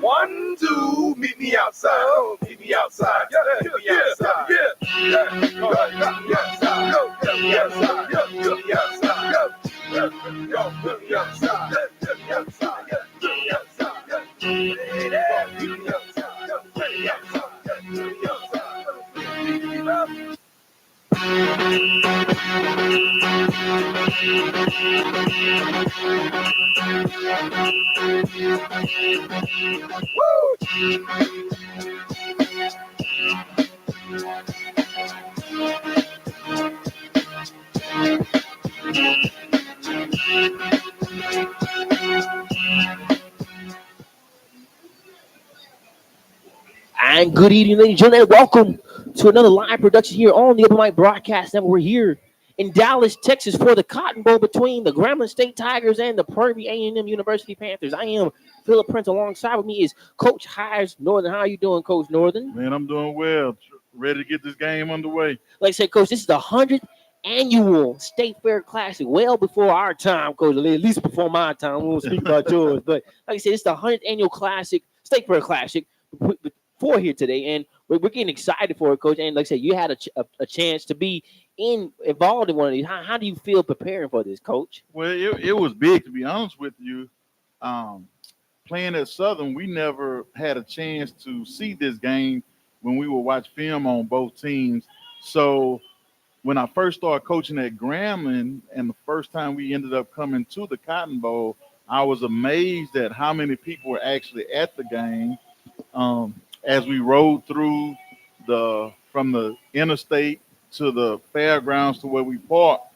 One, two, meet me outside. Oh, meet me outside. Yeah, meet me outside. Yeah, meet me outside. Go, meet me outside. Yeah, meet me outside. Go, meet me outside. Meet me outside. Yeah, meet me outside. Yeah, meet me outside. Meet me outside. Yeah, meet me outside. And good evening, ladies and gentlemen. Welcome to another live production here on the Open Mic Broadcast. And we're here in Dallas, Texas for the Cotton Bowl between the Grambling State Tigers and the Prairie A&M University Panthers. I am Philip Prince. Alongside with me is Coach Hires Northern. How are you doing, Coach Northern? Man, I'm doing well. Ready to get this game underway. Like I said, Coach, this is the 100th annual State Fair Classic. Well before our time, Coach. At least before my time. We won't speak about yours. But like I said, it's the 100th annual Classic, State Fair Classic. For here today, and we're getting excited for it, Coach. And like I said, you had a chance to be involved in one of these. How do you feel preparing for this, Coach? Well, it was big, to be honest with you. Playing at Southern, we never had a chance to see this game when we would watch film on both teams. So when I first started coaching at Grambling, and the first time we ended up coming to the Cotton Bowl, I was amazed at how many people were actually at the game. as we rode through from the interstate to the fairgrounds to where we parked,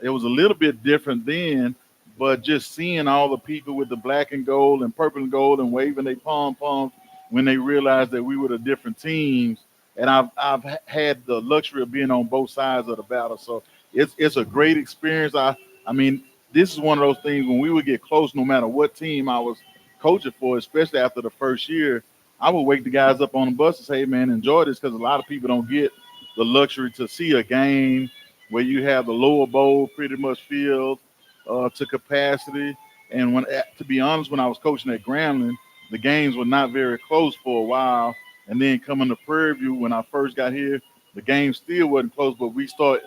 it was a little bit different then, but just seeing all the people with the black and gold and purple and gold and waving their pom poms when they realized that we were the different teams. And I've had the luxury of being on both sides of the battle, so it's a great experience. I mean, this is one of those things when we would get close, no matter what team I was coaching for, especially after the first year. I would wake the guys up on the bus and say, hey, man, enjoy this, because a lot of people don't get the luxury to see a game where you have the lower bowl pretty much filled to capacity. And to be honest, when I was coaching at Grambling, the games were not very close for a while. And then coming to Prairie View, when I first got here, the game still wasn't close, but we started,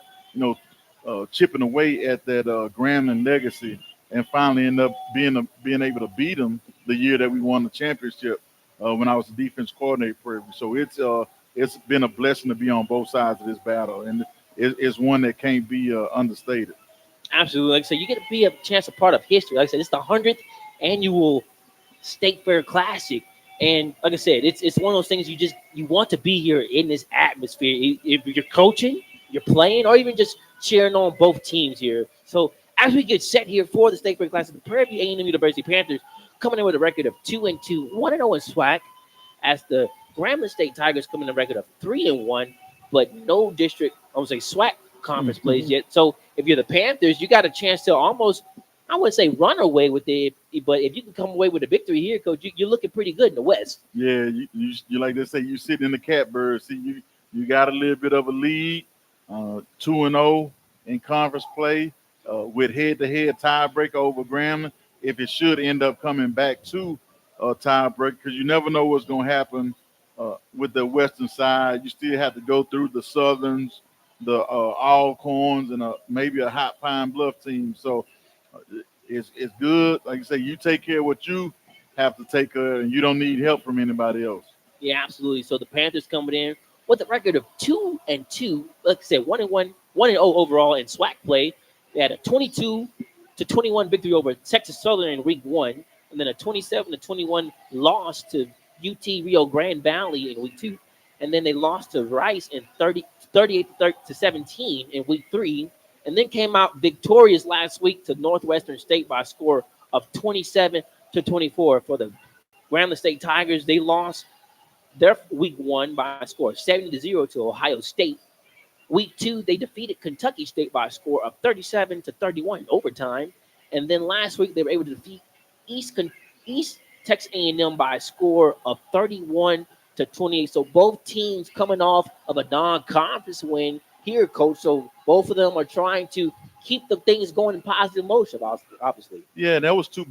chipping away at that Grambling legacy, and finally end up being able to beat them the year that we won the championship when I was the defense coordinator for Prairie View. So it's been a blessing to be on both sides of this battle, and it's one that can't be understated. Absolutely. Like I said, you get to be a chance, a part of history. Like I said, it's the 100th annual State Fair Classic. And like I said, it's one of those things you want to be here in this atmosphere. If you're coaching, you're playing, or even just cheering on both teams here. So as we get set here for the State Fair Classic, the Prairie View A&M University Panthers coming in with a record of 2-2, 1-0 in SWAC, as the Grambling State Tigers coming in a record of 3-1, but no district, I would say SWAC conference plays yet. So if you're the Panthers, you got a chance to almost, I wouldn't say run away with it, but if you can come away with a victory here, Coach, you're looking pretty good in the West. Yeah, you like they say, you sitting in the catbird. See, you got a little bit of a lead, 2-0 in conference play with head-to-head tiebreaker over Grambling. If it should end up coming back to a tiebreaker, because you never know what's going to happen with the western side. You still have to go through the Southerns, the Alcorns, and maybe a Hot Pine Bluff team. So it's good. Like you say, you take care of what you have to take care of, and you don't need help from anybody else. Yeah, absolutely. So the Panthers coming in with a record of 2-2. Like I said, 1-1, 1-0 overall in SWAC play. They had a 22-21 victory over Texas Southern in week 1, and then a 27-21 loss to UT Rio Grande Valley in week 2. And then they lost to Rice in 38-17 in week 3, and then came out victorious last week to Northwestern State by a score of 27-24 for the Grambling State Tigers. They lost their week 1 by a score of 70-0 to Ohio State. Week 2, they defeated Kentucky State by a score of 37-31 in overtime. And then last week, they were able to defeat East Texas A&M by a score of 31-28. So both teams coming off of a non-conference win here, Coach. So both of them are trying to keep the things going in positive motion, obviously. Yeah, that was 2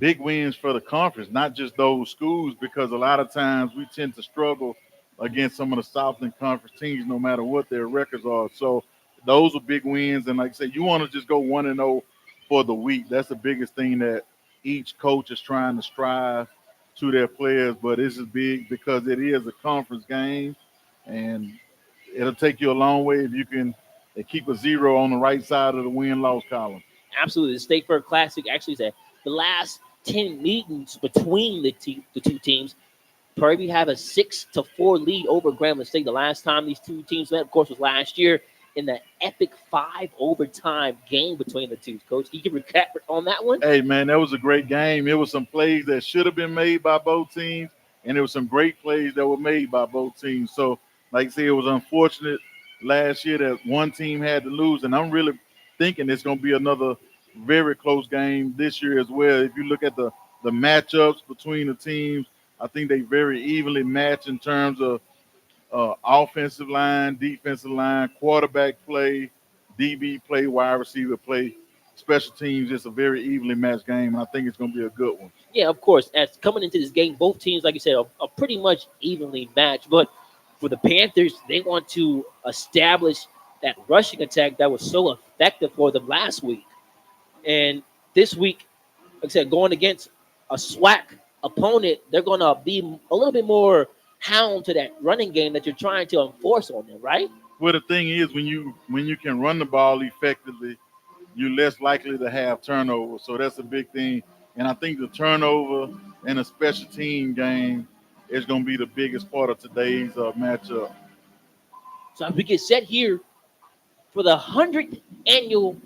big wins for the conference, not just those schools, because a lot of times we tend to struggle against some of the Southland Conference teams, no matter what their records are. So those are big wins. And like I said, you want to just go 1-0 for the week. That's the biggest thing that each coach is trying to strive to their players. But this is big because it is a conference game, and it'll take you a long way if you can keep a 0 on the right side of the win-loss column. Absolutely. The State Fair Classic actually said the last 10 meetings between the 2 teams, Prairie have a 6-4 lead over Grambling State. The last time these 2 teams met, of course, was last year in the epic 5 overtime game between the 2. Coach, can you recap on that one? Hey, man, that was a great game. It was some plays that should have been made by both teams, and there were some great plays that were made by both teams. So, like I said, it was unfortunate last year that one team had to lose, and I'm really thinking it's going to be another very close game this year as well. If you look at the matchups between the teams, I think they very evenly match in terms of offensive line, defensive line, quarterback play, DB play, wide receiver play, special teams. It's a very evenly matched game, and I think it's going to be a good one. Yeah, of course. As coming into this game, both teams, like you said, are pretty much evenly matched. But for the Panthers, they want to establish that rushing attack that was so effective for them last week. And this week, like I said, going against a SWAC opponent, they're going to be a little bit more hound to that running game that you're trying to enforce on them, right? Well, the thing is, when you can run the ball effectively, you're less likely to have turnovers. So that's a big thing. And I think the turnover in a special team game is going to be the biggest part of today's matchup. So as we get set here for the 100th annual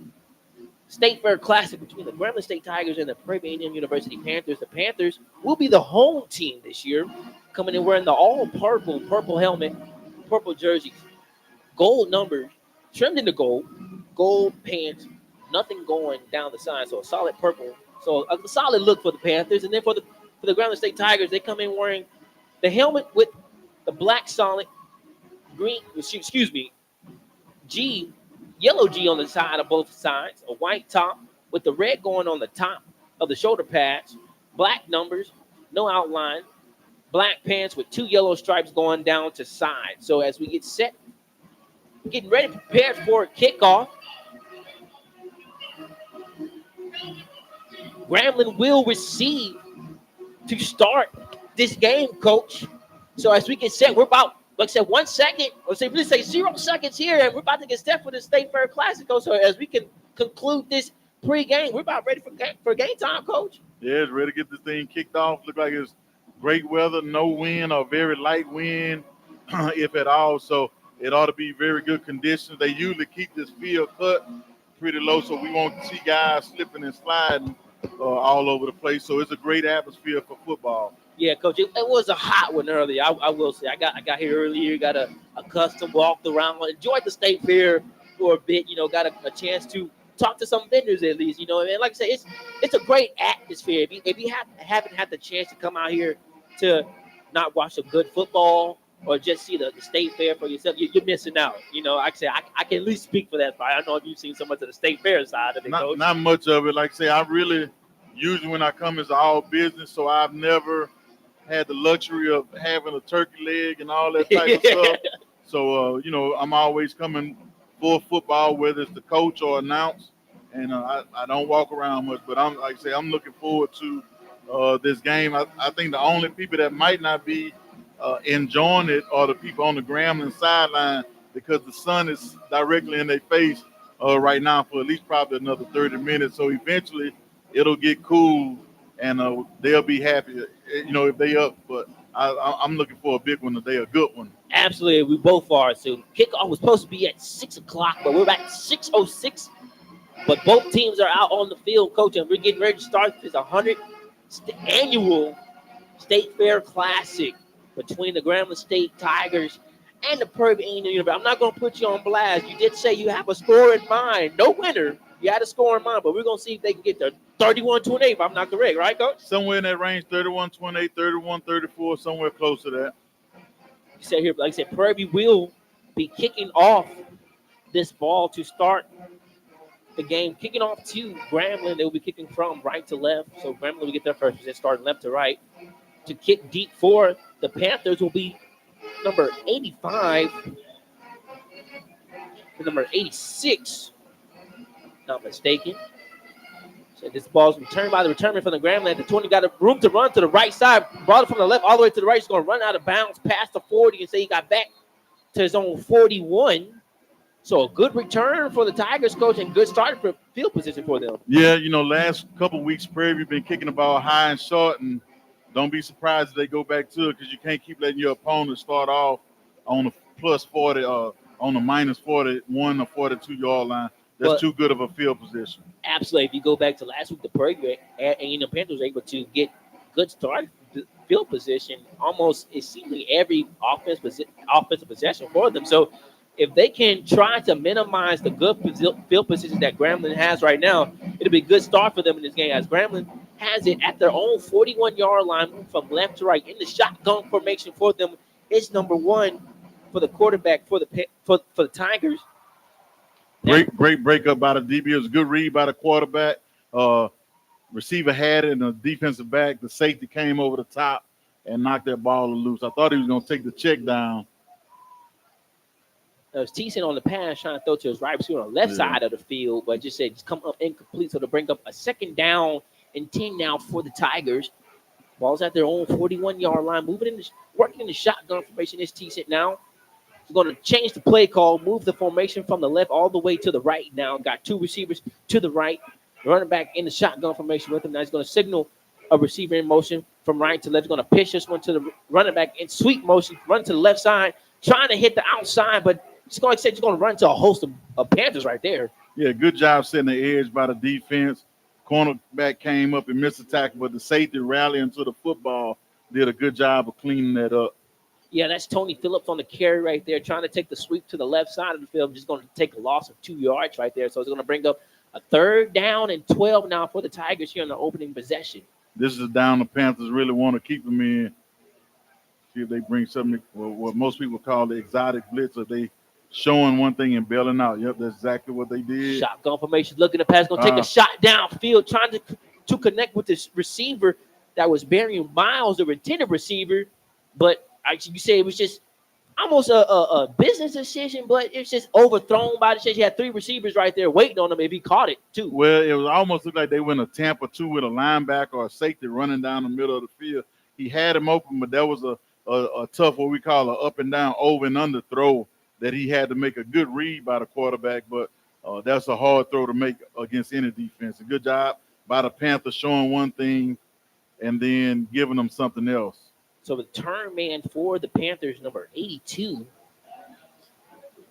State Fair Classic between the Grambling State Tigers and the Prairie University Panthers. The Panthers will be the home team this year, coming in wearing the all purple helmet, purple jerseys, gold numbers, trimmed into gold pants, nothing going down the side, so a solid purple. So a solid look for the Panthers. And then for the Grambling State Tigers, they come in wearing the helmet with the black solid green, yellow G on the side of both sides, a white top with the red going on the top of the shoulder pads, black numbers, no outline, black pants with 2 yellow stripes going down to side. So as we get set, getting ready, prepared for kickoff, Grambling will receive to start this game, Coach. So as we get set, we're about, like I said, 1 second, or say, let's say 0 seconds here, and we're about to get set for the State Fair Classic. So as we can conclude this pre-game, we're about ready for game time, Coach. Yeah, it's ready to get this thing kicked off. Look like it's great weather, no wind or very light wind, if at all. So it ought to be very good conditions. They usually keep this field cut pretty low, so we won't see guys slipping and sliding all over the place. So it's a great atmosphere for football. Yeah, Coach, it was a hot one earlier. I will say, I got here earlier, got a custom, walked around, enjoyed the State Fair for a bit. Got a chance to talk to some vendors at least. And like I said, it's a greip atmosphere. If you haven't had the chance to come out here to not watch some good football or just see the State Fair for yourself, you're missing out. Like I said, I can at least speak for that. I don't know if you've seen so much of the State Fair side of it, Coach. Not much of it. Like I say, I really usually when I come, it's all business, so I've never had the luxury of having a turkey leg and all that type of stuff. So, I'm always coming for football, whether it's the coach or announce. And I don't walk around much, but I'm looking forward to this game. I think the only people that might not be enjoying it are the people on the Grambling sideline, because the sun is directly in their face right now for at least probably another 30 minutes. So eventually it'll get cool and they'll be happy, if they up. But I'm looking for a big one today, a good one. Absolutely, we both are. So kickoff was supposed to be at 6 o'clock, but we're at 6:06. But both teams are out on the field, Coach, and we're getting ready to start this 100th annual State Fair Classic between the Grambling State Tigers and the Prairie University. I'm not going to put you on blast. You did say you have a score in mind. No winner. You had a score in mind, but we're going to see if they can get to 31-28, if I'm not correct, right, Coach? Somewhere in that range, 31-28, 31-34, somewhere close to that. You said here, like I said, Prairie will be kicking off this ball to start the game. Kicking off to Grambling, they will be kicking from right to left. So Grambling will get their first position, starting left to right. To kick deep for the Panthers will be number 85 to number 86. Not mistaken. So this ball's returned by the returner from the Grambling. The 20 got a room to run to the right side. Brought it from the left all the way to the right. He's going to run out of bounds past the 40 and say he got back to his own 41. So a good return for the Tigers, Coach, and good start for field position for them. Yeah, last couple of weeks, Prairie been kicking the ball high and short, and don't be surprised if they go back to it, because you can't keep letting your opponent start off on the plus 40 or on the minus 41 or 42-yard line. That's too good of a field position. Absolutely. If you go back to last week, the Prairie and Panthers were able to get good start field position almost, it seems like every offensive possession for them. So if they can try to minimize the good field position that Grambling has right now, it'll be a good start for them in this game, as Grambling has it at their own 41-yard line, moving from left to right in the shotgun formation for them. It's number 1 for the quarterback for the Tigers. Great breakup by the DB. It was a good read by the quarterback. Receiver had it, and the defensive back, the safety, came over the top and knocked that ball loose. I thought he was going to take the check down. It was Teason on the pass, trying to throw to his right receiver on the left side of the field, but just come up incomplete. So to bring up a second down and 10 now for the Tigers. Ball's at their own 41-yard line, working in the shotgun formation. Is Teason now. He's going to change the play call, move the formation from the left all the way to the right now. Got 2 receivers to the right, running back in the shotgun formation with him. Now he's going to signal a receiver in motion from right to left. Going to pitch this one to the running back in sweep motion, run to the left side, trying to hit the outside, but he's going to run to a host of Panthers right there. Yeah, good job setting the edge by the defense. Cornerback came up and missed a tackle, but the safety rallying to the football did a good job of cleaning that up. Yeah, that's Tony Phillips on the carry right there, trying to take the sweep to the left side of the field. Just going to take a loss of 2 yards right there. So it's going to bring up a 3rd down and 12 now for the Tigers here in the opening possession. This is a down the Panthers really want to keep them in. See if they bring something, what most people call the exotic blitz, or they showing one thing and bailing out. Yep, that's exactly what they did. Shotgun formation, looking to pass, going to take a shot downfield, trying to connect with this receiver that was Barry Miles, the intended receiver. But you say it was just almost a business decision, but it's just overthrown by the chase. He had 3 receivers right there waiting on him if he caught it, too. Well, it was almost looked like they went a Tampa 2 with a linebacker or a safety running down the middle of the field. He had him open, but that was a tough, what we call an up and down, over and under throw that he had to make a good read by the quarterback, but that's a hard throw to make against any defense. A good job by the Panthers showing one thing and then giving them something else. So the turn man for the Panthers, number 82,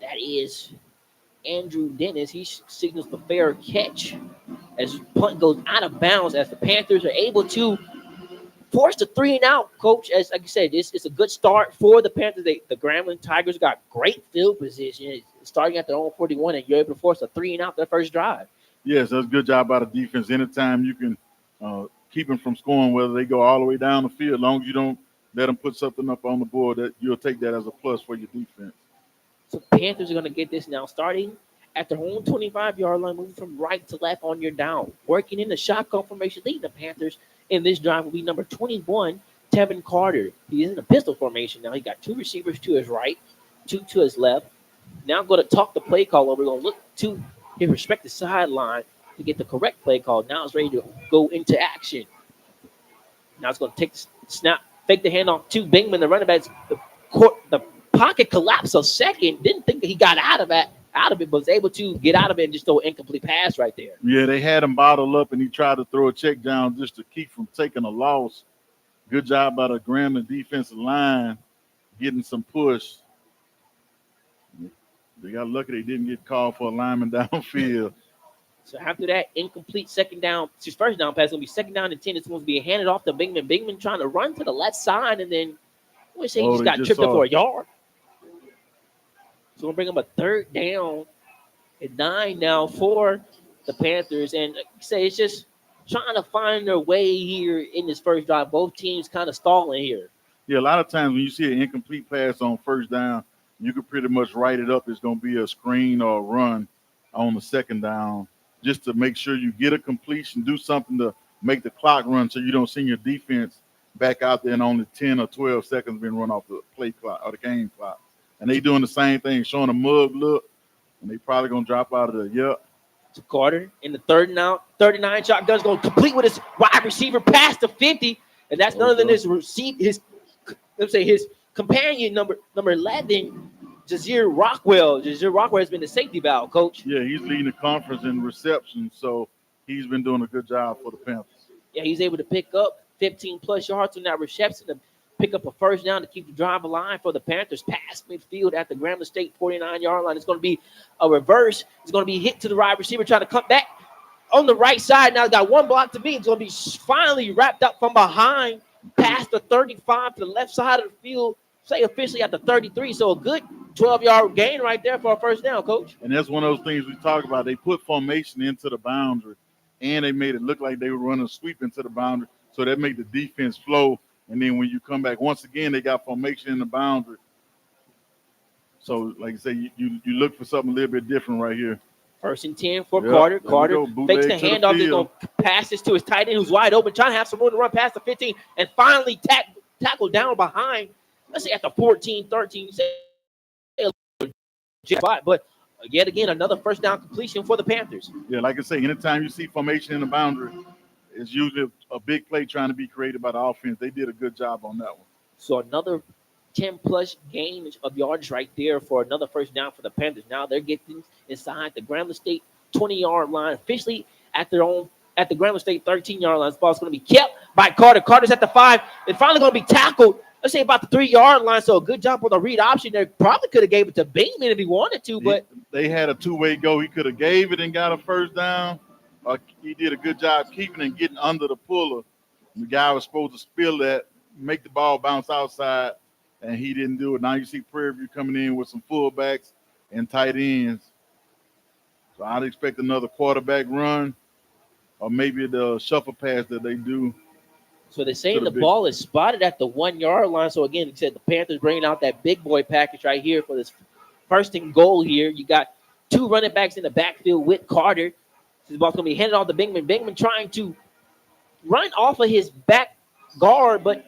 that is Andrew Dennis. He signals the fair catch as punt goes out of bounds as the Panthers are able to force the 3-and-out, Coach. As like I said, this is a good start for the Panthers. The Grambling Tigers got great field position, starting at their own 41, and you're able to force a 3-and-out their first drive. Yes, that's a good job by the defense. Anytime you can keep them from scoring, whether they go all the way down the field, as long as you don't let them put something up on the board, that you'll take that as a plus for your defense. So the Panthers are going to get this now, starting at their own 25-yard line, moving from right to left on your down. Working in the shotgun formation, leading the Panthers in this drive will be number 21, Tevin Carter. He is in a pistol formation now. He got 2 receivers to his right, 2 to his left. Now going to talk the play call over. We're going to look to his respective sideline to get the correct play call. Now it's ready to go into action. Now it's going to take the snap, fake the handoff to Bingman, the running back. The pocket collapsed a second. Didn't think he got out of it, but was able to get out of it and just throw an incomplete pass right there. Yeah, they had him bottled up, and he tried to throw a check down just to keep from taking a loss. Good job by the Grambling defensive line getting some push. They got lucky they didn't get called for a lineman downfield. So after that incomplete second down, his first down pass is going to be 2nd down and 10. It's going to be handed off to Bingman. Bingman trying to run to the left side, and then I want to say he just got tripped up for a yard. So we'll bring him a 3rd down and 9 now for the Panthers. And like I say, it's just trying to find their way here in this first drive. Both teams kind of stalling here. Yeah, a lot of times when you see an incomplete pass on first down, you can pretty much write it up. It's going to be a screen or a run on the 2nd down, just to make sure you get a completion, do something to make the clock run so you don't send your defense back out there and only 10 or 12 seconds being run off the play clock or the game clock. And they doing the same thing, showing a mug look, and they probably going to drop out of there. Yep. To Carter in the 3rd down, 39 shotgun's going to complete with his wide receiver past the 50, and that's none other than his companion, number 11, Jazeer Rockwell. Jazeer Rockwell has been the safety valve, Coach. Yeah, he's leading the conference in reception, so he's been doing a good job for the Panthers. Yeah, he's able to pick up 15-plus yards on that reception to pick up a 1st down to keep the drive alive for the Panthers. Pass midfield at the Grambling State 49-yard line. It's going to be a reverse. It's going to be hit to the wide receiver, trying to come back on the right side. Now got 1 block to beat. It's going to be finally wrapped up from behind, past the 35 to the left side of the field, say officially at the 33. So a good 12-yard gain right there for a 1st down, Coach. And that's one of those things we talk about. They put formation into the boundary, and they made it look like they were running a sweep into the boundary, so that made the defense flow. And then when you come back, once again, they got formation in the boundary. So, like I say, you look for something a little bit different right here. 1st and 10 for Carter. Carter fakes the handoff. He's going to pass this to his tight end who's wide open, trying to have some room to run past the 15, and finally tackled down behind, let's say at the 14, 13. But yet again, another 1st down completion for the Panthers. Yeah, like I say, anytime you see formation in the boundary, it's usually a big play trying to be created by the offense. They did a good job on that one. So another 10-plus gains of yards right there for another 1st down for the Panthers. Now they're getting inside the Grambling State 20-yard line, officially at their own at the Grambling State 13-yard line. This ball's going to be kept by Carter. Carter's at the 5. It's finally going to be tackled, let's say about the 3-yard line. So a good job on the read option there. Probably could have gave it to Bateman if he wanted to, but they had a two-way go. He could have gave it and got a first down. He did a good job keeping and getting under the puller. The guy was supposed to spill that, make the ball bounce outside, and he didn't do it. Now you see Prairie View coming in with some fullbacks and tight ends. So I'd expect another quarterback run or maybe the shuffle pass that they do. So they're saying the ball is spotted at the 1-yard line. So again, he said the Panthers bringing out that big boy package right here for this first and goal here. You got 2 running backs in the backfield with Carter. This ball's going to be handed off to Bingman. Bingman trying to run off of his back guard, but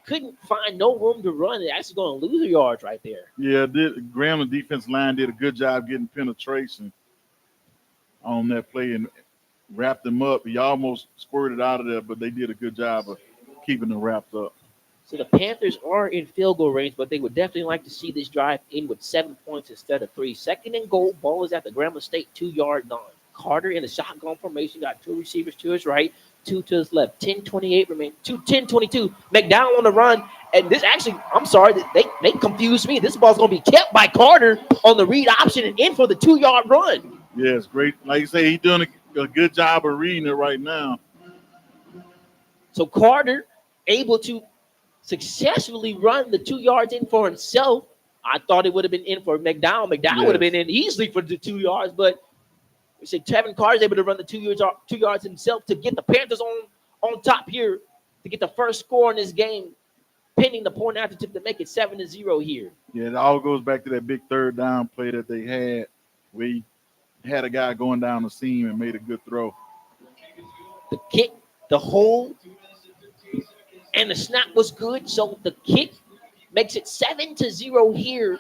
couldn't find no room to run. They're actually going to lose the yards right there. Yeah, Grambling defense line did a good job getting penetration on that play and wrapped him up. He almost squirted out of there, but they did a good job of keeping him wrapped up. So the Panthers are in field goal range, but they would definitely like to see this drive in with 7 points instead of 3. Second and goal. Ball is at the Grambling State 2-yard line. Carter in the shotgun formation, got 2 receivers to his right, 2 to his left. 10-28 remain. 10-22. McDowell on the run. And this actually, I'm sorry, they confused me. This ball's going to be kept by Carter on the read option and in for the 2-yard run. Yeah, it's great. Like you say, he's doing a good job of reading it right now. So Carter able to successfully run the 2 yards in for himself. I thought it would have been in for McDowell. McDowell would have been in easily for the 2 yards, but we said Tevin Carter's able to run the 2 yards himself to get the Panthers on top here to get the first score in this game, pending the point after tip to make it 7-0 here. Yeah, it all goes back to that big third down play that they had where he had a guy going down the seam and made a good throw. The kick, the hold, and the snap was good. So the kick makes it 7-0 here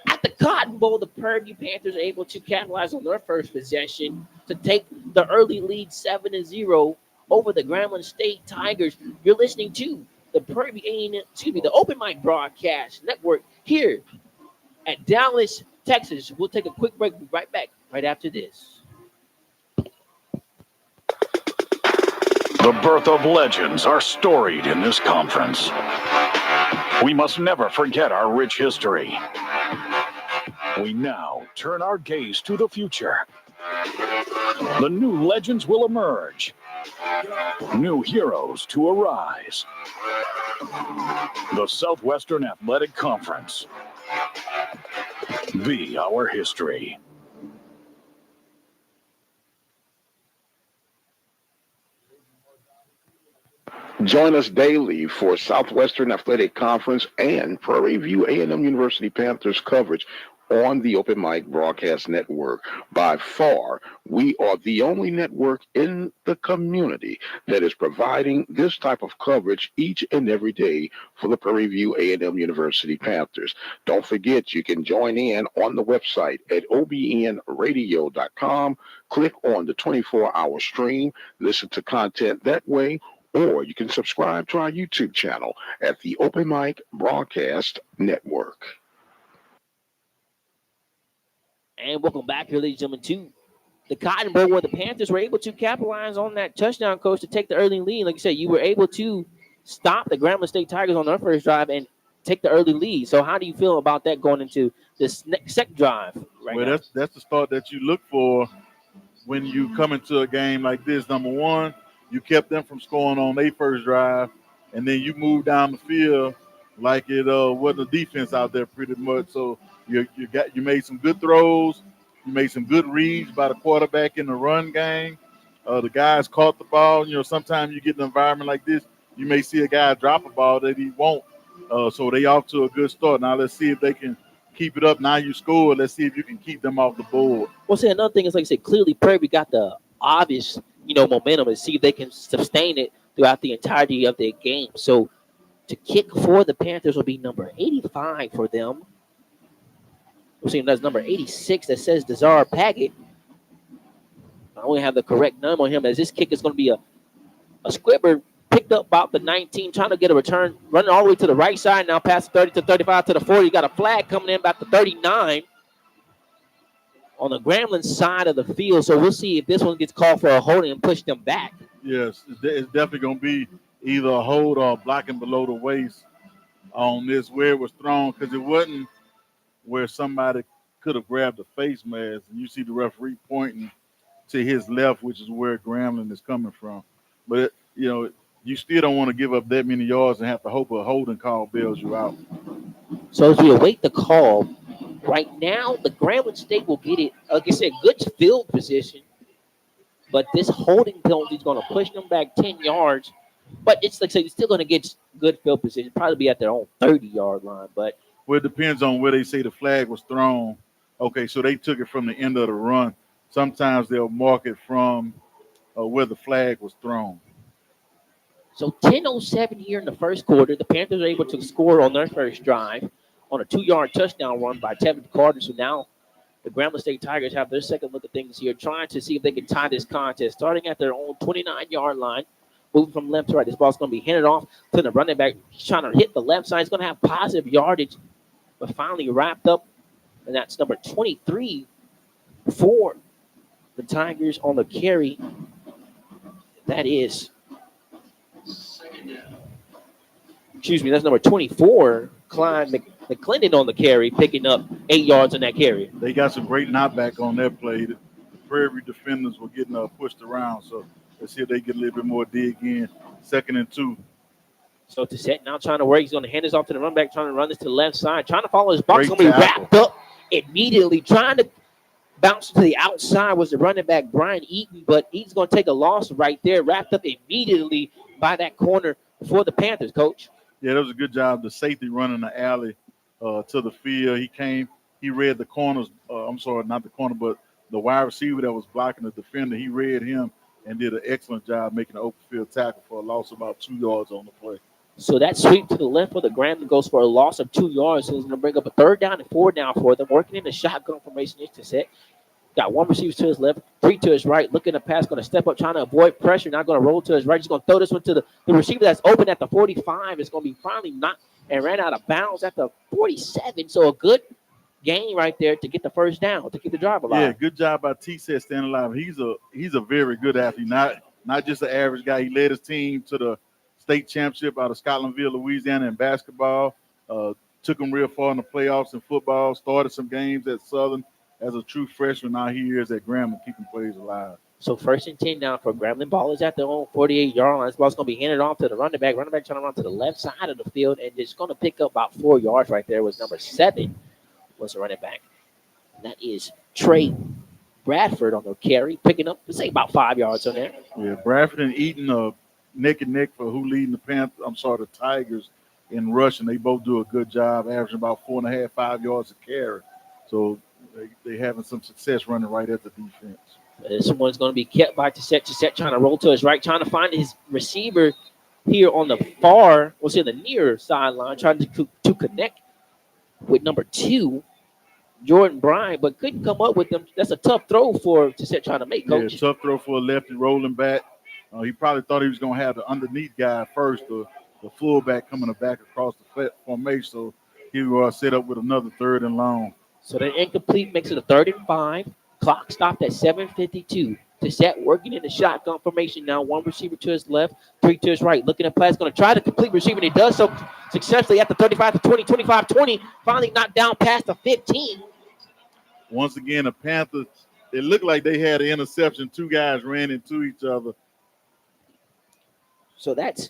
at the Cotton Bowl. The Prairie View Panthers are able to capitalize on their first possession to take the early lead 7-0 over the Grambling State Tigers. You're listening to the the Open Mic Broadcast Network here at Dallas, Texas. We'll take a quick break. We'll be right back right after this. The birth of legends are storied in this conference. We must never forget our rich history. We now turn our gaze to the future. The new legends will emerge. New heroes to arise. The Southwestern Athletic Conference. Be our history. Join us daily for Southwestern Athletic Conference and Prairie View A&M University Panthers coverage on the Open Mic Broadcast Network. By far, we are the only network in the community that is providing this type of coverage each and every day for the Prairie View A&M University Panthers. Don't forget, you can join in on the website at obnradio.com. Click on the 24-hour stream, listen to content that way, or you can subscribe to our YouTube channel at the Open Mic Broadcast Network. And welcome back here, ladies and gentlemen, to the Cotton Bowl, where the Panthers were able to capitalize on that touchdown, coach, to take the early lead. Like you said, you were able to stop the Grambling State Tigers on their first drive and take the early lead. So how do you feel about that going into this second drive right now? That's the start that you look for when you come into a game like this. Number one, you kept them from scoring on their first drive, and then you moved down the field like it wasn't a defense out there pretty much. So you made some good throws, you made some good reads by the quarterback in the run game. The guys caught the ball. You know, sometimes you get in an environment like this, you may see a guy drop a ball that he won't. So they off to a good start. Now let's see if they can keep it up. Now you score. Let's see if you can keep them off the board. Well, see, another thing is, like I said, clearly Prairie got the obvious, momentum, and see if they can sustain it throughout the entirety of their game. So to kick for the Panthers will be number 85 for them. We'll see, that's number 86 that says Desire Paget. I only have the correct number on him, as this kick is going to be a squibber picked up about the 19, trying to get a return, running all the way to the right side, now past 30 to 35 to the 40. You got a flag coming in about the 39. on the Grambling side of the field. So we'll see if this one gets called for a holding and push them back. Yes, it's definitely going to be either a hold or blocking below the waist on this where it was thrown, because it wasn't where somebody could have grabbed the face mask. And you see the referee pointing to his left, which is where Grambling is coming from. But, you still don't want to give up that many yards and have to hope a holding call bails you out. So as we await the call, right now the Grambling State will get it, like I said, good field position. But this holding penalty is going to push them back 10 yards. But it's like I said, you're still going to get good field position, probably be at their own 30-yard line. But Well, it depends on where they say the flag was thrown. Okay, so they took it from the end of the run. Sometimes they'll mark it from where the flag was thrown. so 10:07 here in the first quarter. The Panthers are able to score on their first drive on a 2-yard touchdown run by Tevin Carter. So now the Grambling State Tigers have their second look at things here, trying to see if they can tie this contest, starting at their own 29-yard line, moving from left to right. This ball's going to be handed off to the running back. He's trying to hit the left side. He's going to have positive yardage, but finally wrapped up, and that's number 23 for the Tigers on the carry. That is, that's number 24, Clyde McClendon on the carry, picking up 8 yards on that carry. They got some great knockback on that play. The Prairie defenders were getting pushed around, so let's see if they get a little bit more dig in. 2nd and 2. So to set now trying to work. He's going to hand this off to the run back, trying to run this to the left side, trying to follow his box. Going to be wrapped up immediately, trying to bounce to the outside was the running back, Brian Eaton, but he's going to take a loss right there, wrapped up immediately by that corner for the Panthers, Coach. Yeah, that was a good job. The safety running the alley to the field. He read the corners. Not the corner, but the wide receiver that was blocking the defender. He read him and did an excellent job making an open field tackle for a loss of about 2 yards on the play. So that sweep to the left for the Grambling goes for a loss of 2 yards. So it's going to bring up a 3rd down and 4 down for them. Working in the shotgun formation is to set. Got 1 receiver to his left, 3 to his right. Looking to pass, going to step up, trying to avoid pressure. Not going to roll to his right. He's going to throw this one to the receiver that's open at the 45. It's going to be finally knocked and ran out of bounds at the 47. So a good gain right there to get the 1st down, to keep the drive alive. Yeah, good job by T-Set staying alive. He's a very good athlete, not just an average guy. He led his team to the state championship out of Scotlandville, Louisiana in basketball. Took him real far in the playoffs in football. Started some games at Southern as a true freshman. Now he is at Grambling, keeping plays alive. So 1st and 10 now for Grambling. Ball is at their own 48-yard line. This ball's going to be handed off to the running back. Running back trying to run to the left side of the field, and it's going to pick up about 4 yards right there. Was number 7 was the running back. And that is Trey Bradford on the carry, picking up, let's say, about 5 yards on there. Yeah, Bradford and Eaton neck and neck for who leading the Tigers in rushing. They both do a good job, averaging about 4.5, 5 yards a carry. So they having some success running right at the defense. This one's going to be kept by Tissette. Tissette trying to roll to his right, trying to find his receiver here on the the near sideline, trying to connect with number 2, Jordan Bryant, but couldn't come up with them. That's a tough throw for Tissette trying to make, Coach. Yeah, tough throw for a lefty rolling back. He probably thought he was going to have the underneath guy first, the fullback coming back across the formation. So he was set up with another 3rd and long. So the incomplete makes it a 3rd and 5. Clock stopped at 7:52. Tissette working in the shotgun formation now. 1 receiver to his left, 3 to his right. Looking at pass, going to try to complete receiver, and he does so successfully at the 35 to 20, 25, 20. Finally knocked down past the 15. Once again, the Panthers, it looked like they had an interception. 2 guys ran into each other. So that's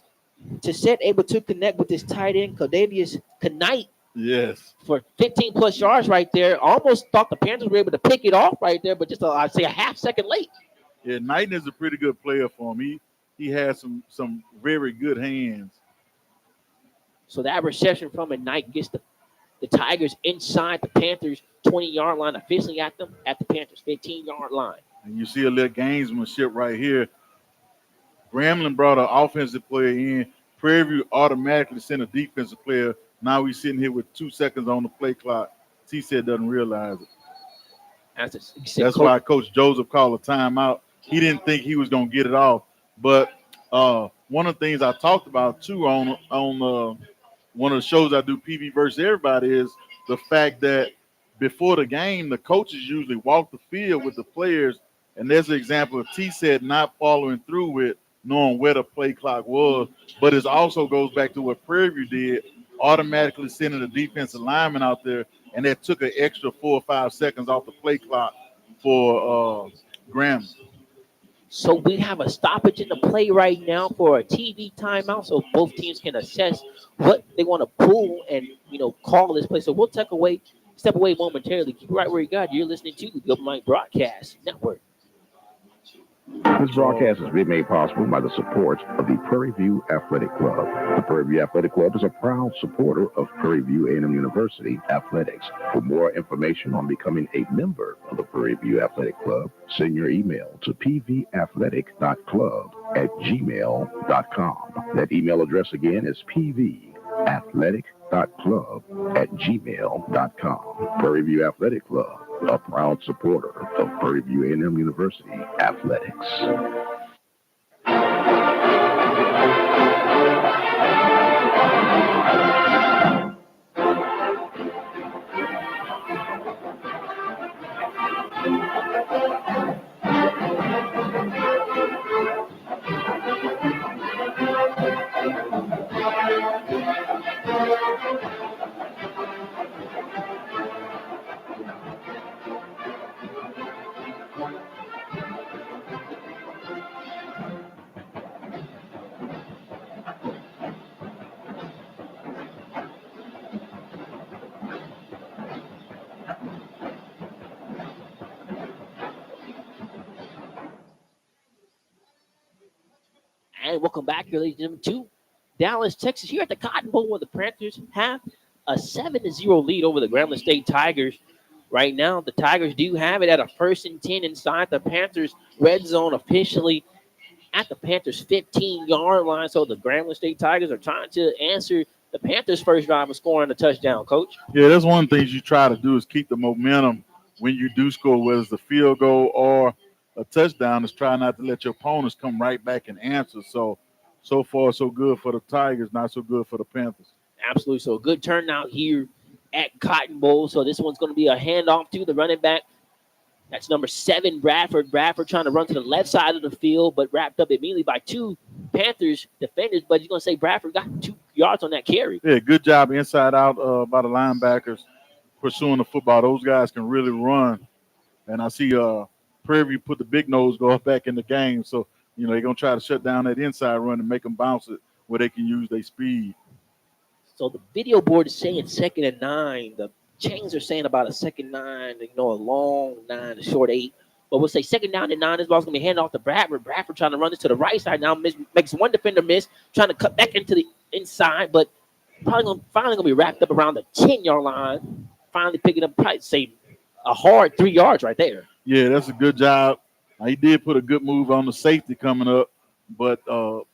Tissette able to connect with this tight end, Codavius Knight. Yes. For 15-plus yards right there. Almost thought the Panthers were able to pick it off right there, but just, I'd say, a half second late. Yeah, Knighton is a pretty good player for him. He has some very good hands. So that reception from a Knight gets the Tigers inside the Panthers' 20-yard line, officially at the Panthers' 15-yard line. And you see a little gamesmanship right here. Grambling brought an offensive player in. Prairie automatically sent a defensive player. Now we're sitting here with 2 seconds on the play clock. T-Set doesn't realize it. That's why Coach Joseph called a timeout. He didn't think he was going to get it off. But one of the things I talked about, too, on one of the shows I do, PV versus Everybody, is the fact that before the game, the coaches usually walk the field with the players, and there's an example of T said not following through with knowing where the play clock was, but it also goes back to what Prairie did, automatically sending the defensive lineman out there, and that took an extra 4 or 5 seconds off the play clock for Grambling. So we have a stoppage in the play right now for a TV timeout, so both teams can assess what they want to pull and call this play. So we'll step away momentarily. Keep it right where you got. You're listening to the Open Mic Broadcast Network. This broadcast has been made possible by the support of the Prairie View Athletic Club. The Prairie View Athletic Club is a proud supporter of Prairie View A&M University athletics. For more information on becoming a member of the Prairie View Athletic Club, send your email to pvathletic.club@gmail.com. That email address again is pvathletic.club@gmail.com. Prairie View Athletic Club, a proud supporter of Prairie View A&M University athletics. And welcome back here, ladies and gentlemen, to Dallas, Texas, here at the Cotton Bowl, where the Panthers have a 7-0 lead over the Grambling State Tigers. Right now, the Tigers do have it at a 1st and 10 inside the Panthers' red zone, officially at the Panthers' 15-yard line. So the Grambling State Tigers are trying to answer the Panthers' first drive of scoring a touchdown, Coach. Yeah, that's one of the things you try to do is keep the momentum when you do score, whether it's a field goal or a touchdown, is try not to let your opponents come right back and answer. So far, so good for the Tigers, not so good for the Panthers. Absolutely. So a good turnout here at Cotton Bowl. So this one's going to be a handoff to the running back. That's number 7, Bradford. Bradford trying to run to the left side of the field, but wrapped up immediately by 2 Panthers defenders. But you're going to say Bradford got 2 yards on that carry. Yeah, good job inside out by the linebackers pursuing the football. Those guys can really run. And I see Prairie put the big nose guard back in the game. So, they're going to try to shut down that inside run and make them bounce it where they can use their speed. So the video board is saying 2nd and 9. The chains are saying about a 2nd 9, a long 9, a short 8. But we'll say 2nd down and 9. This ball's going to be handed off to Bradford. Bradford trying to run this to the right side now. Makes one defender miss, trying to cut back into the inside, but finally going to be wrapped up around the 10-yard line. Finally picking up, probably say, a hard 3 yards right there. Yeah, that's a good job. He did put a good move on the safety coming up, but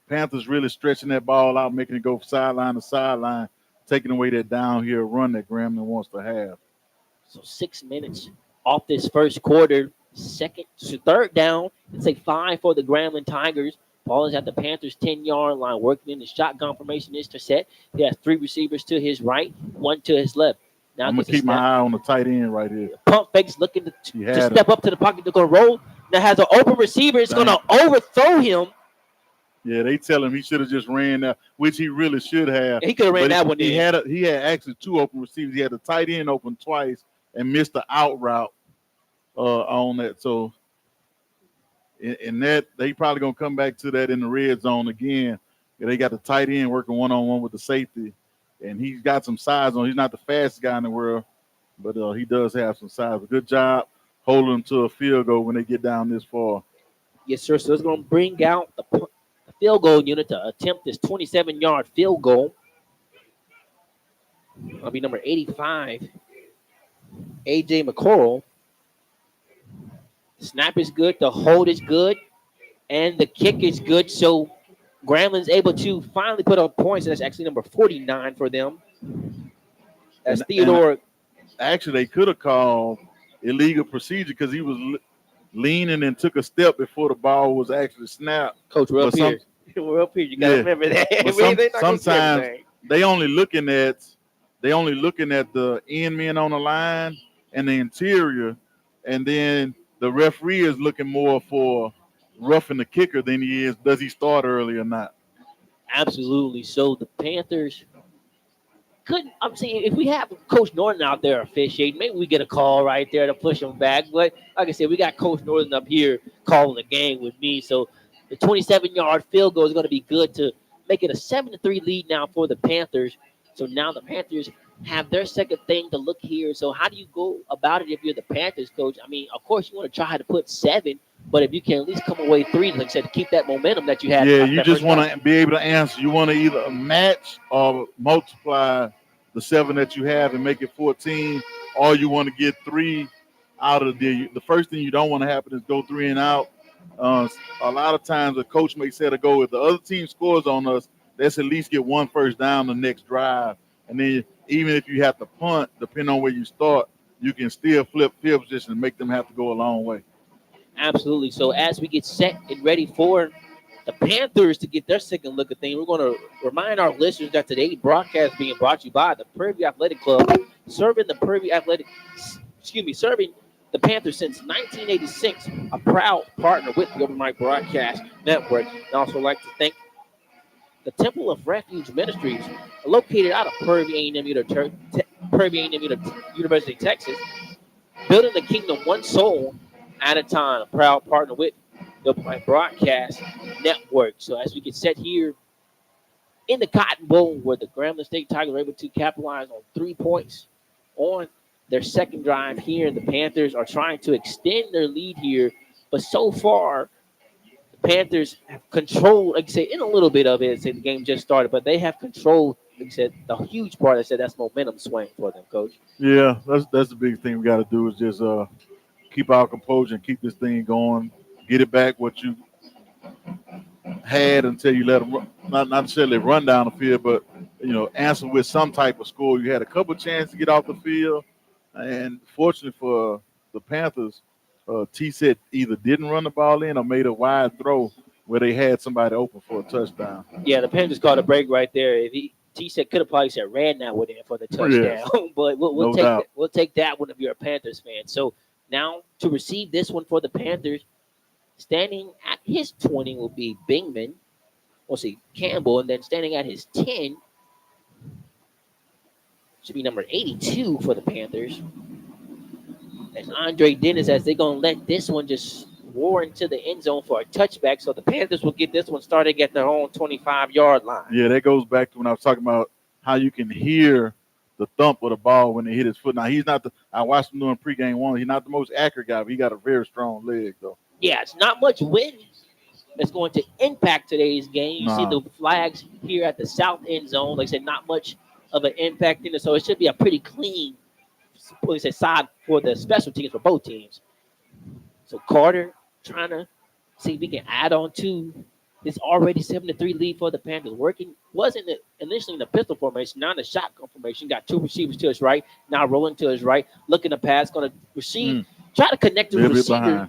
Panthers really stretching that ball out, making it go sideline to sideline, taking away that downhill run that Grambling wants to have. So 6 minutes off this first quarter. 3rd down. It's a 5 for the Grambling Tigers. Ball is at the Panthers' 10-yard line, working in the shotgun formation. Is to set. He has 3 receivers to his right, 1 to his left. Now I'm going to keep my eye on the tight end right here. Pump fakes looking to step up to the pocket. They're going to roll. Now has an open receiver. It's going to overthrow him. Yeah, they tell him he should have just ran that, which he really should have. He could have ran that one. He had actually 2 open receivers. He had the tight end open twice and missed the out route on that. So in that, they probably going to come back to that in the red zone again. They got the tight end working one-on-one with the safety. And he's got some size on. He's not the fastest guy in the world, but he does have some size. A good job holding him to a field goal when they get down this far. Yes, sir. So it's going to bring out the field goal unit to attempt this 27-yard field goal. That'll be number 85, A.J. McCorrell. The snap is good. The hold is good. And the kick is good. So Grambling's able to finally put up points. That's actually number 49 for them. That's Theodore. Actually, they could have called illegal procedure because he was leaning and took a step before the ball was actually snapped. Coach, we're up here. We're up here. You got to remember that. Sometimes they only looking at the end men on the line, and the interior, and then the referee is looking more for roughing the kicker than he is does he start early or not. Absolutely. So the Panthers couldn't. I'm saying if we have Coach Norton out there officiating, maybe we get a call right there to push him back. But like I said, we got Coach Norton up here calling the game with me. So the 27-yard field goal is going to be good to make it a 7-3 lead now for the Panthers. So now the Panthers have their second thing to look here. So how do you go about it if you're the Panthers, Coach? I mean, of course you want to try to put 7, but if you can at least come away 3, like I said, to keep that momentum that you had. Yeah, you just want to be able to answer. You want to either match or multiply the 7 that you have and make it 14, or you want to get 3 out of the first thing you don't want to happen is go 3 and out. A lot of times a coach may set a goal. If the other team scores on us, let's at least get 1 first down the next drive. And then even if you have to punt, depending on where you start, you can still flip field position and make them have to go a long way. Absolutely. So as we get set and ready for the Panthers to get their second look at things, we're going to remind our listeners that today's broadcast being brought to you by the Prairie Athletic Club, serving the Panthers since 1986, a proud partner with the Open Mic Broadcast Network. And also like to thank the Temple of Refuge Ministries, located out of Prairie A&M University, Texas, building the kingdom one soul at a time, a proud partner with the Open Mic Broadcast Network. So as we get set here in the Cotton Bowl, where the Grambling State Tigers were able to capitalize on 3 points on their second drive here, the Panthers are trying to extend their lead here, but so far the Panthers have controlled, like I said, in a little bit of it, say the game just started, but they have controlled, like I said, the huge part. I said that's momentum swing for them, Coach. Yeah, that's the big thing we got to do is just keep our composure and keep this thing going. Get it back what you had until you let them run, not necessarily run down the field, but answer with some type of score. You had a couple chances to get off the field, and fortunately for the Panthers, T-Set either didn't run the ball in or made a wide throw where they had somebody open for a touchdown. Yeah, the Panthers caught a break right there. If T-Set could have probably said ran that one in for the touchdown, yes. But we'll take that. We'll take that one if you're a Panthers fan. So now to receive this one for the Panthers, standing at his 20 will be Bingman. We'll see Campbell, and then standing at his 10 should be number 82 for the Panthers. That's Andre Dennis, as they're going to let this one just roar into the end zone for a touchback. So the Panthers will get this one started at their own 25-yard line. Yeah, that goes back to when I was talking about how you can hear the thump of the ball when they hit his foot. Now, he's not I watched him doing pregame one. He's not the most accurate guy, but he got a very strong leg, though. Yeah, it's not much wind that's going to impact today's game. You see the flags here at the south end zone. Like I said, not much of an impact in it. So it should be a pretty clean side for the special teams for both teams. So Carter trying to see if we can add on to this already 7-3 lead for the Panthers. Wasn't initially in the pistol formation, now in the shotgun formation. Got 2 receivers to his right, now rolling to his right, looking to pass, going to receive, try to connect the receiver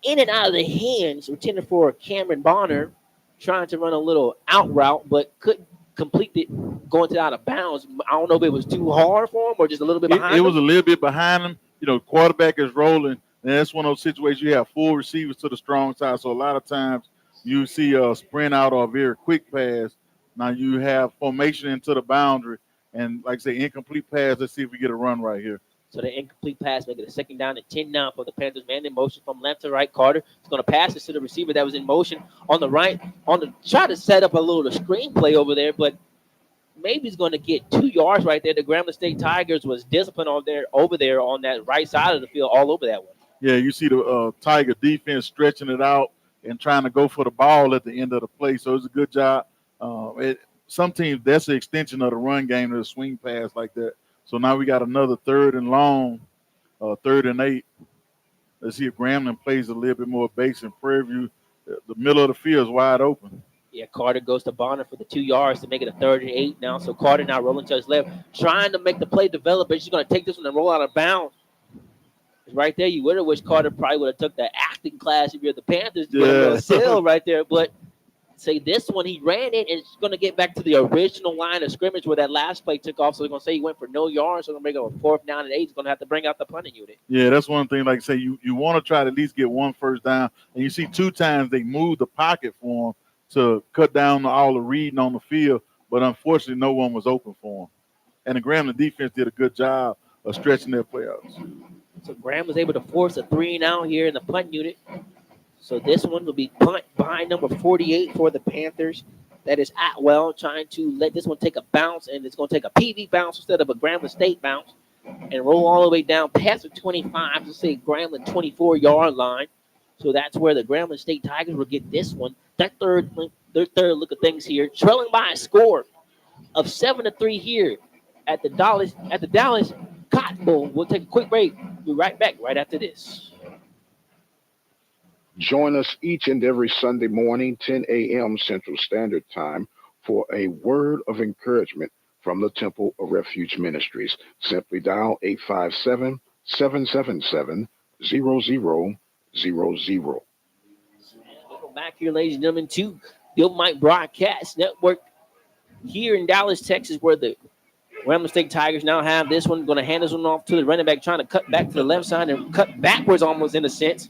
in and out of the hands, intended for Cameron Bonner, trying to run a little out route, but couldn't complete it going to out of bounds. I don't know if it was too hard for him or just a little bit behind him. It was a little bit behind him. Quarterback is rolling, and that's one of those situations you have 4 receivers to the strong side. So a lot of times you see a sprint out or a very quick pass. Now you have formation into the boundary, and like I say, incomplete pass. Let's see if we get a run right here. So the incomplete pass, make it a 2nd down and 10 now for the Panthers. Man in motion from left to right. Carter is going to pass it to the receiver that was in motion on the right. Try to set up a little screenplay over there, but maybe he's going to get 2 yards right there. The Grambling State Tigers was disciplined over there on that right side of the field, all over that one. Yeah, you see the Tiger defense stretching it out and trying to go for the ball at the end of the play. So it's a good job. Some teams, that's the extension of the run game, to the swing pass like that. So now we got another 3rd and long, 3rd and 8. Let's see if Grambling plays a little bit more base in Prairie View. The middle of the field is wide open. Yeah, Carter goes to Bonner for the 2 yards to make it a 3rd and 8 now. So Carter now rolling to his left, trying to make the play develop, but she's going to take this one and roll out of bounds. Right there, you would have wished Carter probably would have took the acting class if you're the Panthers. Yeah. Sell right there, but say this one, he ran it, and it's going to get back to the original line of scrimmage where that last play took off. So they're going to say he went for no yards. So they're going to make a 4th down and 8. He's going to have to bring out the punting unit. Yeah, that's one thing. Like I say, you want to try to at least get 1 first down. And you see 2 times they moved the pocket for him to cut down all the reading on the field. But unfortunately, no one was open for him. And the Grambling defense did a good job of stretching their playouts. So Graham was able to force a 3-and-out here in the punt unit. So this one will be punt behind number 48 for the Panthers. That is Atwell trying to let this one take a bounce, and it's going to take a PV bounce instead of a Grambling State bounce and roll all the way down past the 25 to say Grambling 24-yard line. So that's where the Grambling State Tigers will get this one. Their third look at things here, trailing by a score of 7-3 here at the Dallas Cotton Bowl. We'll take a quick break. We'll be right back right after this. Join us each and every Sunday morning, 10 a.m. Central Standard Time, for a word of encouragement from the Temple of Refuge Ministries. Simply dial 857-777-0000. Welcome back here, ladies and gentlemen, to the Open Mic Broadcast Network here in Dallas, Texas, where the Grambling State Tigers now have this one. Going to hand this one off to the running back, trying to cut back to the left side and cut backwards almost in a sense.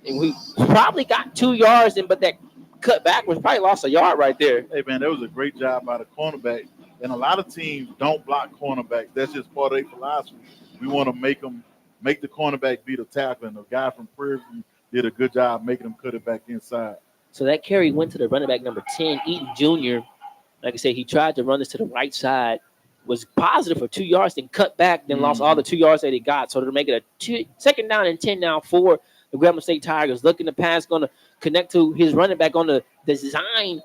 And we probably got 2 yards in, but that cut backwards probably lost a yard right there. Hey, man, that was a great job by the cornerback. And a lot of teams don't block cornerbacks. That's just part of their philosophy. We want to make the cornerback beat a tackle. And the guy from Prairie did a good job making him cut it back inside. So that carry went to the running back number 10, Eaton Jr. Like I said, he tried to run this to the right side, was positive for 2 yards, then cut back, then lost all the 2 yards that he got. So to make it a 2nd down and 10 now for the Grambling State Tigers. Looking to pass, going to connect to his running back on the design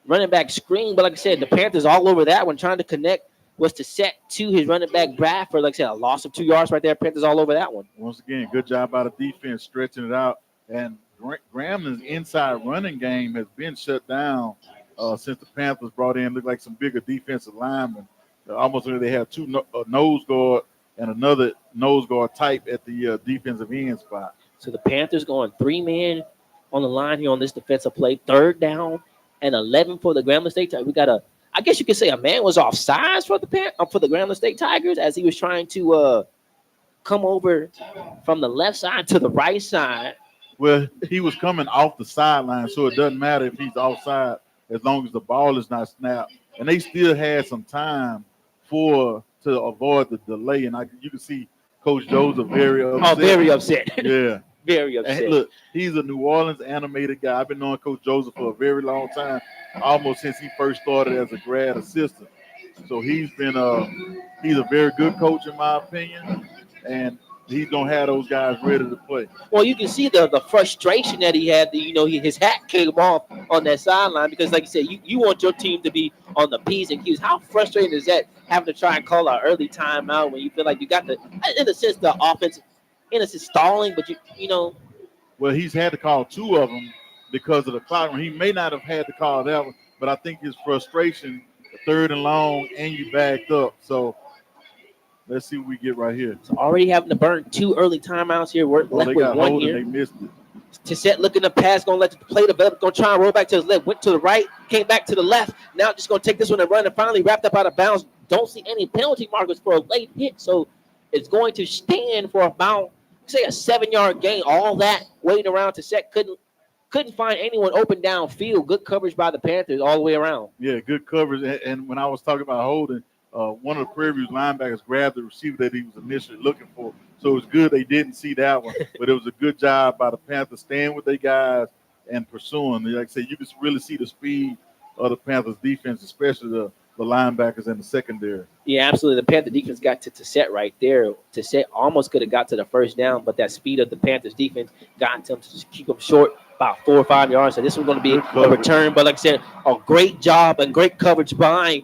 running back screen. But like I said, the Panthers all over that one, trying to connect was to set to his running back Bradford. Like I said, a loss of 2 yards right there. Panthers all over that one. Once again, good job by the defense stretching it out. And Grambling's inside running game has been shut down since the Panthers brought in, looked like some bigger defensive linemen. Almost like they have 2 nose guard and another nose guard type at the defensive end spot. So the Panthers going 3-man on the line here on this defensive play. 3rd down and 11 for the Grambling State Tigers. We got I guess you could say a man was off sides for the Grambling State Tigers as he was trying to come over from the left side to the right side. Well, he was coming off the sideline, so it doesn't matter if he's offside as long as the ball is not snapped. And they still had some time to avoid the delay. And you can see Coach Joseph very upset. Oh, very upset. Yeah. Very upset. And look, he's a New Orleans animated guy. I've been knowing Coach Joseph for a very long time, almost since he first started as a grad assistant. So he's a very good coach in my opinion, and he's gonna have those guys ready to play. Well, you can see the frustration that he had. His hat came off on that sideline because, like you said, you want your team to be on the P's and Q's. How frustrating is that, having to try and call an early timeout when you feel like you got in a sense, the offense, in a sense, stalling, but you know. Well, he's had to call 2 of them because of the clock. He may not have had to call that one, but I think his frustration, 3rd and long, and you backed up. So let's see what we get right here. So already having to burn 2 early timeouts here. We're left they with got 1 hold here. and they missed it. Tissette looking to pass, going to let the play develop, going to try and roll back to his left, went to the right, came back to the left. Now just going to take this one and run, and finally wrapped up out of bounds. Don't see any penalty markers for a late hit, so it's going to stand for about, say, a 7-yard gain. All that waiting around. Tissette couldn't find anyone open downfield. Good coverage by the Panthers all the way around. Yeah, good coverage. And when I was talking about holding, one of the Prairie View's linebackers grabbed the receiver that he was initially looking for. So it was good they didn't see that one. But it was a good job by the Panthers staying with their guys and pursuing. Like I said, you can really see the speed of the Panthers defense, especially the linebackers and the secondary. Yeah, absolutely. The Panther defense got to Tissette right there. Tissette almost could have got to the 1st down, but that speed of the Panthers defense got him to just keep them short about 4 or 5 yards. So this was going to be a return. But like I said, a great job and great coverage by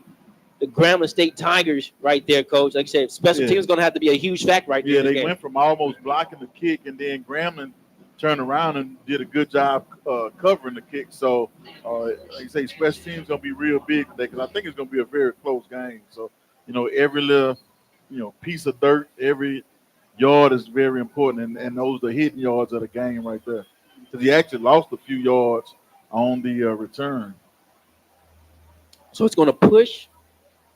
the Grambling State Tigers right there, Coach. Like I said, special teams is going to have to be a huge fact right there. Yeah, they went from almost blocking the kick, and then Grambling turned around and did a good job covering the kick. So, like you say, special teams going to be real big today because I think it's going to be a very close game. So, every little, piece of dirt, every yard is very important, and those are the hidden yards of the game right there. Because he actually lost a few yards on the return. So it's going to push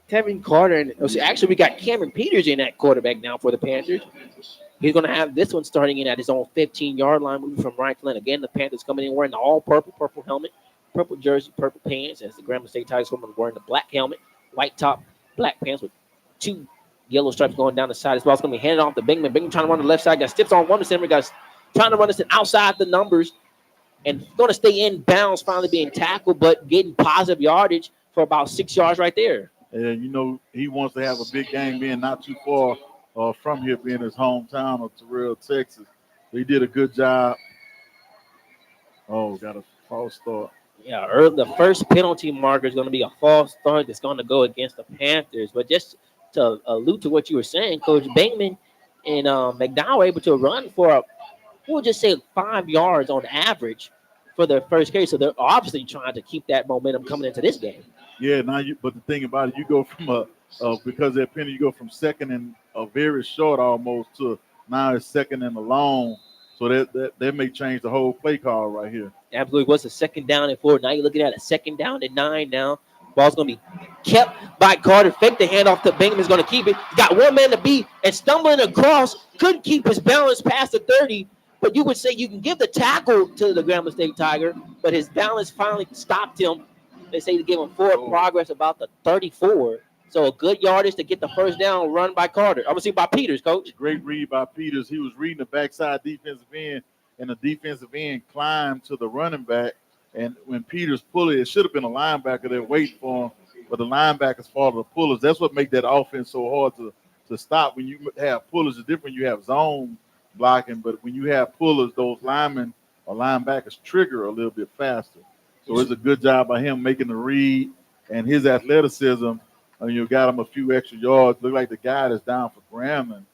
Kevin Carter. And actually, we got Cameron Peters in at quarterback now for the Panthers. He's going to have this one starting in at his own 15-yard line, moving from right to left. Again, the Panthers coming in wearing the all-purple helmet, purple jersey, purple pants, as the Grambling State Tigers coming in wearing the black helmet, white top, black pants with 2 yellow stripes going down the side as well. It's going to be handed off to Bingman. Bingman trying to run the left side. Got steps on one center. Got trying to run this outside the numbers and going to stay in bounds, finally being tackled, but getting positive yardage for about 6 yards right there. And, he wants to have a big game being not too far from here, being his hometown of Terrell, Texas. So he did a good job. Oh, got a false start. Yeah, the first penalty marker is going to be a false start that's going to go against the Panthers. But just to allude to what you were saying, Coach Bateman and McDowell were able to run for, we'll just say 5 yards on average for their first carry. So they're obviously trying to keep that momentum coming into this game. Yeah, but the thing about it, you go from because of that penalty, you go from second and a very short almost to now it's second and a long. So that may change the whole play call right here. Absolutely. What's a 2nd down and 4? Now you're looking at a 2nd down and 9 now. Ball's going to be kept by Carter. Fake the handoff to Bingman's going to keep it. Got one man to beat and stumbling across. Couldn't keep his balance past the 30. But you would say you can give the tackle to the Grambling State Tiger, but his balance finally stopped him. They say to give him forward progress about the 34. So a good yardage to get the first down run by Carter. I'm going to see by Peters, Coach. Great read by Peters. He was reading the backside defensive end, and the defensive end climbed to the running back. And when Peters pulled it should have been a linebacker there waiting for him, but the linebackers follow the pullers. That's what makes that offense so hard to stop. When you have pullers, it's different. You have zone blocking, but when you have pullers, those linemen or linebackers trigger a little bit faster. So it's a good job by him making the read, and his athleticism. You got him a few extra yards. Look like the guy that's down for Grambling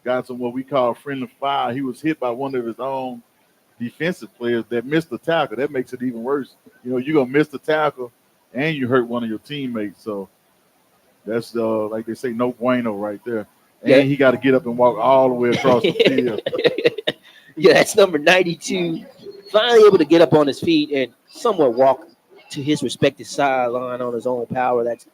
got some what we call friendly fire. He was hit by one of his own defensive players that missed the tackle. That makes it even worse. You're going to miss the tackle, and you hurt one of your teammates. So that's, like they say, no bueno right there. And he got to get up and walk all the way across the field. Yeah, that's number 92. Finally able to get up on his feet and somewhat walk to his respective sideline on his own power. That's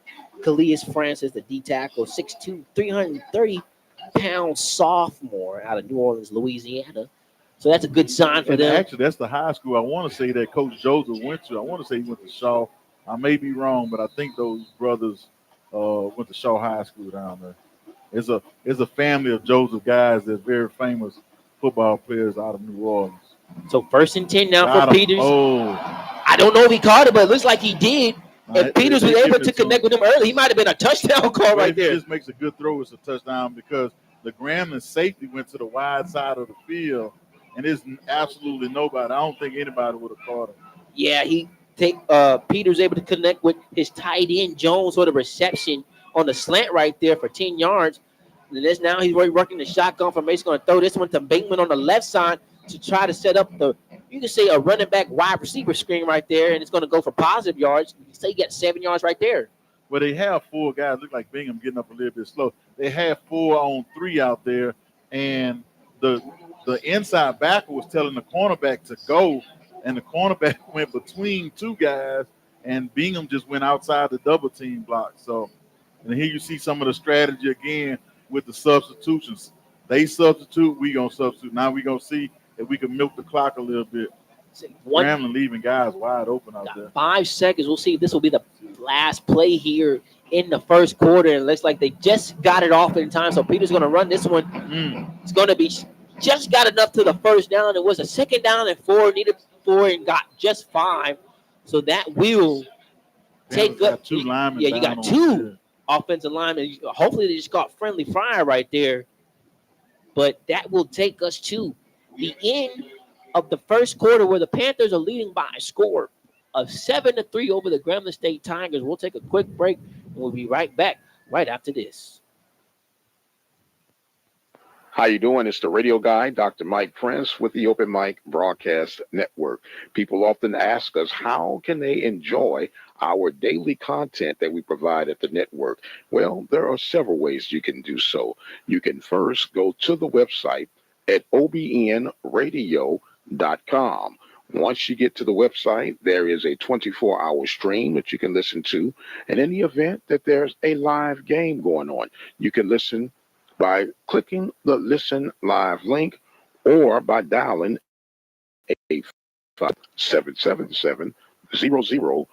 Calais Francis, the D tackle, 6'2", 330-pound sophomore out of New Orleans, Louisiana. So that's a good sign for them. Actually, that's the high school I want to say that Coach Joseph went to. I want to say he went to Shaw. I may be wrong, but I think those brothers went to Shaw High School down there. It's a family of Joseph guys that's very famous football players out of New Orleans. So 1st and 10 now for Peters. Oh, I don't know if he caught it, but it looks like he did. If Peters was able to connect with him early, he might have been a touchdown call right there. If he just makes a good throw, it's a touchdown because the Grambling safety went to the wide side of the field, and there's absolutely nobody. I don't think anybody would have caught him. Yeah, Peters able to connect with his tight end Jones for the reception on the slant right there for 10 yards. And now he's working the shotgun formation. Going to throw this one to Bateman on the left side to try to set up you can say a running back wide receiver screen right there, and it's going to go for positive yards. You say you get 7 yards right there. Well, they have 4 guys. Look like Bingham getting up a little bit slow. They have 4 on 3 out there, and the inside backer was telling the cornerback to go, and the cornerback went between 2 guys, and Bingham just went outside the double team block. So, and here you see some of the strategy again with the substitutions. They substitute, we gonna substitute. Now we gonna see if we can milk the clock a little bit. Grambling leaving guys wide open out there. 5 seconds. We'll see if this will be the last play here in the first quarter. And it looks like they just got it off in time. So Peter's going to run this one. It's going to be just got enough to the first down. It was a 2nd down and 4. Needed 4 and got just 5. So that will take up. 2 linemen. Yeah, you got 2 offensive linemen. Hopefully they just got friendly fire right there. But that will take us to the end of the first quarter where the Panthers are leading by a score of 7-3 over the Grambling State Tigers. We'll take a quick break and we'll be right back right after this. How you doing? It's the radio guy, Dr. Mike Prince with the Open Mic Broadcast Network. People often ask us, how can they enjoy our daily content that we provide at the network? Well, there are several ways you can do so. You can first go to the website at obnradio.com, Once you get to the website, there is a 24-hour stream that you can listen to. And in the event that there's a live game going on, you can listen by clicking the Listen Live link or by dialing 857-777-0000.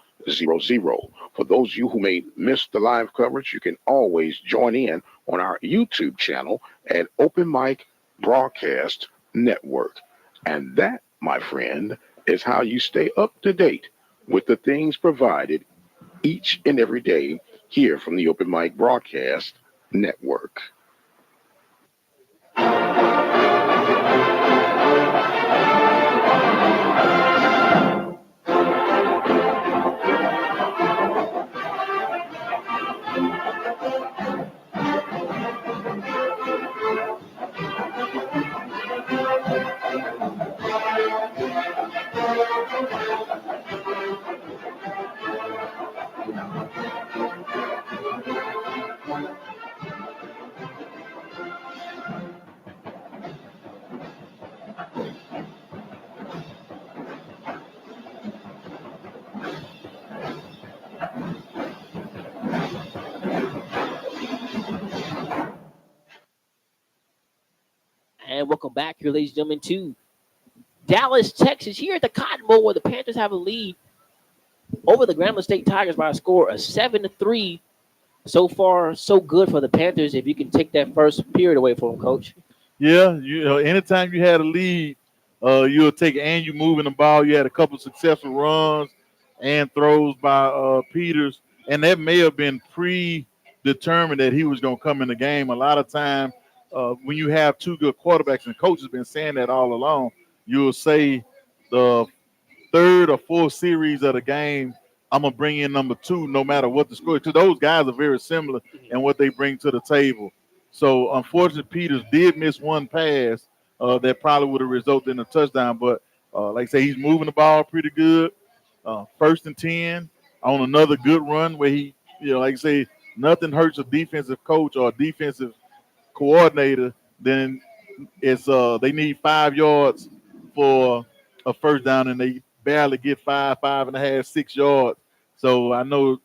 For those of you who may miss the live coverage, you can always join in on our YouTube channel at Open Mic Broadcast Network. And that, my friend, is how you stay up to date with the things provided each and every day here from the Open Mic Broadcast Network. And welcome back here, ladies and gentlemen, to Dallas, Texas, here at the Cotton Bowl, where the Panthers have a lead over the Grambling State Tigers by a score of 7-3. So far, so good for the Panthers. If you can take that first period away from them, Coach. Yeah, anytime you had a lead, you'll take it, and you moving the ball. You had a couple successful runs and throws by Peters, and that may have been predetermined that he was going to come in the game. A lot of time, when you have two good quarterbacks, and coach has been saying that all along, you'll say the third or fourth series of the game, I'm going to bring in number two no matter what the score is. Because those guys are very similar in what they bring to the table. So, unfortunately, Peters did miss one pass that probably would have resulted in a touchdown. But, like I say, he's moving the ball pretty good. 1st and 10 on another good run where he, like I say, nothing hurts a defensive coach or a defensive coordinator than it's they need 5 yards for a first down, and they barely get 5.5, 6 yards. So I know,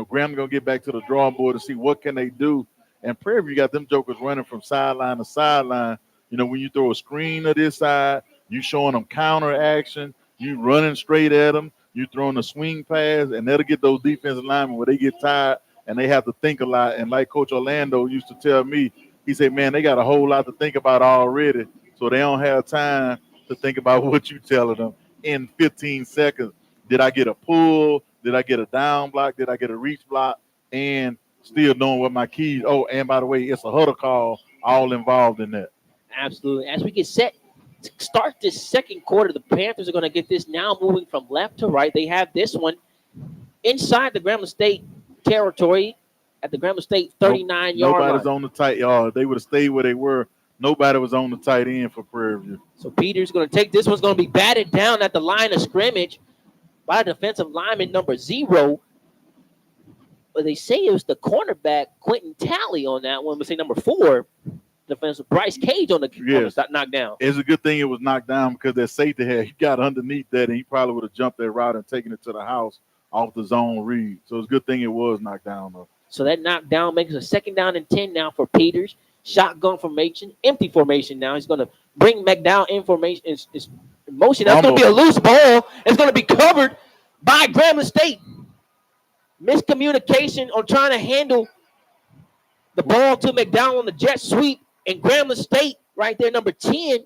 Graham's going to get back to the drawing board to see what can they do. And Prairie, you got them jokers running from sideline to sideline. When you throw a screen to this side, you showing them counter action, you running straight at them, you throwing a swing pass, and that'll get those defensive linemen where they get tired and they have to think a lot. And like Coach Orlando used to tell me, he said, man, they got a whole lot to think about already, so they don't have time to think about what you telling them in 15 seconds. Did I get a pull? Did I get a down block? Did I get a reach block? And still knowing what my keys. Oh, and by the way, it's a huddle call all involved in that. Absolutely. As we get set to start this second quarter, the Panthers are going to get this now moving from left to right. They have this one inside the Grambling State territory at the Grambling State 39-yard line. Nobody's on the tight yard. They would have stayed where they were. Nobody was on the tight end for Prairie View. So Peters going to take this one's going to be batted down at the line of scrimmage by defensive lineman number 0. But they say it was the cornerback Quentin Talley on that one. But say number 4, defensive Bryce Cage on the knocked down. It's a good thing it was knocked down because that safety he got underneath that, and he probably would have jumped that route and taken it to the house off the zone read. So it's a good thing it was knocked down though. So that knockdown makes a 2nd down and 10 now for Peters. Shotgun formation, empty formation now. He's going to bring McDowell in formation. It's motion. That's going to be a loose ball. It's going to be covered by Grambling State. Miscommunication on trying to handle the ball to McDowell on the jet sweep. And Grambling State right there, number 10,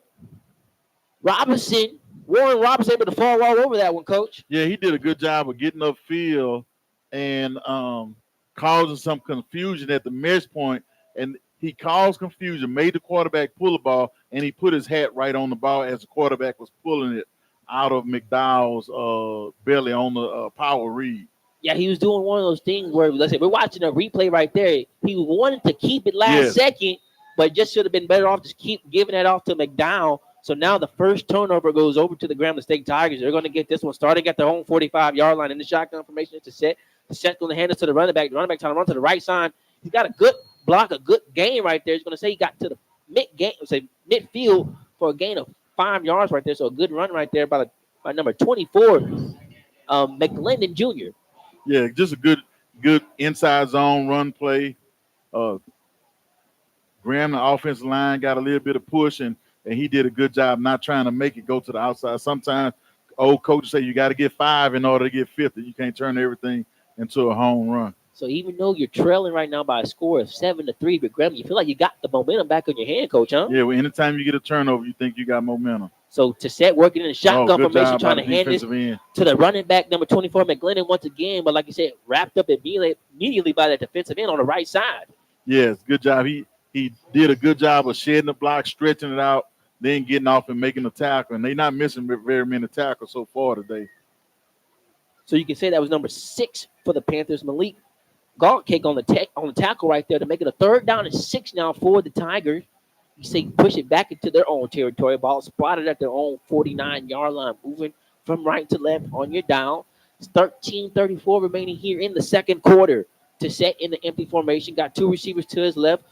Warren Robinson able to fall all over that one, Coach. Yeah, he did a good job of getting upfield and causing some confusion at the mesh point. And he caused confusion, made the quarterback pull the ball, and he put his hat right on the ball as the quarterback was pulling it out of McDowell's belly on the power read. Yeah, he was doing one of those things where, let's say, we're watching a replay right there. He wanted to keep it last second, but just should have been better off to keep giving that off to McDowell. So now the first turnover goes over to the Grambling State Tigers. They're going to get this one starting at their own 45-yard line in the shotgun formation. It's a set. The set's going to hand it to the running back. The running back trying to run to the right side. He's got a good block, a good gain right there. He's going to say he got to the midfield for a gain of 5 yards right there. So a good run right there by by number 24, McLendon Jr. Yeah, just a good inside zone run play. Graham, the offensive line, got a little bit of push, and he did a good job not trying to make it go to the outside. Sometimes old coaches say you got to get 5 in order to get 50. You can't turn everything into a home run. So even though you're trailing right now by a score of 7-3, but Graham, you feel like you got the momentum back on your hand, Coach, huh? Yeah, well, anytime you get a turnover, you think you got momentum. So to set working in the shotgun formation, trying to hand this end. to the running back, number 24, McGlennon, once again. But like you said, wrapped up immediately by that defensive end on the right side. Yes, good job. He did a good job of shedding the block, stretching it out, then getting off and making a tackle. And they're not missing very many tackles so far today. So you can say that was number 6 for the Panthers. Malik Garcake on the tackle right there to make it a 3rd down and 6 now for the Tigers. You say push it back into their own territory. Ball spotted at their own 49-yard line, moving from right to left on your down. It's 13:34 remaining here in the second quarter to set in the empty formation. Got 2 receivers to his left,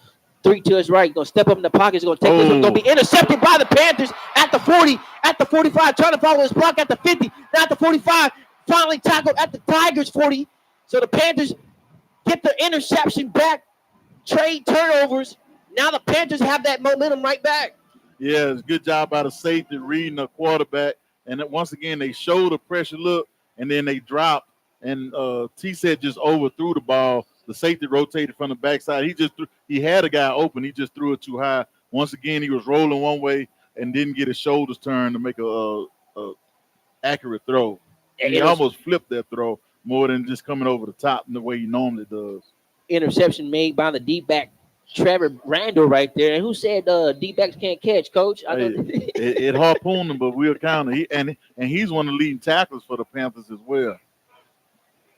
3 to his right. He's going to step up in the pocket. He's going to take this one. Going to be intercepted by the Panthers at the 40, at the 45, trying to follow his block at the 50, now at the 45, finally tackled at the Tigers 40. So the Panthers get the interception back, trade turnovers. Now the Panthers have that momentum right back. Yeah, it's a good job by the safety reading the quarterback. And then once again, they showed a pressure look, and then they dropped. And T-Set just overthrew the ball. The safety rotated from the backside. He had a guy open. He just threw it too high. Once again, he was rolling one way and didn't get his shoulders turned to make a accurate throw. And he almost flipped that throw more than just coming over the top in the way he normally does. Interception made by the D-back, Trevor Randall right there. And who said D-backs can't catch, Coach? It harpooned him, but we'll count it. And he's one of the leading tacklers for the Panthers as well.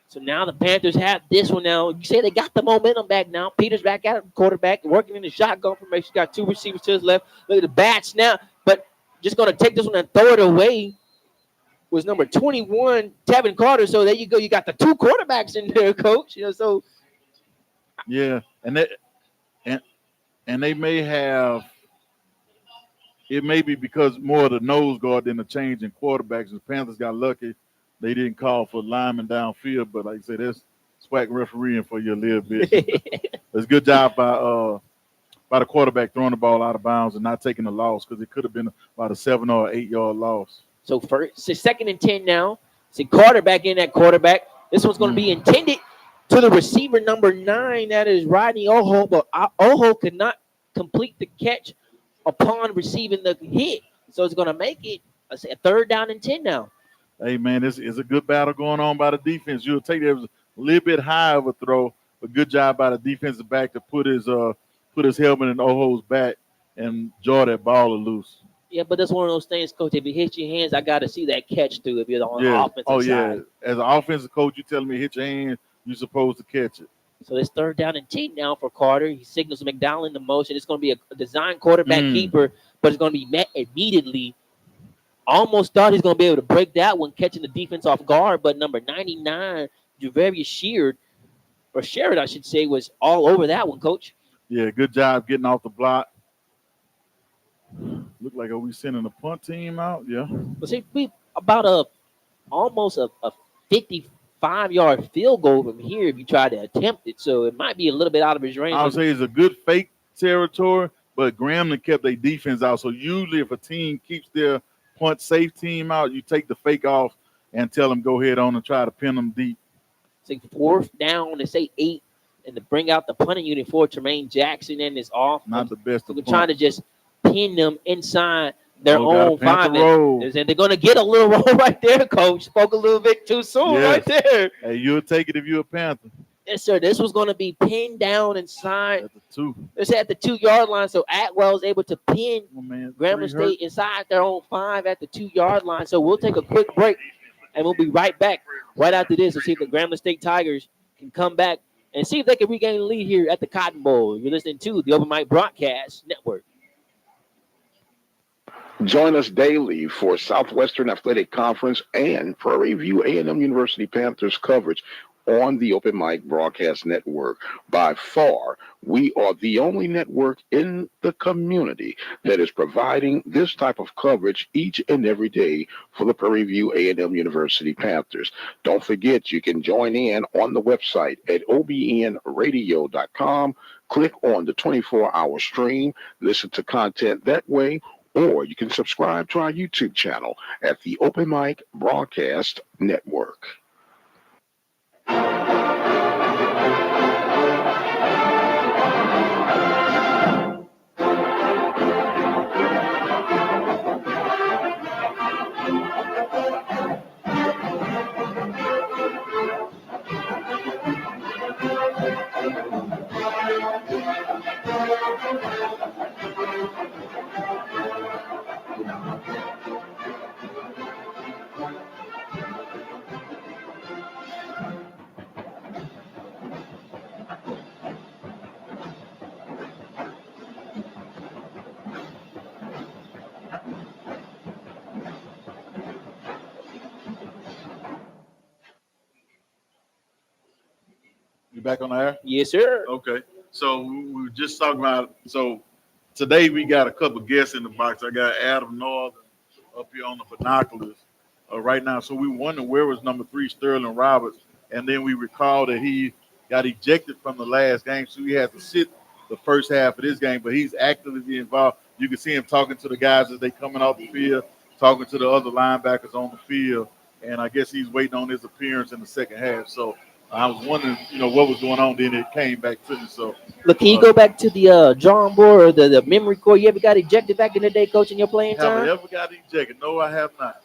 So now the Panthers have this one now. You say they got the momentum back now. Peters back at quarterback, working in the shotgun formation. Got 2 receivers to his left. Look at the bats now. But just going to take this one and throw it away was number 21, Tevin Carter. So there you go. You got the 2 quarterbacks in there, Coach. So yeah, and they may have – it may be because more of the nose guard than the change in quarterbacks. The Panthers got lucky. They didn't call for linemen downfield, but like I said, that's SWAC refereeing for you a little bit. It's a good job by the quarterback throwing the ball out of bounds and not taking a loss, because it could have been about a 7 or 8 yard loss. So 2nd and 10 now. See Carter back in at quarterback. This one's going to be intended to the receiver number 9. That is Rodney Oho, but Oho could not complete the catch upon receiving the hit. So it's going to make it a 3rd down and 10 now. Hey, man, this is a good battle going on by the defense. You'll take it. It was a little bit high of a throw, but good job by the defensive back to put his helmet in Oho's back and jaw that ball loose. Yeah, but that's one of those things, Coach. If it hits your hands, I got to see that catch through if you're on the offensive side. Yeah. As an offensive coach, you telling me hit your hands, you're supposed to catch it. So it's 3rd down and 10 now for Carter. He signals McDowell in the motion. It's going to be a design quarterback keeper, but it's going to be met immediately. Almost thought he's going to be able to break that one, catching the defense off guard, but number 99, Javarius Sherrod, I should say, was all over that one, Coach. Yeah, good job getting off the block. Look like, are we sending a punt team out? Yeah. But see, we about almost a 55-yard field goal from here if you try to attempt it. So it might be a little bit out of his range. I would say it's a good fake territory, but Grambling kept their defense out. So usually if a team keeps their punt safe team out, you take the fake off and tell them go ahead on and try to pin them deep. Say 4th down, they say 8, and to bring out the punting unit for Tremaine Jackson and his off. Not the best. So we're trying to just pin them inside their own 5. And they're going to get a little roll right there, Coach. Spoke a little bit too soon right there. Hey, you'll take it if you're a Panther. Yes, sir. This was going to be pinned down inside. At the 2. It's at the 2-yard line, so Atwell was able to pin Grambling State inside their own 5 at the 2-yard line. So we'll take a quick break, and we'll be right back right after this to see if the Grambling State Tigers can come back and see if they can regain the lead here at the Cotton Bowl. You're listening to the Open Mic Broadcast Network. Join us daily for Southwestern Athletic Conference and Prairie View A&M University Panthers coverage on the Open Mic Broadcast Network. By far, we are the only network in the community that is providing this type of coverage each and every day for the Prairie View A&M University Panthers. Don't forget, you can join in on the website at obnradio.com. Click on the 24-hour stream, listen to content that way, or you can subscribe to our YouTube channel at the Open Mic Broadcast Network. You back on the air? Yes, sir. Okay. So we were just talking about, so today we got a couple guests in the box. I got Adam North up here on the binoculars right now. So we wondered where was number 3, Sterling Roberts. And then we recalled that he got ejected from the last game. So he had to sit the first half of this game, but he's actively involved. You can see him talking to the guys as they coming off the field, talking to the other linebackers on the field. And I guess he's waiting on his appearance in the second half. So I was wondering, what was going on. Then it came back to me. So, Look, can you go back to the drawing board or the memory core? You ever got ejected back in the day, coach, in your playing have time? I ever got ejected? No, I have not.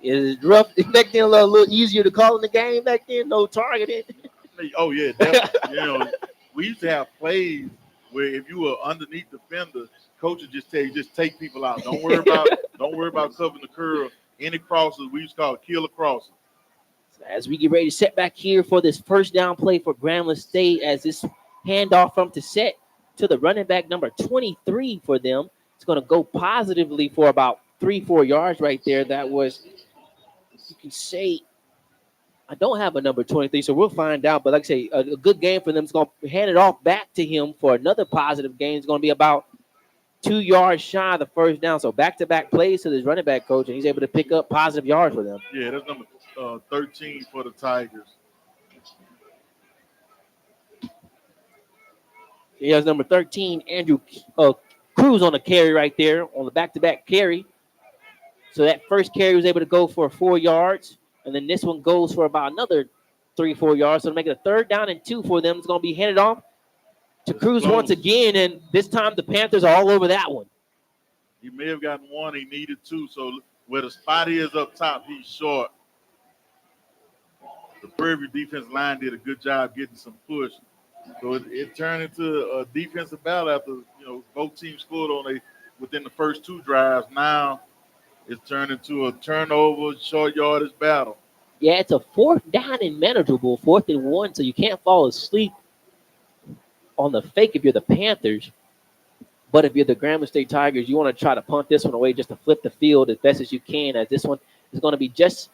Is it rough back then? A little easier to call in the game back then. No targeting. Oh yeah, definitely. We used to have plays where if you were underneath defender, coach would just tell you just take people out. Don't worry about covering the curl. Any crosses, we used to call it killer crosses. As we get ready to set back here for this first down play for Grambling State, as this handoff from to set to the running back number 23 for them, it's going to go positively for about 3-4 yards right there. That was, you can say, I don't have a number 23, so we'll find out. But like I say, a good game for them. It's going to hand it off back to him for another positive gain. It's going to be about 2 yards shy of the first down. So back-to-back plays to this running back coach, and he's able to pick up positive yards for them. Yeah, that's number 13 for the Tigers. He has number 13, Andrew Cruz on the carry right there, on the back-to-back carry. So that first carry was able to go for 4 yards, and then this one goes for about another 3-4 yards. So to make it a 3rd down and 2 for them, it's going to be handed off to Cruz once again, and this time the Panthers are all over that one. He may have gotten 1. He needed 2. So where the spot is up top, he's short. The Prairie defensive line did a good job getting some push. So it turned into a defensive battle after, both teams scored within the first 2 drives. Now it's turned into a turnover, short yardage battle. Yeah, it's a 4th down and manageable, 4th and 1, so you can't fall asleep on the fake if you're the Panthers. But if you're the Grambling State Tigers, you want to try to punt this one away just to flip the field as best as you can, as this one is going to be just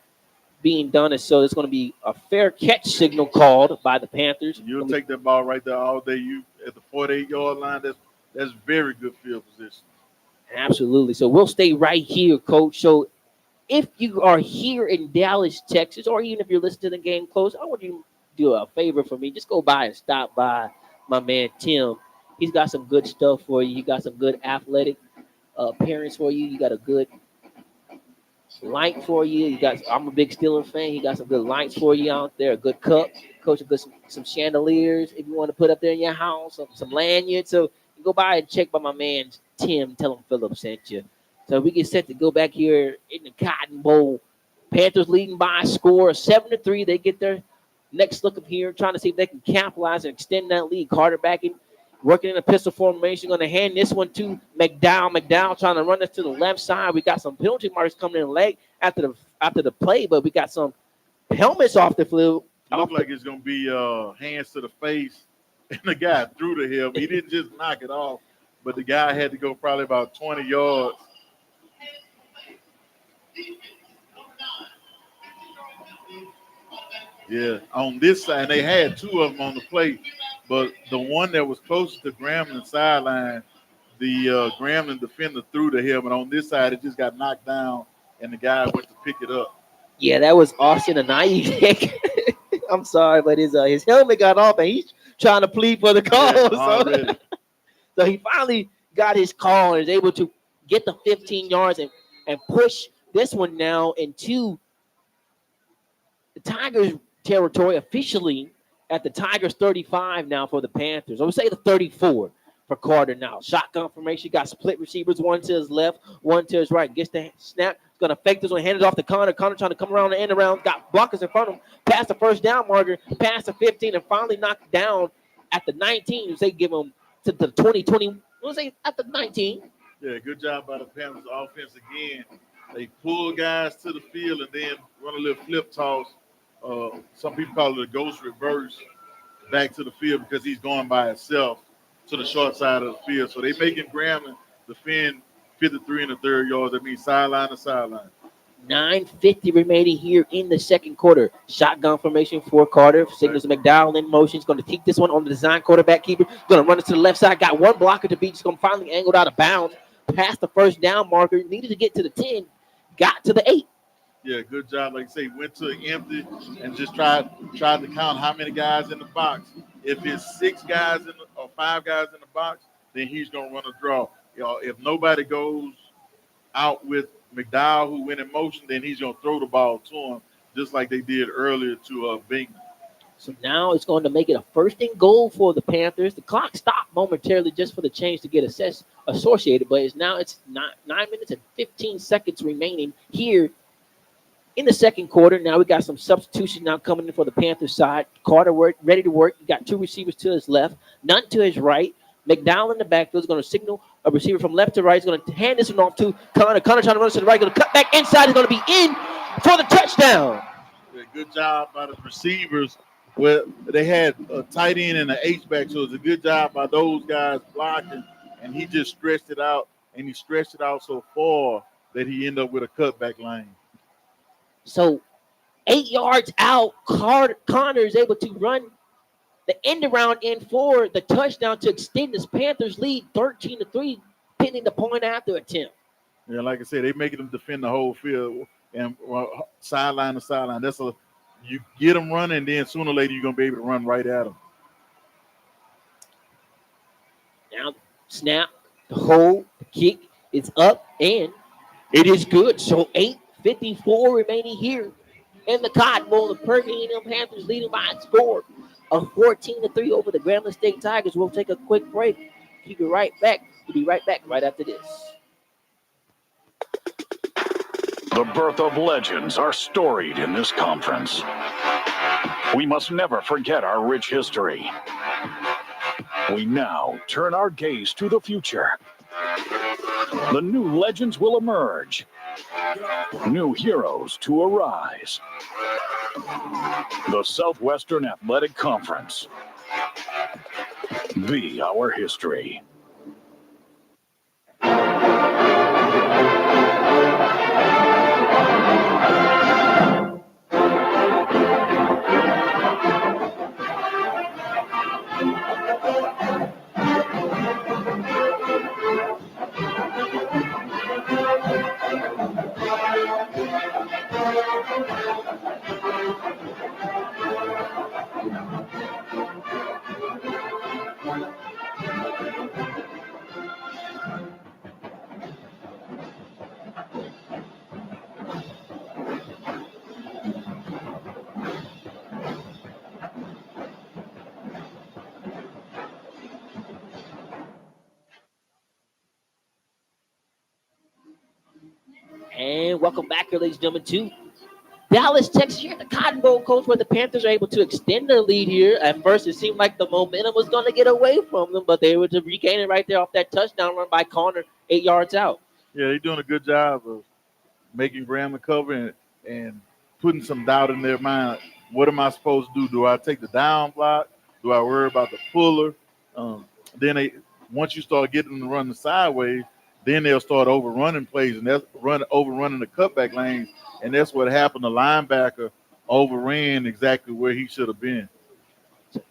being done. And so there's going to be a fair catch signal called by the Panthers. You'll take that ball right there all day. You at the 48-yard line, that's very good field position. Absolutely. So we'll stay right here, Coach. So if you are here in Dallas, Texas, or even if you're listening to the game close, I want you to do a favor for me. Just go by and stop by my man Tim. He's got some good stuff for you. He got some good athletic appearance for you. You got a good light for you. I'm a big Steelers fan. He got some good lights for you out there. A good cup, Coach. Some chandeliers if you want to put up there in your house. Some lanyards. So you go by and check by my man Tim. Tell him Philip sent you. So we get set to go back here in the Cotton Bowl. Panthers leading by a score of 7-3. They get their next look up here, trying to see if they can capitalize and extend that lead. Carter backing, working in a pistol formation. Going to hand this one to McDowell. McDowell trying to run this to the left side. We got some penalty marks coming in late after the play, but we got some helmets off the field. It looked like it's going to be hands to the face, and the guy threw to him. He didn't just knock it off, but the guy had to go probably about 20 yards. Yeah, on this side, they had two of them on the plate, but the one that was closest to Grambling sideline, the Grambling defender threw the helmet. On this side, it just got knocked down, and the guy went to pick it up. Yeah, that was Austin Anayi. I'm sorry, but his helmet got off, and he's trying to plead for the call. Yeah, so, already. so he finally got his call and is able to get the 15 yards and push this one now into the Tigers territory officially at the Tigers 35 now for the Panthers. I would say the 34 for Carter now. Shotgun formation, got split receivers, one to his left, one to his right. Gets the snap, going to fake this one, hand it off to Connor. Connor trying to come around the end around, got blockers in front of him, past the first down marker, past the 15, and finally knocked down at the 19. They give him to the 2020. We'll say at the 19. Yeah, good job by the Panthers offense again. They pull guys to the field and then run a little flip toss. Some people call it a ghost reverse back to the field because he's going by himself to the short side of the field. So they making Grambling defend 53 1/3 yards. That means sideline to sideline. 9:50 remaining here in the second quarter. Shotgun formation for Carter. Signals McDowell in motion. He's going to keep this one on the design quarterback keeper. Going to run it to the left side. Got one blocker to beat. He's going to finally angled out of bounds. Past the first down marker. Needed to get to the 10. Got to the 8. Yeah, good job. Like I say, went to empty and just tried to count how many guys in the box. If it's 6 guys or 5 guys in the box, then he's going to run a draw. If nobody goes out with McDowell, who went in motion, then he's going to throw the ball to him, just like they did earlier to Bing. So now it's going to make it a 1st and goal for the Panthers. The clock stopped momentarily just for the change to get associated, but it's 9 minutes and 15 seconds remaining here in the second quarter. Now we got some substitution now coming in for the Panthers side. Carter ready to work. You got 2 receivers to his left, none to his right. McDowell in the backfield is going to signal a receiver from left to right. He's going to hand this one off to Connor. Connor trying to run to the right. Going to cut back inside. He's going to be in for the touchdown. Yeah, good job by the receivers. Well, they had a tight end and an H-back, so it's a good job by those guys blocking. And he just stretched it out, and he stretched it out so far that he ended up with a cutback lane. So 8 yards out, Connor is able to run the end around in for the touchdown to extend this Panthers lead 13-3, pinning the point after attempt. Yeah, like I said, they making them defend the whole field and sideline to sideline. You get them running, and then sooner or later you're gonna be able to run right at them. Now snap, the hold, the kick is up, and it is good. So 8:54 remaining here in the Cotton Bowl. The Prairie A&M Panthers leading by a score of 14-3 over the Grambling State Tigers. We'll take a quick break. Keep it right back. We'll be right back right after this. The birth of legends are storied in this conference. We must never forget our rich history. We now turn our gaze to the future. The new legends will emerge. New heroes to arise. The Southwestern Athletic Conference. Be our history. And welcome back here, ladies and gentlemen, to Dallas, Texas, here at the Cotton Bowl, Coach, where the Panthers are able to extend their lead here. At first, it seemed like the momentum was going to get away from them, but they were to regain it right there off that touchdown run by Connor 8 yards out. Yeah, they're doing a good job of making Grambling cover and putting some doubt in their mind. What am I supposed to do? Do I take the down block? Do I worry about the puller? Then once you start getting them to run the sideways, then they'll start overrunning plays, and that's overrunning the cutback lanes. And that's what happened. The linebacker overran exactly where he should have been.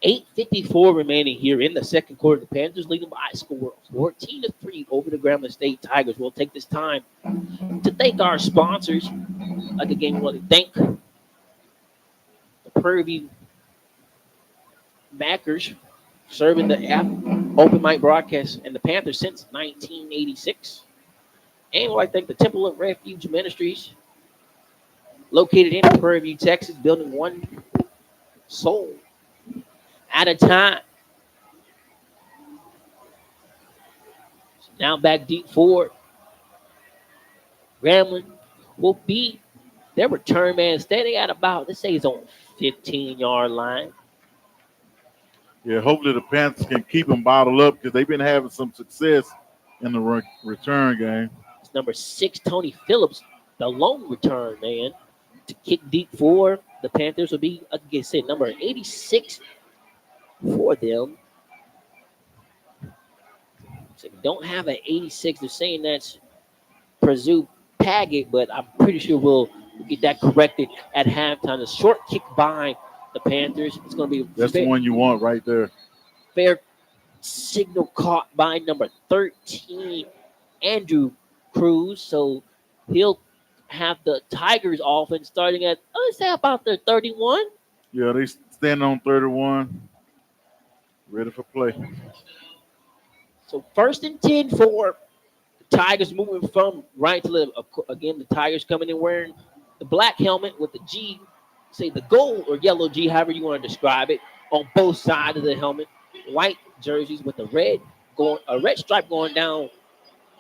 8:54 remaining here in the second quarter. The Panthers leading by a score 14-3 over the Grambling State Tigers. We'll take this time to thank our sponsors. Like again, we want to thank the Prairie backers serving the open mic broadcast and the Panthers since 1986. And we'd like to thank the Temple of Refuge Ministries, located in Prairie View, Texas, building one soul at a time. Now back deep forward. Grambling will be their return man standing at about, let's say he's on 15-yard line. Yeah, hopefully the Panthers can keep them bottled up because they've been having some success in the return game. It's number 6, Tony Phillips, the lone return man, to kick deep for the Panthers will be, like I said, number 86 for them. So they don't have an 86. They're saying that's Pursuit Paget, but I'm pretty sure we'll get that corrected at halftime. The short kick by the Panthers. It's going to be that's the one you want right there. Fair signal caught by number 13, Andrew Cruz. So he'll have the Tigers offense starting at, let's say, about their 31. Yeah, they stand on 31. Ready for play. So 1st and 10 for the Tigers, moving from right to left. Again, the Tigers coming in wearing the black helmet with the G, say the gold or yellow G, however you want to describe it, on both sides of the helmet. White jerseys with a red stripe going down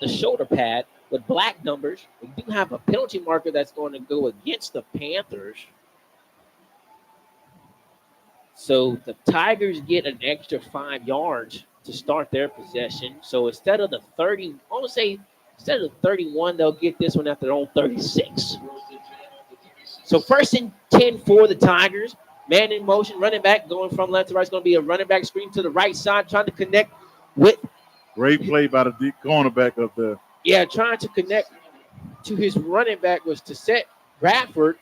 the shoulder pad with black numbers. We do have a penalty marker that's going to go against the Panthers. So the Tigers get an extra 5 yards to start their possession. So instead of the 30, I want to say instead of the 31, they'll get this one at their own 36. So 1st and 10 for the Tigers. Man in motion, running back going from left to right. It's going to be a running back screen to the right side, trying to connect with. Great play by the deep cornerback up there. Yeah, trying to connect to his running back was to set Bradford,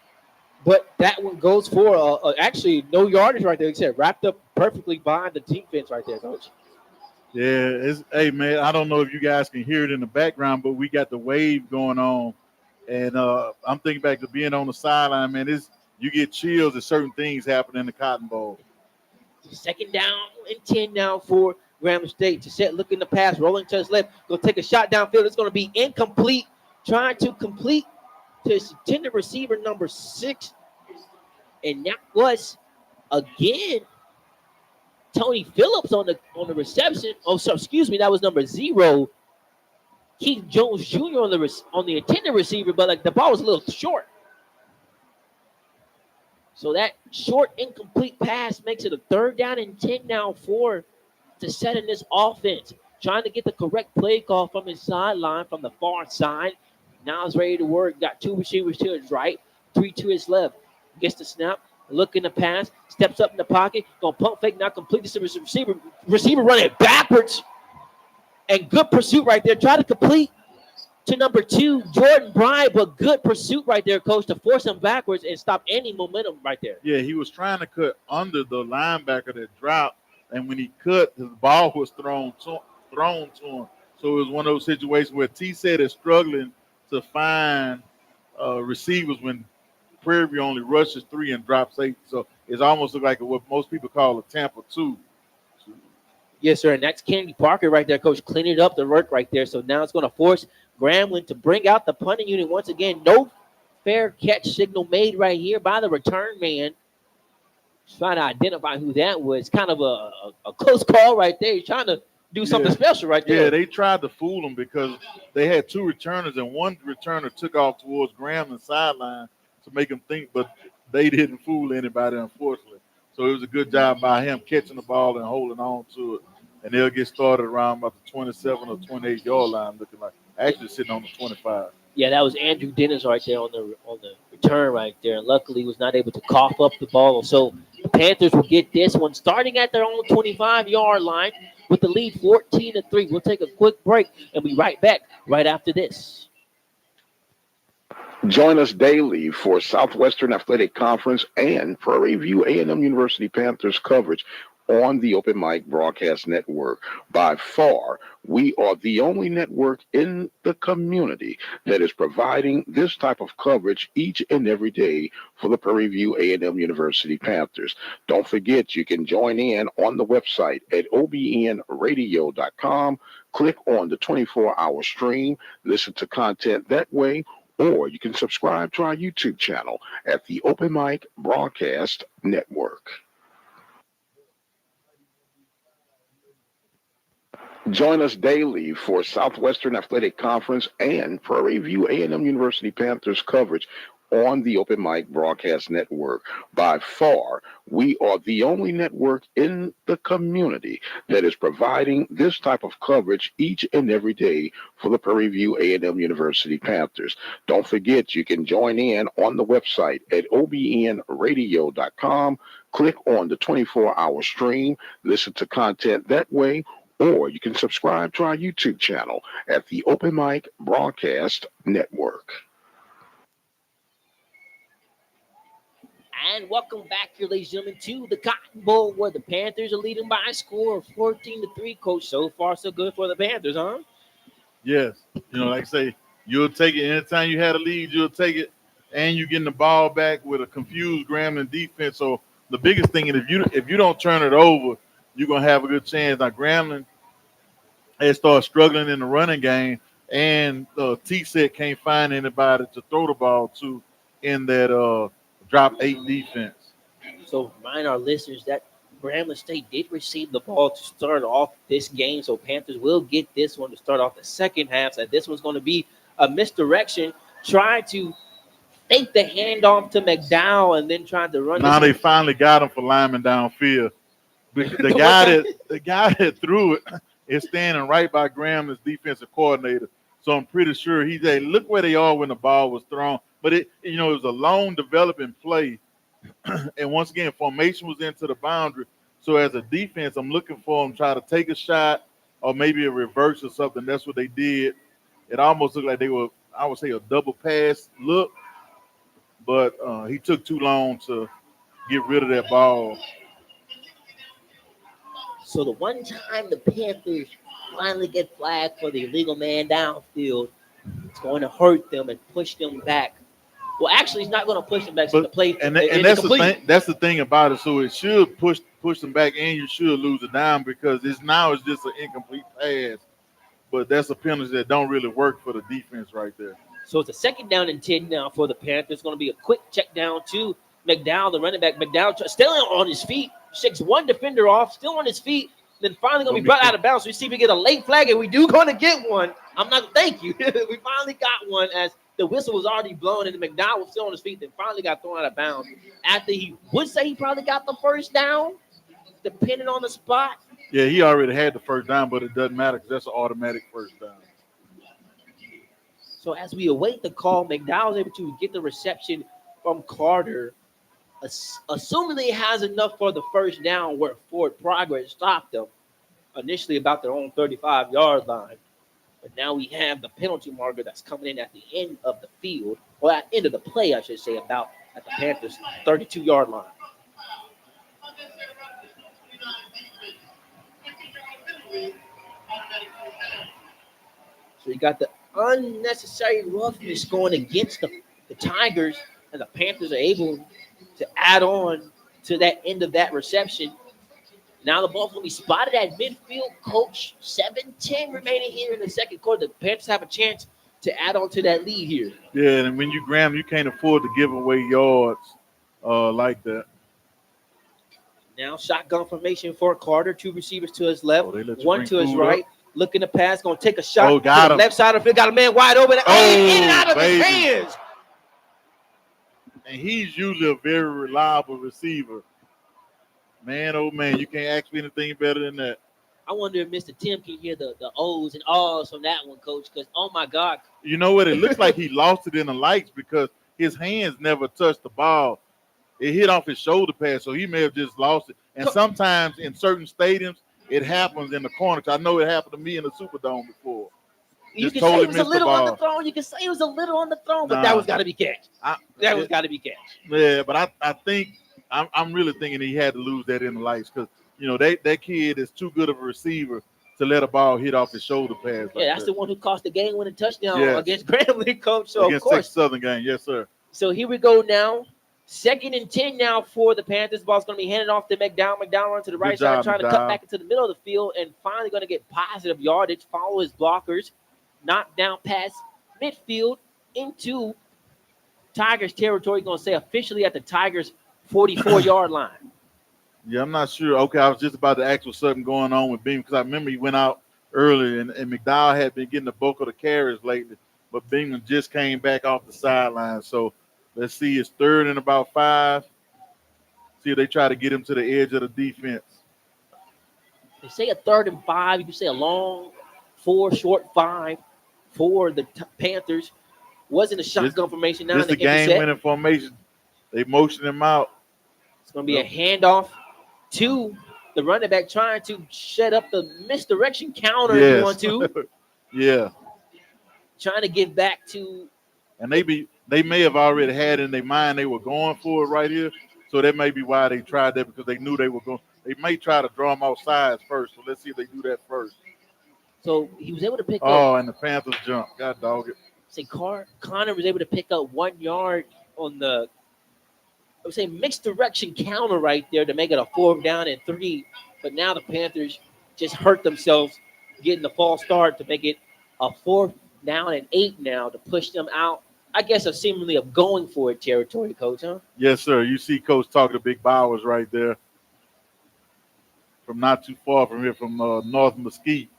but that one goes for actually no yardage right there. He said wrapped up perfectly behind the defense right there, Coach. Yeah, hey man, I don't know if you guys can hear it in the background, but we got the wave going on, and I'm thinking back to being on the sideline, man. You get chills as certain things happen in the Cotton Bowl. 2nd down and 10 now for Grambling State. To set, looking the pass, rolling to his left, go take a shot downfield. It's going to be incomplete. Trying to complete to his intended receiver number 6, and that was again Tony Phillips on the reception. Oh, so excuse me, that was number 0, Keith Jones Jr. on the intended receiver, but like the ball was a little short. So that short incomplete pass makes it a 3rd down and 10 now for to set in this offense. Trying to get the correct play call from his sideline from the far side. Now he's ready to work. Got 2 receivers to his right, 3 to his left. Gets the snap. Looking to pass, steps up in the pocket, gonna pump fake, not complete. This is receiver running backwards, and good pursuit right there. Try to complete to number 2, Jordan Bry, but good pursuit right there, Coach, to force him backwards and stop any momentum right there. Yeah, he was trying to cut under the linebacker that dropped, and when he cut, the ball was thrown to him. So it was one of those situations where T-Set is struggling to find receivers when Prairie only rushes 3 and drops 8. So it's almost like what most people call a Tampa 2. Yes, sir. And that's Kennedy Parker right there, Coach, cleaning up the work right there. So now it's going to force Grambling to bring out the punting unit once again. No fair catch signal made right here by the return man. Trying to identify who that was. Kind of a close call right there. He's trying to do something special right there. Yeah, they tried to fool him because they had 2 returners, and one returner took off towards Grambling's sideline to make him think, but they didn't fool anybody, unfortunately. So it was a good job by him catching the ball and holding on to it. And they'll get started around about the 27 or 28-yard line, looking like actually sitting on the 25. Yeah, that was Andrew Dennis right there on the return right there. And luckily he was not able to cough up the ball. So the Panthers will get this one starting at their own 25-yard line with the lead 14-3. We'll take a quick break and be right back right after this. Join us daily for Southwestern Athletic Conference and Prairie View A&M University Panthers coverage on the Open Mic Broadcast Network. By far, we are the only network in the community that is providing this type of coverage each and every day for the Prairie View A&M University Panthers. Don't forget, you can join in on the website at obnradio.com. Click on the 24-hour stream, listen to content that way, or you can subscribe to our YouTube channel at the Open Mic Broadcast Network. Join us daily for Southwestern Athletic Conference and Prairie View A&M University Panthers coverage on the Open Mic Broadcast Network. By far, we are the only network in the community that is providing this type of coverage each and every day for the Prairie View A&M University Panthers. Don't forget, you can join in on the website at obnradio.com. Click on the 24-hour stream, listen to content that way, or you can subscribe to our YouTube channel at the Open Mic Broadcast Network. And welcome back here, ladies and gentlemen, to the Cotton Bowl, where the Panthers are leading by a score of 14-3. Coach, so far so good for the Panthers, huh? Yes. Like I say, you'll take it anytime you had a lead, you'll take it, and you're getting the ball back with a confused Grambling defense. So the biggest thing is if you don't turn it over, you're gonna have a good chance. Now Grambling has started struggling in the running game, and T-Set can't find anybody to throw the ball to in that drop 8 defense. So remind our listeners that Grambling State did receive the ball to start off this game, so Panthers will get this one to start off the second half. So this one's going to be a misdirection, try to fake the handoff to McDowell and then try to run. Now they finally got him for lineman downfield. The guy that threw it is standing right by Grambling's defensive coordinator. So I'm pretty sure look where they are when the ball was thrown. But it was a long developing play. And once again, formation was into the boundary. So as a defense, I'm looking for them to try to take a shot or maybe a reverse or something. That's what they did. It almost looked like they were, I would say, a double pass look. But he took too long to get rid of that ball. So the one time the Panthers finally get flagged for the illegal man downfield, it's going to hurt them and push them back. Well, actually, it's not going to push them back to the play. And that's the thing. That's the thing about it. So it should push them back, and you should lose it down because it's just an incomplete pass. But that's a penalty that don't really work for the defense right there. So it's a 2nd down and 10 now for the Panthers. It's going to be a quick check down to McDowell, the running back. McDowell still on his feet, shakes one defender off, still on his feet. Then finally going to be brought out of bounds. So we see if we get a late flag, and we do going to get one. Thank you. We finally got one as the whistle was already blown, and McDowell was still on his feet, then finally got thrown out of bounds. After he would say he probably got the first down, depending on the spot. Yeah, he already had the first down, but it doesn't matter because that's an automatic first down. So as we await the call, McDowell was able to get the reception from Carter, assuming he has enough for the first down where Ford Progress stopped them initially about their own 35-yard line. But now we have the penalty marker that's coming in at the end of the field, or at the end of the play, I should say, about at the Panthers' 32-yard line. So you got the unnecessary roughness going against the Tigers, and the Panthers are able to add on to that end of that reception. Now the ball's going to be spotted at midfield. Coach, 7:10 remaining here in the second quarter. The Panthers have a chance to add on to that lead here. Yeah, and when you Graham, you can't afford to give away yards like that. Now shotgun formation for Carter. 2 receivers to his left, 1 to his right. Looking to pass, going to take a shot got to the left side of the field. Got a man wide open. In and out of his hands. And he's usually a very reliable receiver. Man, oh man, you can't ask me anything better than that. I wonder if Mr. Tim can hear the O's and R's from that one, Coach, because, oh, my God. You know what? It looks like he lost it in the lights because his hands never touched the ball. It hit off his shoulder pad, so he may have just lost it. And sometimes in certain stadiums, it happens in the corner. I know it happened to me in the Superdome before. You Just can totally say it was a missed the little on the ball. throw. You can say it was a little on the throw, but Nah. that was got to be catch. That was it- got to be catch. Yeah, but I think I'm really thinking he had to lose that in the lights because that kid is too good of a receiver to let a ball hit off his shoulder pass. Yeah, that's the one who cost the game-winning touchdown against Grambling, coach. So against of course, Texas Southern game, yes sir. So here we go now. 2nd and 10 now for the Panthers. Ball's going to be handed off to McDowell. McDowell run to the right side, trying to cut back into the middle of the field, and finally going to get positive yardage. Follow his blockers, knock down past midfield into Tigers territory. Going to say officially at the Tigers 44-yard line. Yeah, I'm not sure. Okay, I was just about to ask what's something going on with Beam because I remember he went out early, and McDowell had been getting the bulk of the carries lately, but Beam just came back off the sideline. So let's see, it's 3rd and about 5. See if they try to get him to the edge of the defense. They say a 3rd and 5. You can say a long 4, short 5 for the Panthers. Wasn't a shotgun formation now. This is a game-winning formation. They motioned him out. It's going to be a handoff to the running back trying to shut up the misdirection counter if you want to. Yeah. Trying to get back to. And they may have already had in their mind they were going for it right here. So that may be why they tried that because they knew they were going. They may try to draw him off sides first. So let's see if they do that first. So he was able to pick up. Oh, and the Panthers jump. God dog it. Say Connor was able to pick up 1 yard on the, I would say, mixed direction counter right there to make it a 4th down and 3. But now the Panthers just hurt themselves getting the false start to make it a 4th down and 8 now to push them out. I guess seemingly of going for it territory, Coach, huh? Yes, sir. You see Coach talking to Big Bowers right there from not too far from here, from North Mesquite.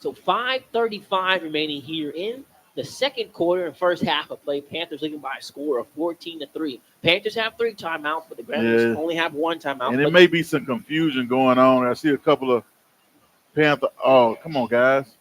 So 5:35 remaining here in the 2nd quarter and first half of play. Panthers leading by a score of 14-3. Panthers have 3 timeouts, but the Grambling only have 1 timeout. And there may be some confusion going on. I see a couple of Panther. Oh, come on, guys.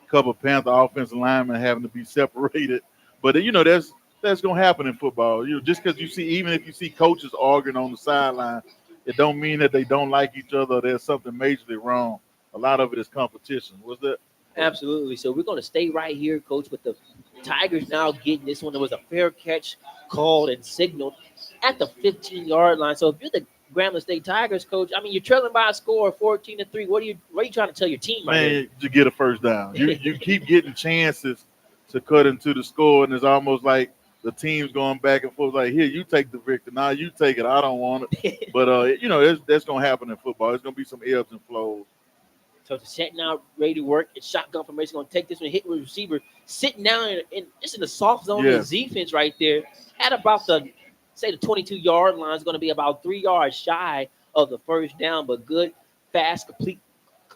A couple of Panther offensive linemen having to be separated. But that's gonna happen in football. Just because even if you see coaches arguing on the sideline, it don't mean that they don't like each other or there's something majorly wrong. A lot of it is competition. Was that? Absolutely. So we're going to stay right here, Coach, with the Tigers now getting this one. There was a fair catch called and signaled at the 15-yard line. So if you're the Grambling State Tigers, Coach, I mean, you're trailing by a score of 14-3. What are you trying to tell your team? Man, to get a first down. You keep getting chances to cut into the score, and it's almost like the team's going back and forth. Like, here, you take the victory. Now you take it. I don't want it. But that's going to happen in football. There's going to be some ebbs and flows. So it's setting out, ready to work. It's shotgun formation. Going to take this one, hit with receiver, sitting down just in the soft zone of the defense right there. At about the 22-yard line is going to be about 3 yards shy of the first down, but good, fast,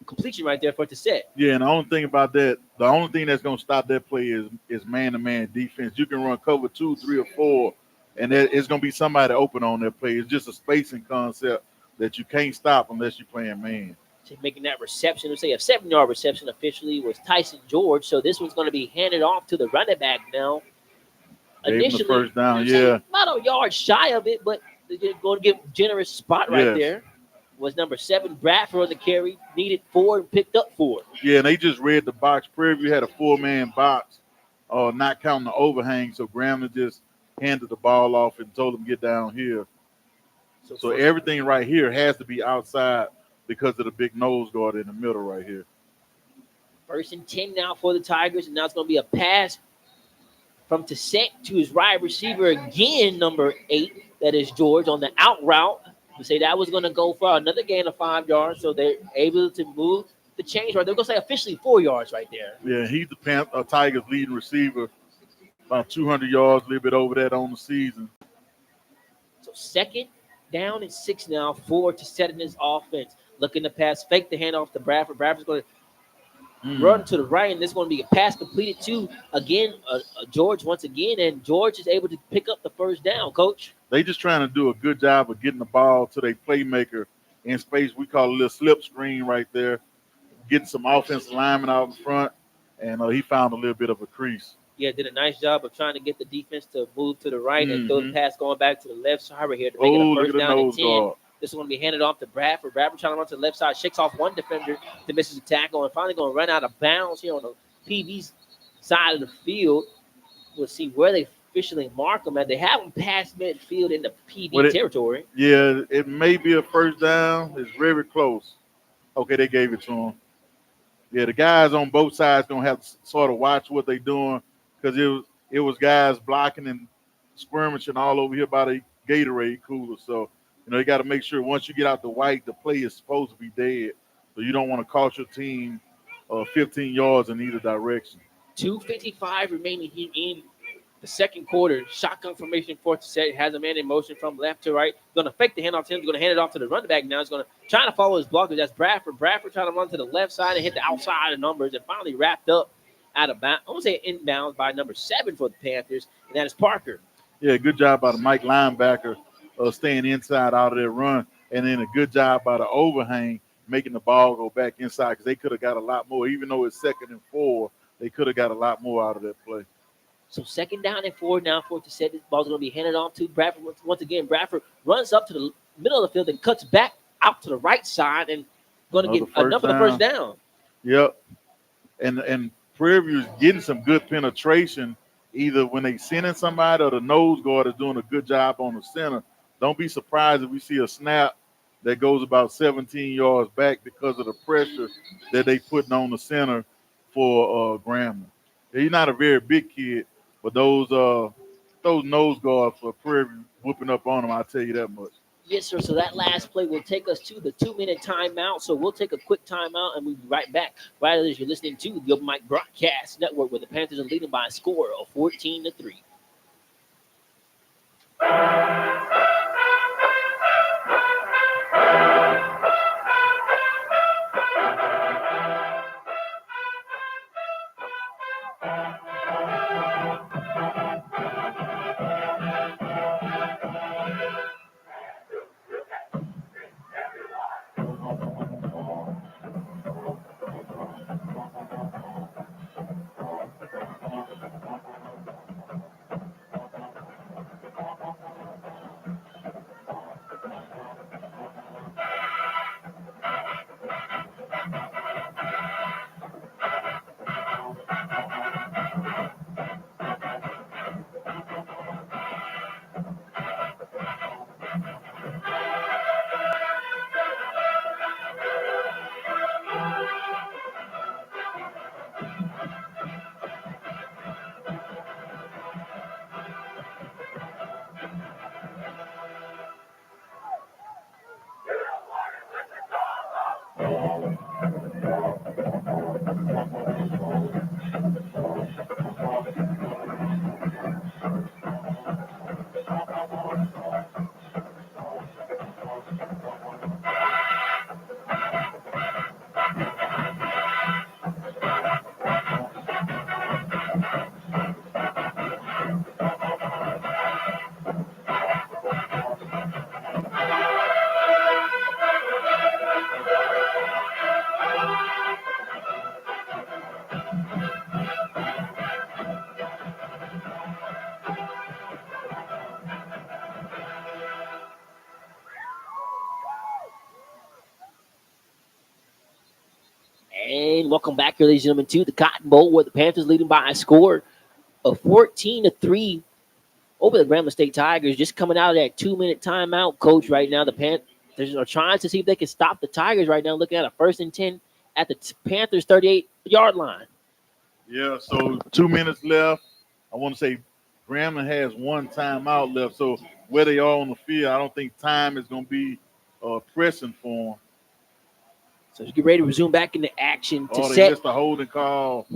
completion right there for it to set. Yeah, and the only thing about that, the only thing that's going to stop that play is man-to-man defense. You can run cover 2, 3, or 4, and it's going to be somebody open on that play. It's just a spacing concept that you can't stop unless you're playing man. Making that reception, let's say a 7-yard reception officially was Tyson George. So this one's going to be handed off to the running back now. Initially, the first down, about a yard shy of it, but they're going to give generous spot right there. Was number 7 Bradford on the carry, needed 4 and picked up 4. Yeah, and they just read the box. Prairie had a 4-man box, not counting the overhang. So Grambling just handed the ball off and told them get down here. So everything right here has to be outside because of the big nose guard in the middle right here. 1st and 10 now for the Tigers, and now it's going to be a pass from Toussaint to his right receiver again, number 8. That is George on the out route. We say that was going to go for another gain of 5 yards, so they're able to move the change right. They're going to say officially 4 yards right there. Yeah, he's the Tigers' leading receiver, about 200 yards, a little bit over that on the season. So 2nd down and 6 now for Toussaint in his offense. Looking to pass, fake the handoff to Bradford. Bradford's going to run to the right, and this is going to be a pass completed to, again, George once again, and George is able to pick up the first down, Coach. They just trying to do a good job of getting the ball to their playmaker in space. We call it a little slip screen right there, getting some offensive linemen out in front, and he found a little bit of a crease. Yeah, did a nice job of trying to get the defense to move to the right and throw the pass going back to the left side right here to make it a first down and 10. This is going to be handed off to Bradford. Bradford trying to run to the left side, shakes off one defender to miss his tackle, and finally going to run out of bounds here on the PV's side of the field. We'll see where they officially mark them at. They have them past midfield in the PD territory. Yeah, it may be a first down. It's very close. Okay, they gave it to him. Yeah, the guys on both sides going to have to sort of watch what they're doing because it was guys blocking and skirmishing all over here by the Gatorade cooler. So, you got to make sure once you get out the white, the play is supposed to be dead. So you don't want to cost your team 15 yards in either direction. 2:55 remaining here in the second quarter. Shotgun formation, fourth set. Has a man in motion from left to right. Going to fake the handoff to him. He's going to hand it off to the running back now. He's going to try to follow his blockers. That's Bradford. Bradford trying to run to the left side and hit the outside of numbers and finally wrapped up out of bounds. I want to say inbounds by number 7 for the Panthers, and that is Parker. Yeah, good job by the Mike linebacker staying inside out of their run, and then a good job by the overhang making the ball go back inside because they could have got a lot more. Even though it's 2nd and 4, they could have got a lot more out of that play. So 2nd down and 4 now for to set. This ball's going to be handed off to Bradford. Once again, Bradford runs up to the middle of the field and cuts back out to the right side and going to get enough of the first down. Yep. And Prairie View is getting some good penetration either when they sending somebody or the nose guard is doing a good job on the center. Don't be surprised if we see a snap that goes about 17 yards back because of the pressure that they putting on the center for Grambling. He's not a very big kid, but those nose guards for Prairie whooping up on him, I'll tell you that much. Yes, sir. So that last play will take us to the 2-minute timeout. So we'll take a quick timeout and we'll be right back. Right as you're listening to the Open Mic Broadcast Network, where the Panthers are leading by a score of 14-3. And welcome back here, ladies and gentlemen, to the Cotton Bowl, where the Panthers leading by a score of 14-3 over the Grambling State Tigers. Just coming out of that 2-minute timeout, coach. Right now, the Panthers are trying to see if they can stop the Tigers right now, looking at a 1st and 10 at the Panthers' 38-yard line. Yeah, so 2 minutes left. I want to say Grambling has 1 timeout left. So where they are on the field, I don't think time is going to be pressing for them. So you get ready to resume back into action to they set. missed a holding call.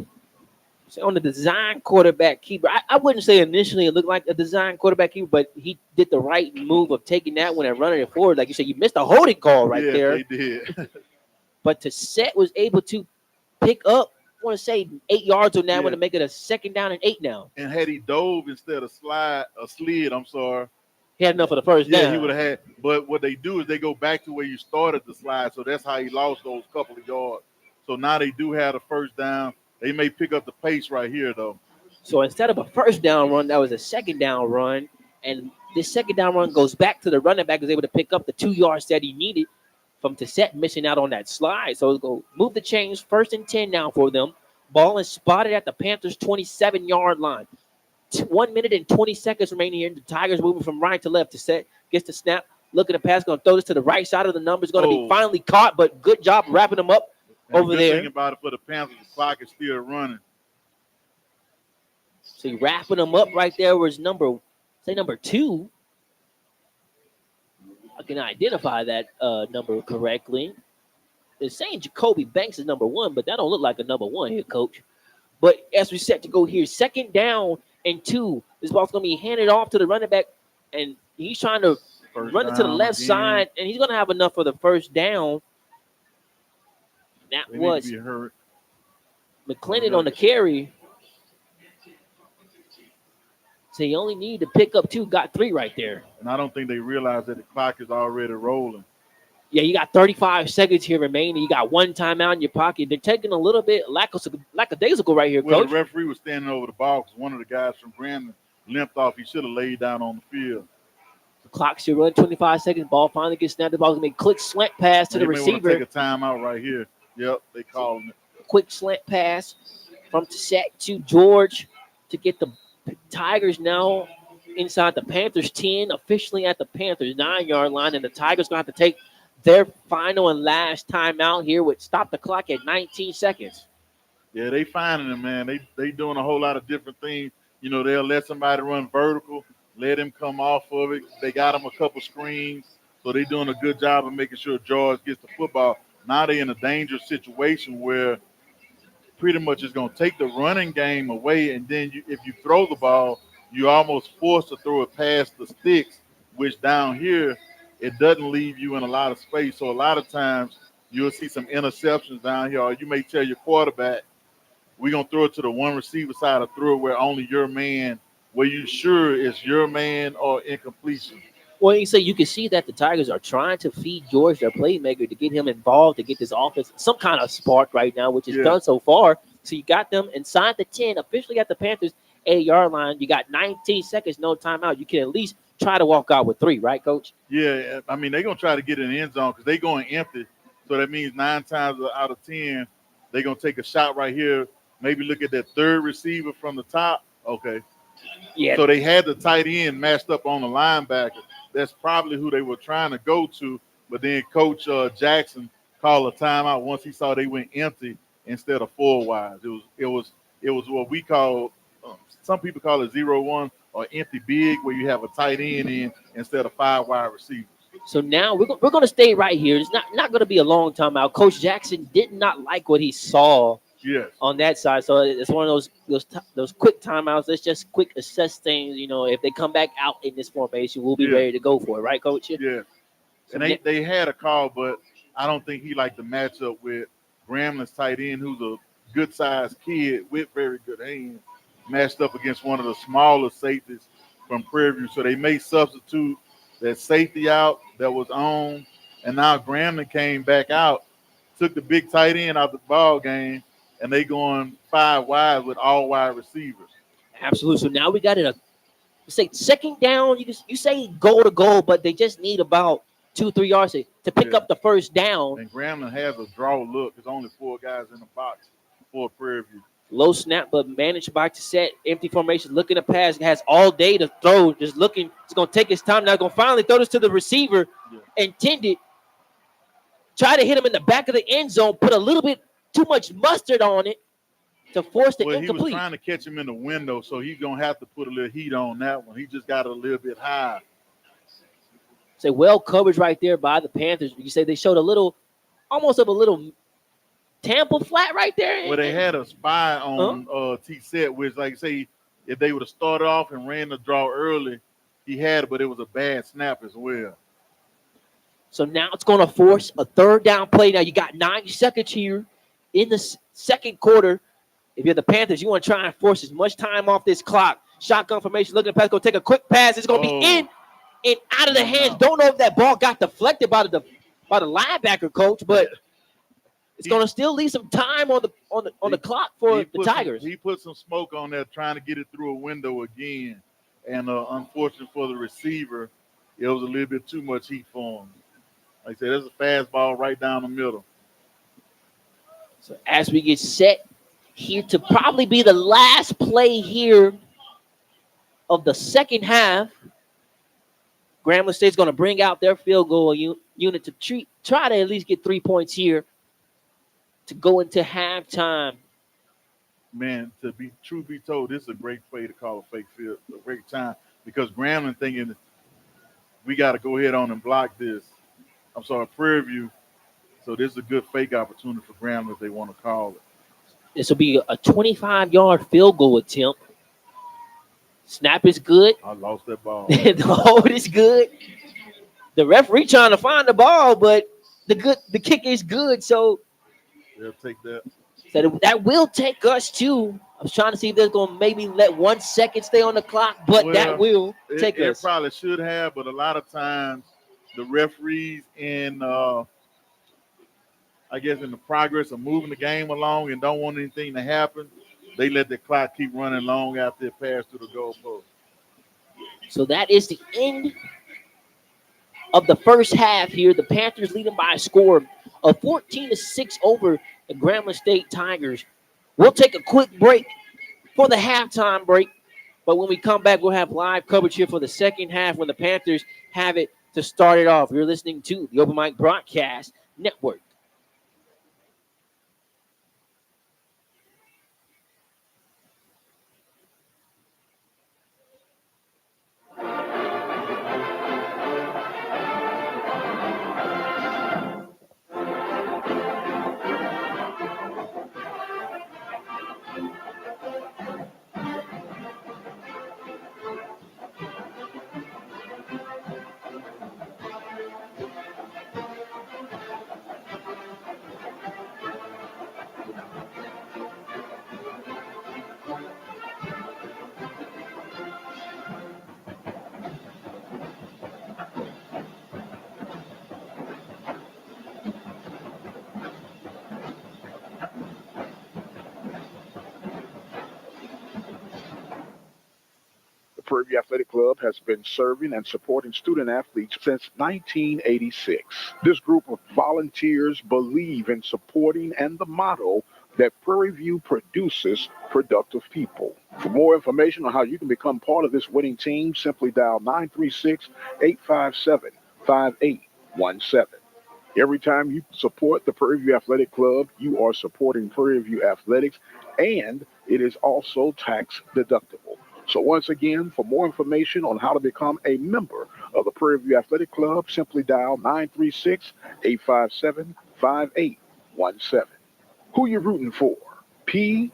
On the design quarterback keeper. I wouldn't say initially it looked like a design quarterback keeper, but he did the right move of taking that one and running it forward. Like you said, you missed a holding call right there. Yeah, they did. But to set was able to pick up, I want to say 8 yards on that one to make it a 2nd down and 8 now. And had he dove instead of slid, I'm sorry. He had enough for the first down. Yeah, he would have had. But what they do is they go back to where you started the slide. So that's how he lost those couple of yards. So now they do have the first down. They may pick up the pace right here, though. So instead of a first down run, that was a 2nd down run. And This second down run goes back to the running back, is able to pick up the 2 yards that he needed from Tissette missing out on that slide. So go move the chains. 1st and 10 now for them. Ball is spotted at the Panthers' 27-yard line. 1 minute and 20 seconds remaining here. The Tigers moving from right to left. Tissette gets the snap. Looking to pass. Going to throw this to the right side of the numbers. Going to be finally caught, but good job wrapping them up over good there. Thing about it for the Panthers, the clock is still running. So you're wrapping them up right there was number 2. I can identify that number correctly. They're saying Jacoby Banks is number 1, but that don't look like a number 1 here, Coach. But as we set to go here, 2nd down and 2. This ball's going to be handed off to the running back, and he's trying to run it to the left side, and he's going to have enough for the 1st down. That was McClendon on the carry. So you only need to pick up 2, got 3 right there. And I don't think they realize that the clock is already rolling. Yeah, you got 35 seconds here remaining. You got 1 timeout in your pocket. They're taking a little bit lackadaisical right here, well, Coach. The referee was standing over the ball because one of the guys from Grambling limped off. He should have laid down on the field. The clock should run 25 seconds. Ball finally gets snapped. The ball's going to be a quick slant pass to the receiver. Take a timeout right here. Yep, they calling it. Quick slant pass from Tissette to George to get the Tigers now inside the Panthers 10, officially at the Panthers 9-yard line, and the Tigers going to have to take their final and last timeout here, with stop the clock at 19 seconds. Yeah, they finding them, man. They doing a whole lot of different things. You know, they'll let somebody run vertical, let him come off of it. They got him a couple screens, so they're doing a good job of making sure George gets the football. Now they're in a dangerous situation where pretty much it's going to take the running game away, and then if you throw the ball, you're almost forced to throw it past the sticks, which down here, it doesn't leave you in a lot of space. So a lot of times you'll see some interceptions down here, or you may tell your quarterback, we're going to throw it to the one receiver side or throw it where only your man, where you sure it's your man or incompletion. Well, you can see that the Tigers are trying to feed George, their playmaker, to get him involved, to get this offense some kind of spark right now, which is done so far. So you got them inside the 10, officially at the Panthers 8-yard line. You got 19 seconds, no timeout. You can at least try to walk out with 3, right, Coach? Yeah, I mean, they're going to try to get in the end zone because they're going empty. So that means 9 times out of 10, they're going to take a shot right here, maybe look at that third receiver from the top. Okay. Yeah. So they had the tight end matched up on the linebacker. That's probably who they were trying to go to. But then Coach Jackson called a timeout once he saw they went empty instead of 4 wides. It was what we call, some people call it 0-1 or empty big, where you have a tight end in instead of 5 wide receivers. So now we're going to stay right here. It's not going to be a long timeout. Coach Jackson did not like what he saw on that side. So it's one of those quick timeouts. Let's just quick assess things. You know, if they come back out in this formation, we'll be ready to go for it, right, Coach? Yeah. And they had a call, but I don't think he liked the matchup with Grambling's tight end, who's a good-sized kid with very good hands, matched up against one of the smaller safeties from Prairie. So they may substitute that safety out that was on, and now Grambling came back out, took the big tight end out the ball game, and they going 5 wide with all wide receivers. Absolutely. So now we got it. Say second down. You say goal to goal, but they just need about 2-3 yards to pick up the first down. And Grambling has a draw look. There's only 4 guys in the box for Prairie View. Low snap, but managed by Tissette. Empty formation, looking to pass. Has all day to throw. Just looking. It's going to take his time. Now going to finally throw this to the receiver. Intended. Try to hit him in the back of the end zone. Put a little bit too much mustard on it to force the incomplete. He was trying to catch him in the window, so he's going to have to put a little heat on that one. He just got it a little bit high. Say well coverage right there by the Panthers. You say they showed almost a little Tampa flat right there. Well, they had a spy on T-Set, which, like I say, if they would have started off and ran the draw early, he had it, but it was a bad snap as well. So now it's going to force a third down play. Now you got 9 seconds here in the second quarter. If you're the Panthers, you want to try and force as much time off this clock. Shotgun formation, looking at the pass, go take a quick pass. It's going to be in and out of the hands. Don't know if that ball got deflected by the linebacker, Coach, but it's going to still leave some time on the clock for the Tigers. He put some smoke on there trying to get it through a window again. And unfortunate for the receiver, it was a little bit too much heat for him. Like I said, there's a fastball right down the middle. So as we get set here to probably be the last play here of the second half, Grambling State's going to bring out their field goal unit to try to at least get 3 points here to go into halftime. Man, truth be told, this is a great play to call a fake field, a great time, because Grambling thinking we got to go ahead on and block this. I'm sorry, Prairie View. So this is a good fake opportunity for Grambling if they want to call it. This will be a 25-yard field goal attempt. Snap is good. I lost that ball. The hold is good. The referee trying to find the ball, but the kick is good. So they'll take that. So that will take us to. I was trying to see if they're going to maybe let 1 second stay on the clock, but that will take us. It probably should have, but a lot of times the referees in I guess in the progress of moving the game along and don't want anything to happen, they let the clock keep running long after it passed through the goalpost. So that is the end of the first half here. The Panthers leading by a score of 14-6 over the Grambling State Tigers. We'll take a quick break for the halftime break, but when we come back, we'll have live coverage here for the second half when the Panthers have it to start it off. You're listening to the Open Mic Broadcast Network. Prairie View Athletic Club has been serving and supporting student athletes since 1986. This group of volunteers believe in supporting and the motto that Prairie View produces productive people. For more information on how you can become part of this winning team, simply dial 936-857-5817. Every time you support the Prairie View Athletic Club, you are supporting Prairie View Athletics, and it is also tax deductible. So once again, for more information on how to become a member of the Prairie View Athletic Club, simply dial 936-857-5817. Who you rooting for? PVU.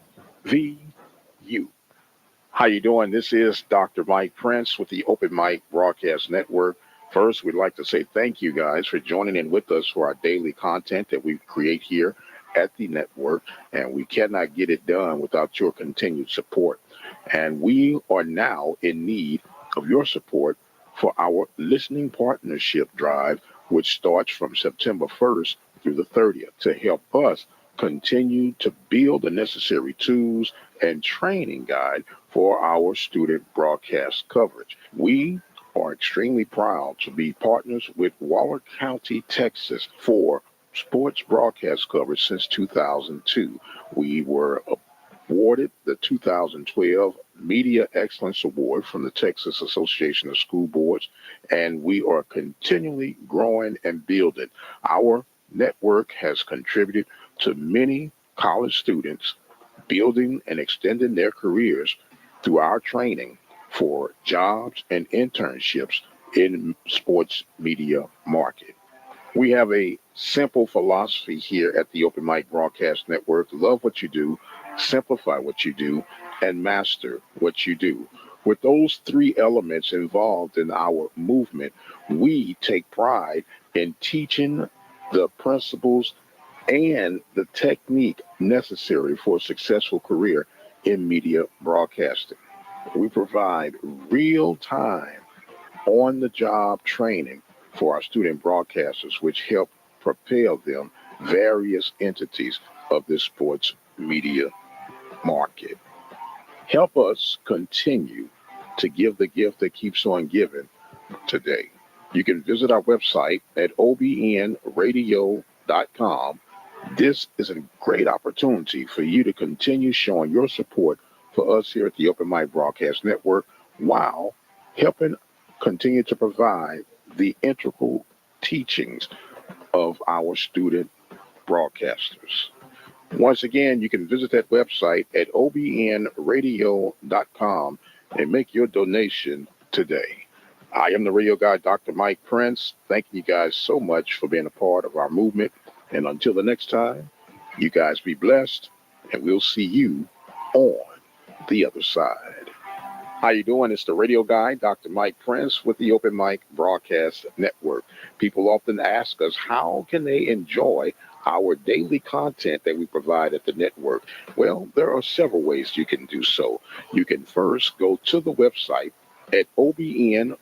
How you doing? This is Dr. Mike Prince with the Open Mic Broadcast Network. First, we'd like to say thank you guys for joining in with us for our daily content that we create here at the network, and we cannot get it done without your continued support. And we are now in need of your support for our listening partnership drive, which starts from September 1st through the 30th, to help us continue to build the necessary tools and training guide for our student broadcast coverage. We are extremely proud to be partners with Waller County, Texas for sports broadcast coverage since 2002. We were awarded the 2012 Media Excellence Award from the Texas Association of School Boards, and we are continually growing and building. Our network has contributed to many college students building and extending their careers through our training for jobs and internships in sports media market. We have a simple philosophy here at the Open Mic Broadcast Network: love what you do, simplify what you do, and master what you do. With those three elements involved in our movement, we take pride in teaching the principles and the technique necessary for a successful career in media broadcasting. We provide real-time, on-the-job training for our student broadcasters, which help propel them various entities of the sports media market. Help us continue to give the gift that keeps on giving today. You can visit our website at obnradio.com. This is a great opportunity for you to continue showing your support for us here at the Open Mic Broadcast Network while helping continue to provide the integral teachings of our student broadcasters. Once again, you can visit that website at obnradio.com and make your donation today. I am the radio guy, Dr. Mike Prince. Thanking you guys so much for being a part of our movement. And until the next time, you guys be blessed, and we'll see you on the other side. How you doing? It's the radio guy, Dr. Mike Prince, with the Open Mic Broadcast Network. People often ask us, how can they enjoy our daily content that we provide at the network? Well, there are several ways you can do so. You can first go to the website at obnradio.com.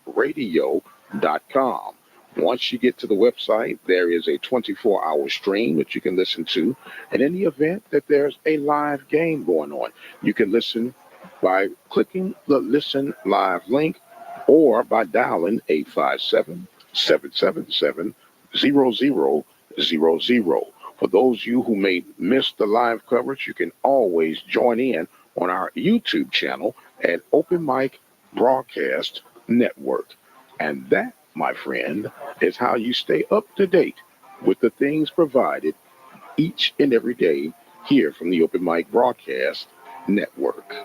Once you get to the website, there is a 24-hour stream that you can listen to. And in the event that there's a live game going on, you can listen by clicking the Listen Live link or by dialing 857-777-0000. For those of you who may miss the live coverage, you can always join in on our YouTube channel at Open Mic Broadcast Network. And that, my friend, is how you stay up to date with the things provided each and every day here from the Open Mic Broadcast Network.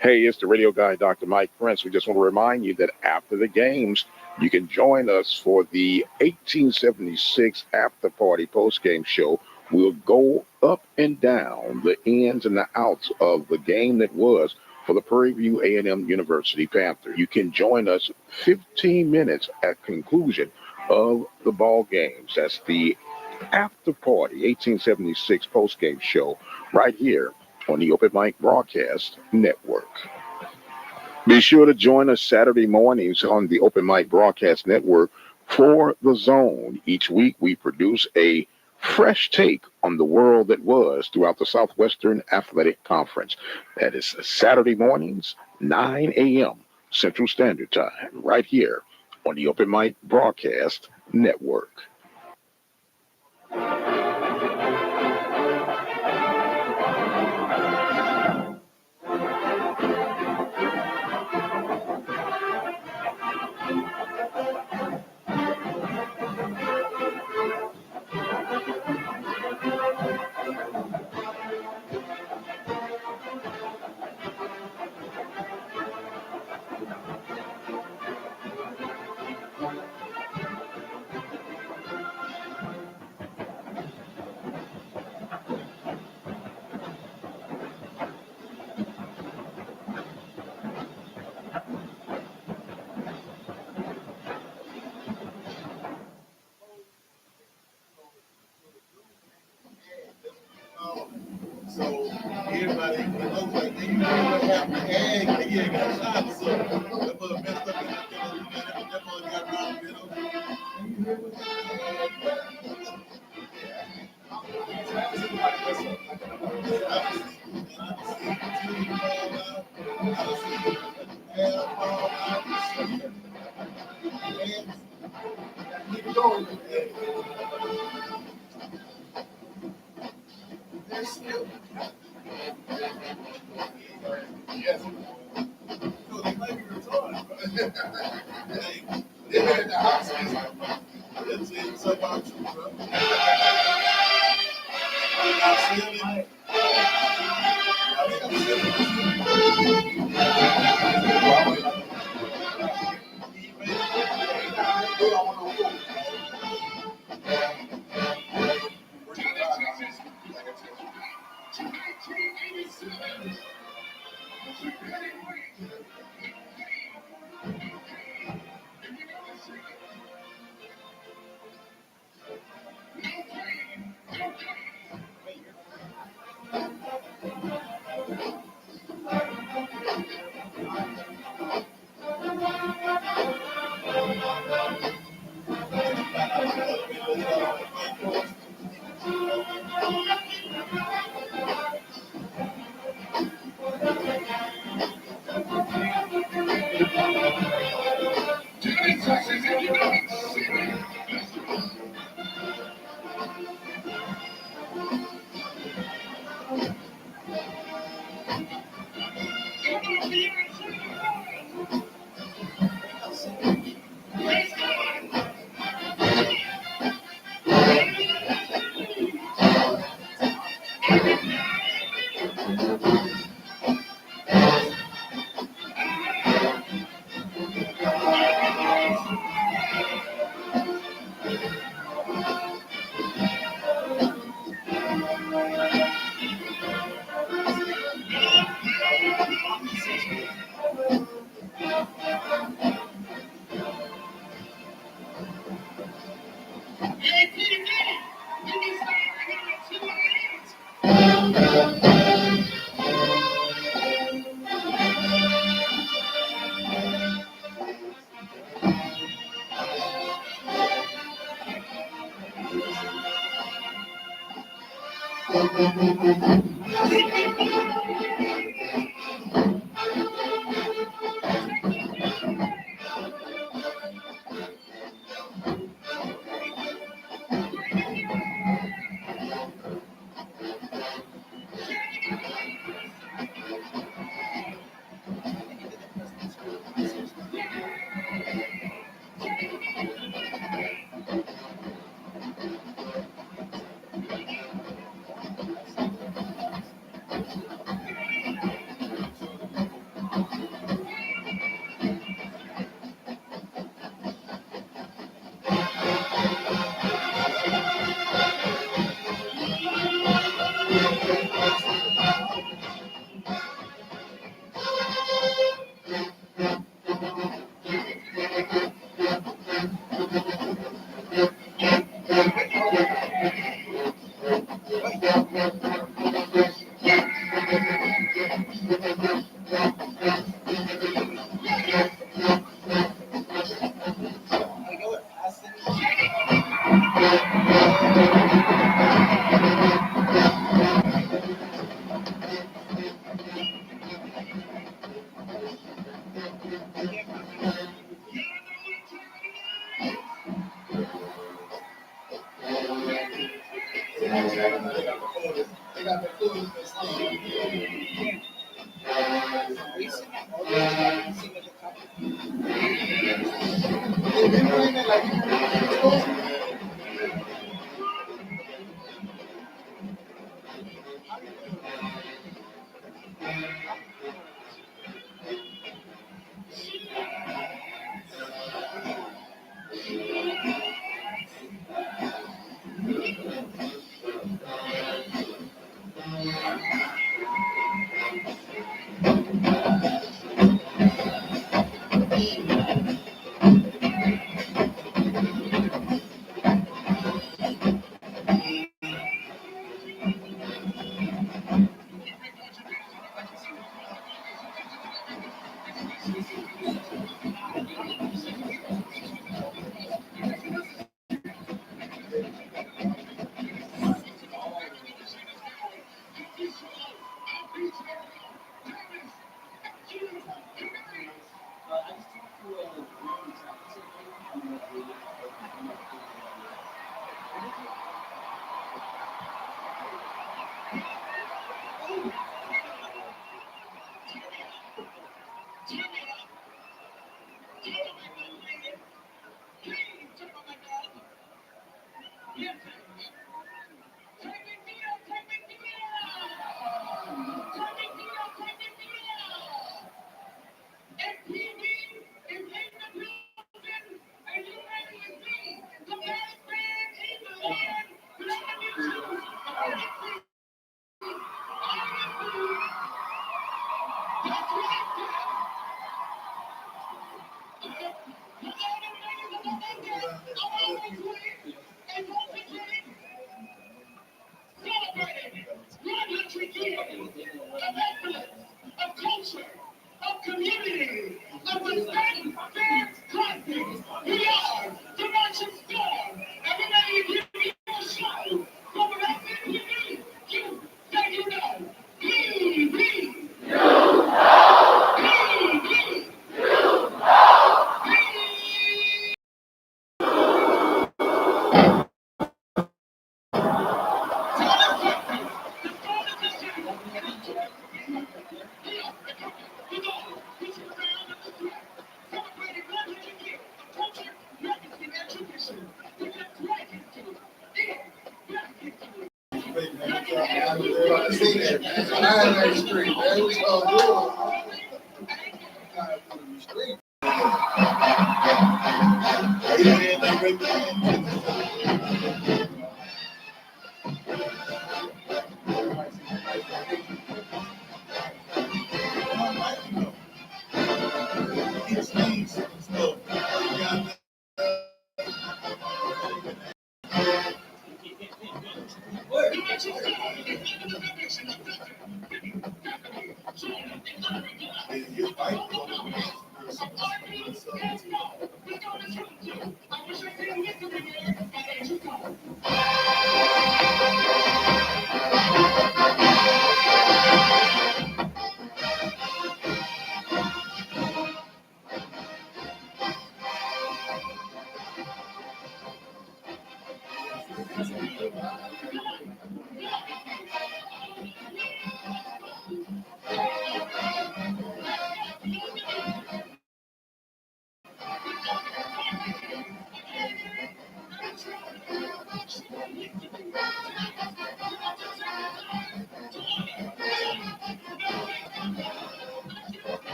Hey, it's the radio guy, Dr. Mike Prince. We just want to remind you that after the games, you can join us for the 1876 After Party Post-Game Show. We'll go up and down the ins and the outs of the game that was for the Prairie View A&M University Panthers. You can join us 15 minutes at conclusion of the ball games. That's the After Party 1876 Post-Game Show right here on the Open Mic Broadcast Network. Be sure to join us Saturday mornings on the Open Mic Broadcast Network for The Zone. Each week we produce a fresh take on the world that was throughout the Southwestern Athletic Conference. That is Saturday mornings, 9 a.m. Central Standard Time, right here on the Open Mic Broadcast Network. So everybody, it looks like they have to egg, and he ain't got shot, so that mother messed up in that mother got round middle. Keep going. They're still. Yes. No, they might be retarded. They've been in the house. It's about you, bro. Now, see it?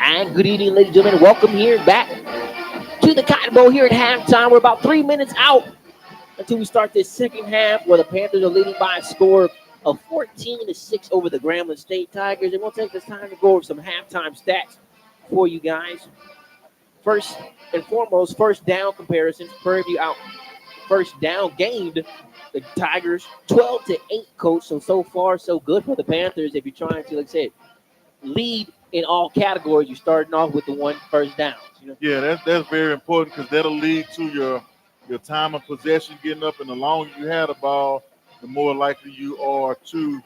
And good evening, ladies and gentlemen. Welcome here back to the Cotton Bowl here at halftime. We're about 3 minutes out until we start this second half, where the Panthers are leading by a score of 14-6 over the Grambling State Tigers. And we'll take this time to go over some halftime stats for you guys. First and foremost, first down comparisons. Prairie View out first down gained the Tigers 12-8, coach. So far, so good for the Panthers. If you're trying to, like I said, lead in all categories, you're starting off with the one first down. Yeah, that's very important, because that'll lead to your time of possession getting up, and the longer you have the ball, the more likely you are to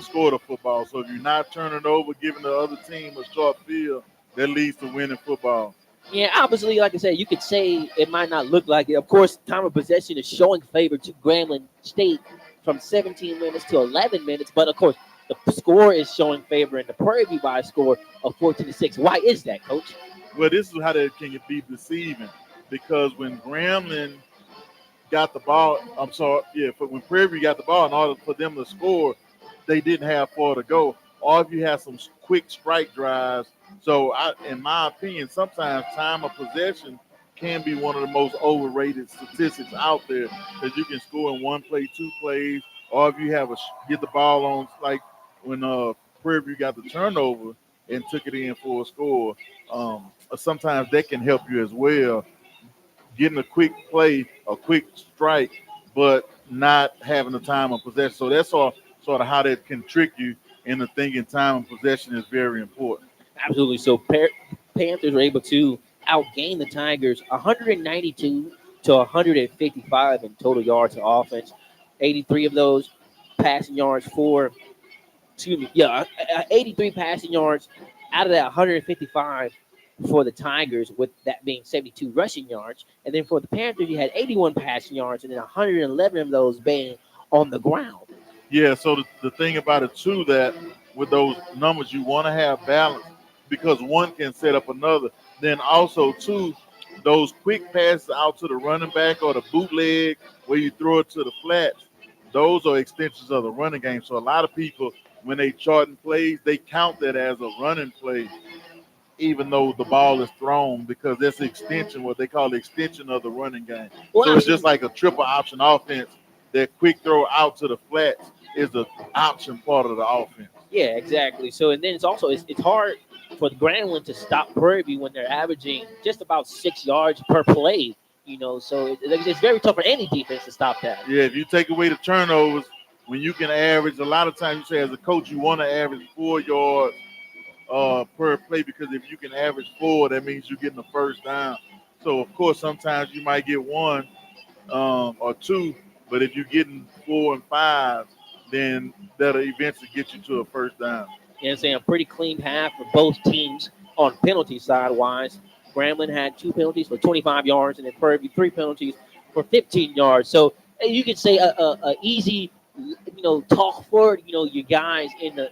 score the football. So if you're not turning over, giving the other team a short field, that leads to winning football. Yeah, obviously, like I said, you could say it might not look like it. Of course, time of possession is showing favor to Grambling State from 17 minutes to 11 minutes. But of course, the score is showing favor in the Prairie View by a score of 14-6. Why is that, Coach? Well, this is how that can be deceiving because when Grambling got the ball, I'm sorry, yeah, but when Prairie got the ball, in order for them to score, they didn't have far to go. Or if you have some quick strike drives. So, in my opinion, sometimes time of possession can be one of the most overrated statistics out there because you can score in one play, two plays, or if you have get the ball on, like when Prairie got the turnover and took it in for a score. Sometimes that can help you as well getting a quick play, a quick strike, but not having the time of possession. So that's all sort of how that can trick you into thinking time of possession is very important. Absolutely. So Panthers were able to outgain the Tigers 192 to 155 in total yards of offense. 83 of those passing yards for, 83 passing yards out of that 155 for the Tigers, with that being 72 rushing yards. And then for the Panthers, you had 81 passing yards and then 111 of those being on the ground. Yeah, so the thing about it too, that with those numbers you want to have balance because one can set up another. Then also too, those quick passes out to the running back or the bootleg where you throw it to the flats, those are extensions of the running game. So a lot of people when they charting plays, they count that as a running play, even though the ball is thrown because that's the extension, what they call the extension of the running game. Well, So it's just absolutely. like a triple option offense. That quick throw out to the flats is the option part of the offense. Yeah, exactly. So, and then it's hard for the Grambling to stop Prairie View when they're averaging just about 6 yards per play. So it's very tough for any defense to stop that. Yeah, if you take away the turnovers, when you can average, a lot of times you say as a coach you want to average 4 yards per play because if you can average four, that means you're getting the first down. So of course sometimes you might get one or two, but if you're getting 4 and 5, then that'll eventually get you to a first down. I'm saying a pretty clean half for both teams on penalty side wise. Grambling had 2 penalties for 25 yards, and then Prairie View 3 penalties for 15 yards. So you could say a easy, talk for your guys in the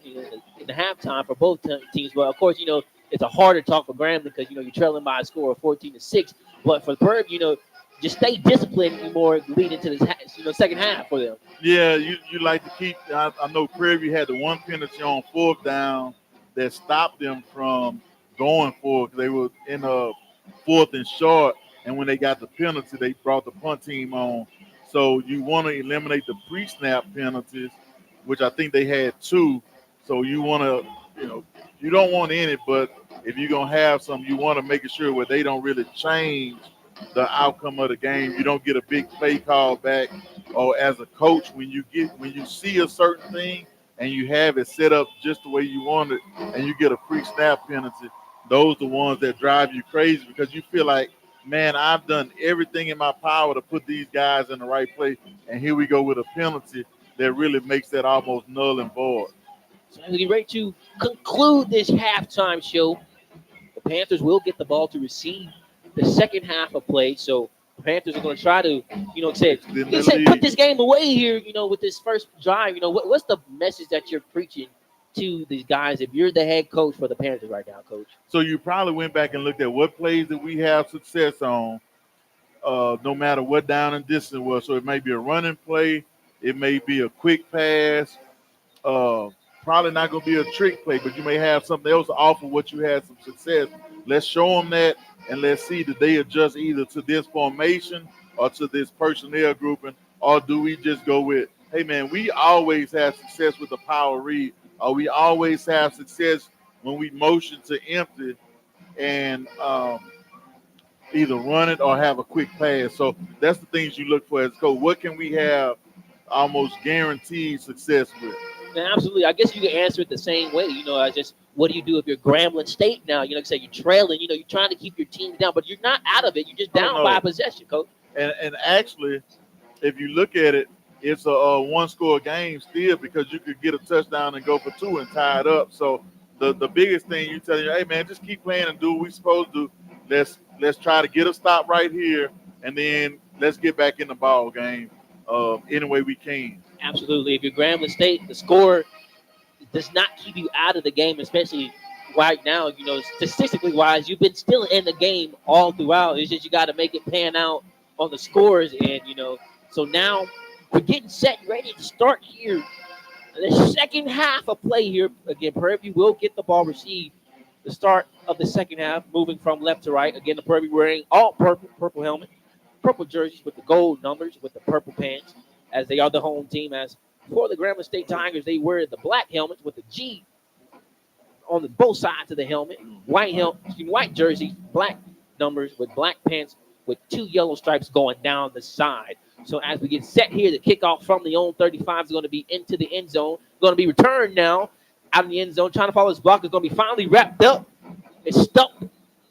halftime for both teams. But of course, it's a harder talk for Grambling because you're trailing by a score of 14-6. But for Prairie, just stay disciplined more leading to this second half for them. Yeah, you like to keep. I know Prairie had the one penalty on fourth down that stopped them from going for it because they were in a fourth and short, and when they got the penalty, they brought the punt team on. So you want to eliminate the pre-snap penalties, which I think they had two. So you want to, you don't want any, but if you're gonna have some, you want to make sure where they don't really change the outcome of the game. You don't get a big play call back, or as a coach, when you see a certain thing and you have it set up just the way you want it, and you get a pre-snap penalty, those are the ones that drive you crazy because you feel like, man, I've done everything in my power to put these guys in the right place, and here we go with a penalty that really makes that almost null and void. So as we get ready to conclude this halftime show, the Panthers will get the ball to receive the second half of play. So the Panthers are going to try to, put this game away here, with this first drive. What's the message that you're preaching to these guys if you're the head coach for the Panthers right now, Coach? So you probably went back and looked at what plays that we have success on, no matter what down and distance was. So it may be a running play, it may be a quick pass, probably not going to be a trick play, but you may have something else to offer what you had some success. Let's show them that, and let's see that they adjust either to this formation or to this personnel grouping, or do we just go with, hey, man, we always have success with the power read, or we always have success when we motion to empty and either run it or have a quick pass. So that's the things you look for as a coach. What can we have almost guaranteed success with? And absolutely. I guess you can answer it the same way. I just, what do you do if you're Grambling State now? Say you're trailing, you're trying to keep your team down, but you're not out of it. You're just down by a possession, Coach. And actually, if you look at it, it's a one-score game still because you could get a touchdown and go for two and tie it up. So the biggest thing you tell you, hey, man, just keep playing and do what we're supposed to do. Let's let's try to get a stop right here, and then let's get back in the ball game any way we can. Absolutely. If you're Grambling State, the score does not keep you out of the game, especially right now. Statistically wise, you've been still in the game all throughout. It's just you got to make it pan out on the scores, and So now we're getting set, ready to start here. The second half of play here. Again, Prairie will get the ball received. The start of the second half, moving from left to right. Again, the Prairie wearing all purple helmet, purple jerseys with the gold numbers, with the purple pants, as they are the home team. As for the Grambling State Tigers, they wear the black helmets with the G on both sides of the helmet. White jerseys, black numbers with black pants with 2 yellow stripes going down the side. So as we get set here, the kickoff from the own 35 is going to be into the end zone. Going to be returned now out in the end zone. Trying to follow his block is going to be finally wrapped up. It's stuck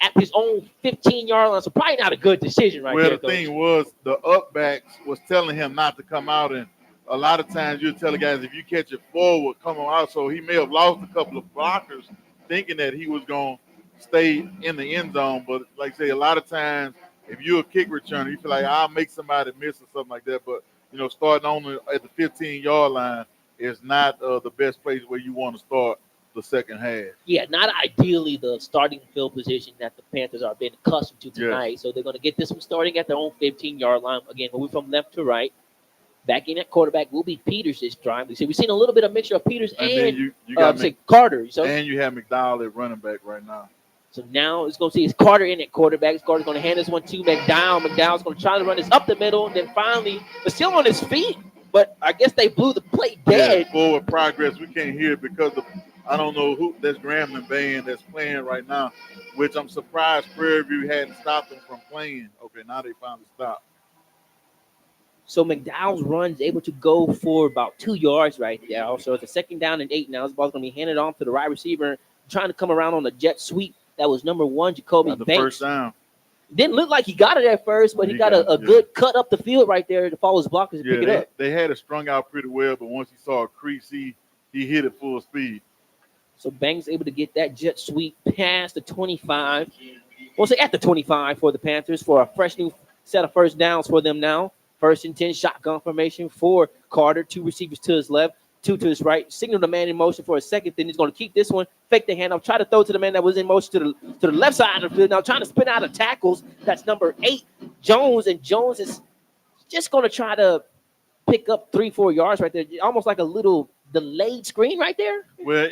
at his own 15-yard line. So probably not a good decision right there. Well, the thing was, the upbacks was telling him not to come out, and a lot of times you'll tell the guys, if you catch it forward, come on out. So he may have lost a couple of blockers thinking that he was going to stay in the end zone. But like I say, a lot of times, if you're a kick returner, you feel like I'll make somebody miss or something like that. But, starting on at the 15-yard line is not the best place where you want to start the second half. Yeah, not ideally the starting field position that the Panthers are being accustomed to tonight. Yes. So they're going to get this one starting at their own 15-yard line. Again, moving from left to right. Back in at quarterback will be Peters this time. We've seen a little bit of mixture of Peters and you got Carter. So, and you have McDowell at running back right now. So now it's going to see it's Carter in at quarterback. Carter's going to hand this one to McDowell. McDowell's going to try to run this up the middle. And then finally, but still on his feet. But I guess they blew the play dead. Yeah, forward progress. We can't hear it because I don't know who that's Grambling band that's playing right now, which I'm surprised Prairie View hadn't stopped them from playing. Okay, now they finally stopped. So McDowell's run is able to go for about 2 yards right there. So it's a 2nd down and 8 now. This ball's going to be handed off to the right receiver, trying to come around on the jet sweep. That was number 1, Jacoby the Banks. First down. Didn't look like he got it at first, but he got a good cut up the field right there to follow his blockers and pick it up. They had it strung out pretty well, but once he saw a crease, he hit it full speed. So Banks able to get that jet sweep past the 25. We'll say at the 25 for the Panthers for a fresh new set of first downs for them now. 1st and 10, shotgun formation for Carter. 2 receivers to his left, 2 to his right. Signal the man in motion for a second. Then he's going to keep this one, fake the handoff, try to throw to the man that was in motion to the left side of the field. Now trying to spin out of tackles. That's number 8, Jones. And Jones is just going to try to pick up 3-4 yards right there. Almost like a little delayed screen right there. Well,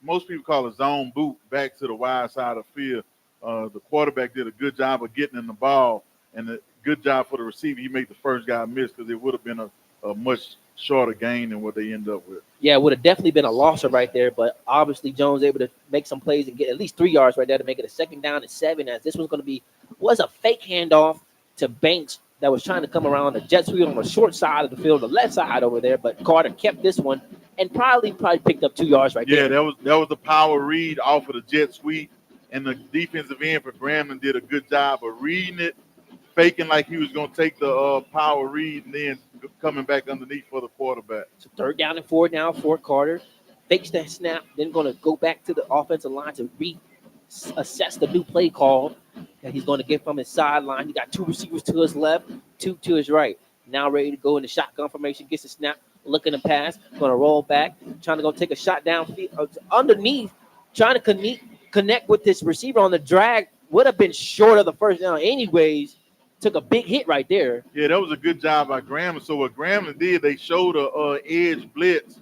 most people call it zone boot back to the wide side of the field. The quarterback did a good job of getting in the ball, and a good job for the receiver. He made the first guy miss because it would have been a much shorter gain than what they end up with. Yeah, it would have definitely been a losser right there, but obviously Jones able to make some plays and get at least 3 yards right there to make it a 2nd down and 7, as this was going to was a fake handoff to Banks that was trying to come around the jet sweep on the short side of the field, the left side over there, but Carter kept this one and probably picked up 2 yards right there. Yeah, that was the power read off of the jet sweep, and the defensive end for Grambling did a good job of reading it, faking like he was going to take the power read, and then coming back underneath for the quarterback. So 3rd down and 4 now for Carter. Fakes that snap, then going to go back to the offensive line to reassess the new play call that he's going to get from his sideline. He got 2 receivers to his left, 2 to his right. Now ready to go in the shotgun formation, gets a snap, looking to pass, going to roll back, trying to go take a shot down underneath, trying to connect with this receiver on the drag. Would have been short of the first down anyways. Took a big hit right there. Yeah, that was a good job by Grambling. So what Grambling did, they showed a edge blitz.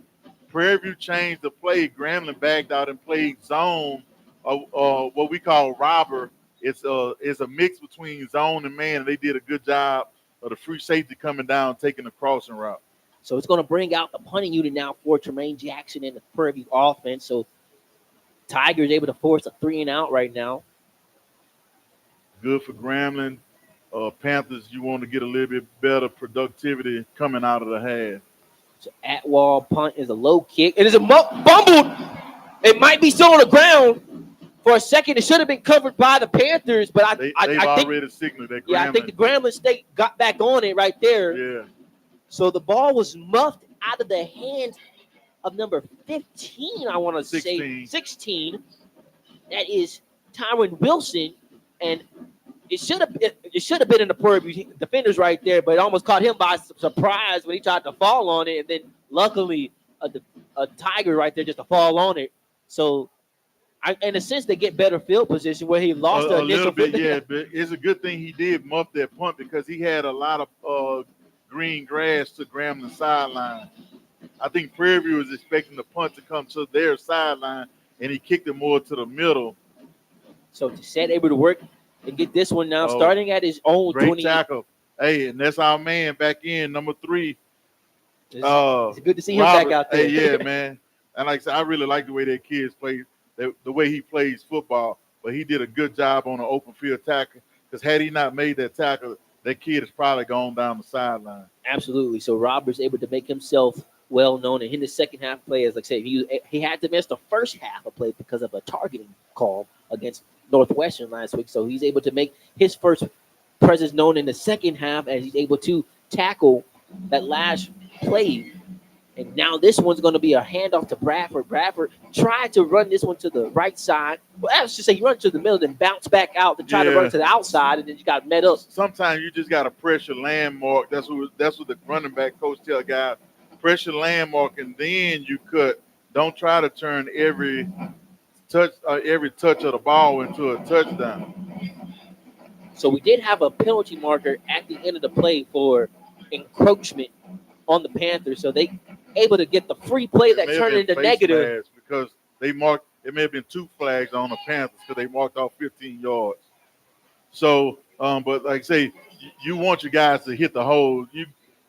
Prairie View changed the play. Grambling backed out and played zone, what we call robber. It's a mix between zone and man, and they did a good job of the free safety coming down, taking the crossing route. So it's going to bring out the punting unit now for Tremaine Jackson in the Prairie View offense. So Tigers able to force a 3-and-out right now. Good for Grambling. Panthers, you want to get a little bit better productivity coming out of the half. So Atwall punt is a low kick. It is bumbled. It might be still on the ground for a second. It should have been covered by the Panthers, but they've I think already signaled that. Yeah, I think the Grambling State got back on it right there. Yeah. So the ball was muffed out of the hands of number 15, I want to say. 16. That is Tyron Wilson. And It should have been in the Prairie View defenders right there, but it almost caught him by surprise when he tried to fall on it, and then luckily a Tiger right there just to fall on it. So, in a sense, they get better field position where he lost the a initial little bit, field. yeah. But it's a good thing he did muff that punt because he had a lot of green grass to Grambling sideline. I think Prairie View was expecting the punt to come to their sideline, and he kicked it more to the middle. So Tissette able to work and get this one now, starting at his own great 20. tackle. Hey, and that's our man back in, number 3. It's good to see him Robert, back out there. Hey, yeah, man. And like I said, I really like the way that kids play, the way he plays football. But he did a good job on an open field tackle because had he not made that tackle, that kid is probably gone down the sideline. Absolutely. So Roberts able to make himself well known, and in the second half play, as like I said, he had to miss the first half of play because of a targeting call against Northwestern last week. So he's able to make his first presence known in the second half as he's able to tackle that last play. And now this one's going to be a handoff to Bradford. Bradford tried to run this one to the right side. Well, I was just saying, he run to the middle, then bounce back out to try to run to the outside, and then you got met up. Sometimes you just got to pressure landmark. That's what the running back coach tell guys. Pressure landmark, and then you cut. Don't try to turn every touch of the ball into a touchdown. So we did have a penalty marker at the end of the play for encroachment on the Panthers. So they able to get the free play that turned into negative. Because they marked, it may have been 2 flags on the Panthers because they marked off 15 yards. So, but like I say, you want your guys to hit the hole.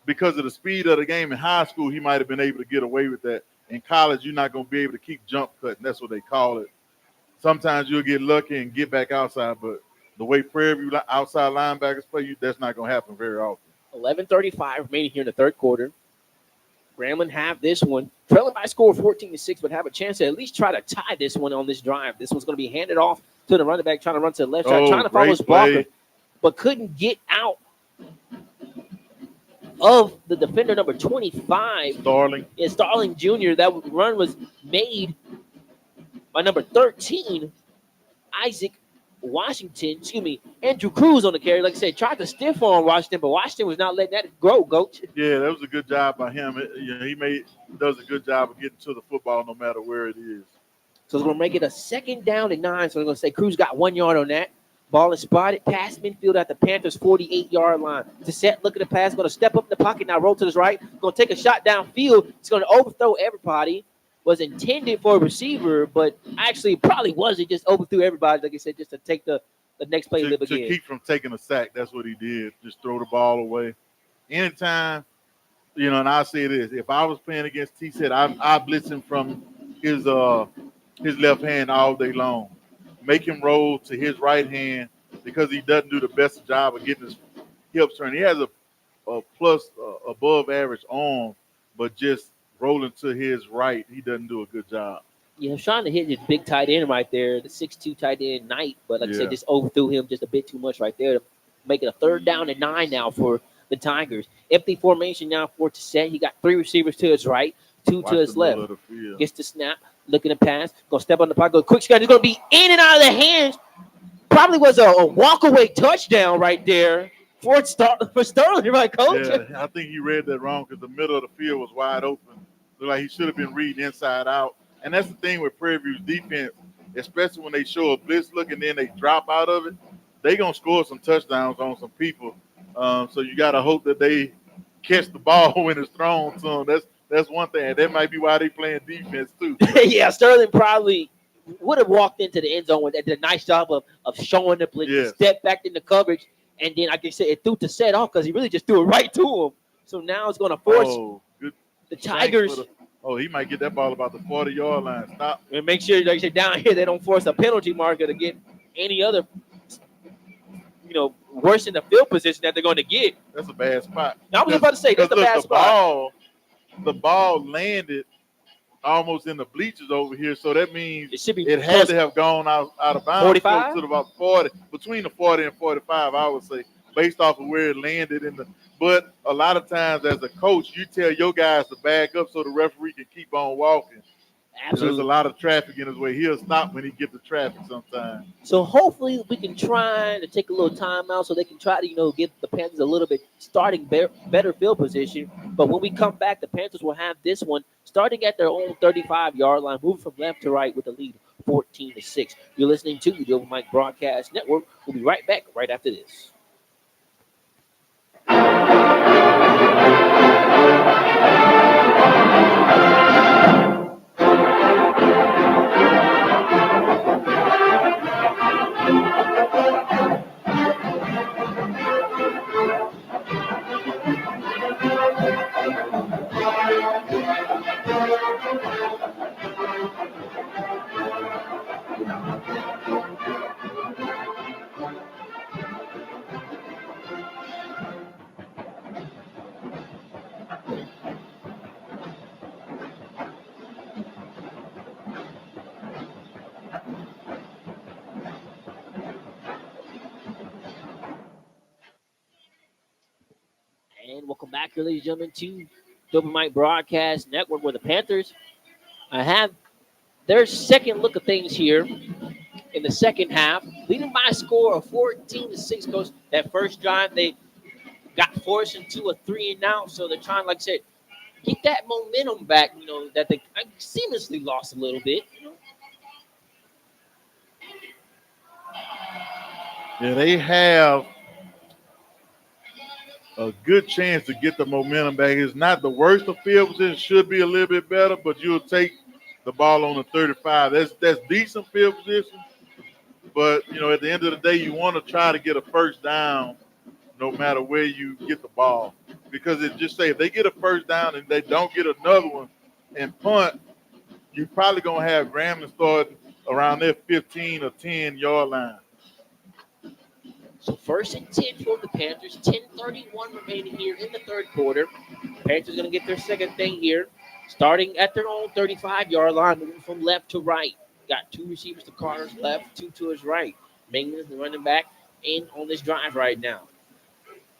Because of the speed of the game in high school, he might have been able to get away with that. In college, you're not going to be able to keep jump cutting. That's what they call it. Sometimes you'll get lucky and get back outside, but the way Prairie View outside linebackers play, that's not going to happen very often. 11:35 remaining here in the third quarter. Grambling have this one, trailing by a score of 14-6, but have a chance to at least try to tie this one on this drive. This one's going to be handed off to the running back, trying to run to the left side, trying to follow his blocker, but couldn't get out of the defender number 25. Starling. Yeah, Starling Jr. That run was made by number 13, Isaac Washington, Andrew Cruz on the carry. Like I said, tried to stiff on Washington, but Washington was not letting that grow, Coach. Yeah, that was a good job by him. He does a good job of getting to the football no matter where it is. So it's going to make it a 2nd down and 9. So they're going to say Cruz got 1 yard on that. Ball is spotted past midfield at the Panthers' 48-yard line. Tissette, look at the pass, going to step up in the pocket now, roll to his right, going to take a shot downfield. It's going to overthrow everybody. Was intended for a receiver, but actually probably wasn't. Just overthrew everybody, like I said, just to take the next play live again. To keep from taking a sack, that's what he did. Just throw the ball away. Anytime, and I say this, if I was playing against Tissette, I blitz him from his left hand all day long. Make him roll to his right hand because he doesn't do the best job of getting his hips turned. He has a plus above average arm, but just rolling to his right, he doesn't do a good job. Yeah, I'm trying to hit his big tight end right there, the 6'2" tight end Knight, but like I said, just overthrew him just a bit too much right there to make it a 3rd down and 9 now for the Tigers. Empty formation now for Tissette. He got 3 receivers to his right, 2 to his left. Gets the snap, looking to pass, going to step on the pocket, go quick shot. He's going to be in and out of the hands. Probably was a walk-away touchdown right there for Sterling, right, Coach? Yeah, I think he read that wrong because the middle of the field was wide open. Looked like he should have been reading inside out. And that's the thing with Prairie View's defense, especially when they show a blitz look and then they drop out of it, they're going to score some touchdowns on some people. So you got to hope that they catch the ball when it's thrown to them. That's one thing. That might be why they playing defense too. Yeah, Sterling probably would have walked into the end zone with that. Did a nice job of showing the blitz, step back in the coverage, and then like I said, it threw Tissette off because he really just threw it right to him. So now it's going to force the Tigers. He might get that ball about the 40-yard line. Stop. And make sure, like I said, down here they don't force a penalty marker to get any other, worse in the field position that they're going to get. That's a bad spot. Now, I was about to say that's a bad spot. The ball landed almost in the bleachers over here, so that means it had to have gone out of bounds 45 to about 40, between the 40 and 45, I would say, based off of where it landed in the. But a lot of times, as a coach, you tell your guys to back up so the referee can keep on walking. Absolutely. There's a lot of traffic in his way. He'll stop when he gets the traffic sometimes. So hopefully we can try to take a little time out so they can try to, get the Panthers a little bit starting better field position. But when we come back, the Panthers will have this one starting at their own 35-yard line, moving from left to right with the lead 14-6. You're listening to the Open Mic Broadcast Network. We'll be right back right after this. And welcome back here, ladies and gentlemen, to the Open Mic Broadcast Network, where the Panthers have their second look at things here in the second half, leading by a score of 14-6. Coach, that first drive, they got forced into a 3-and-out, so they're trying, like I said, get that momentum back, that they seamlessly lost a little bit. Yeah, they have a good chance to get the momentum back. It's not the worst of field position. Should be a little bit better, but you'll take the ball on the 35. That's decent field position. But, at the end of the day, you want to try to get a first down no matter where you get the ball. Because it just say if they get a first down and they don't get another one and punt, you're probably going to have Grambling start around their 15 or 10-yard line. So 1st and 10 for the Panthers. 10:31 remaining here in the third quarter. Panthers going to get their second thing here, starting at their own 35-yard line, moving from left to right. Got two receivers to Carter's left, two to his right. Bingman, the running back, in on this drive right now.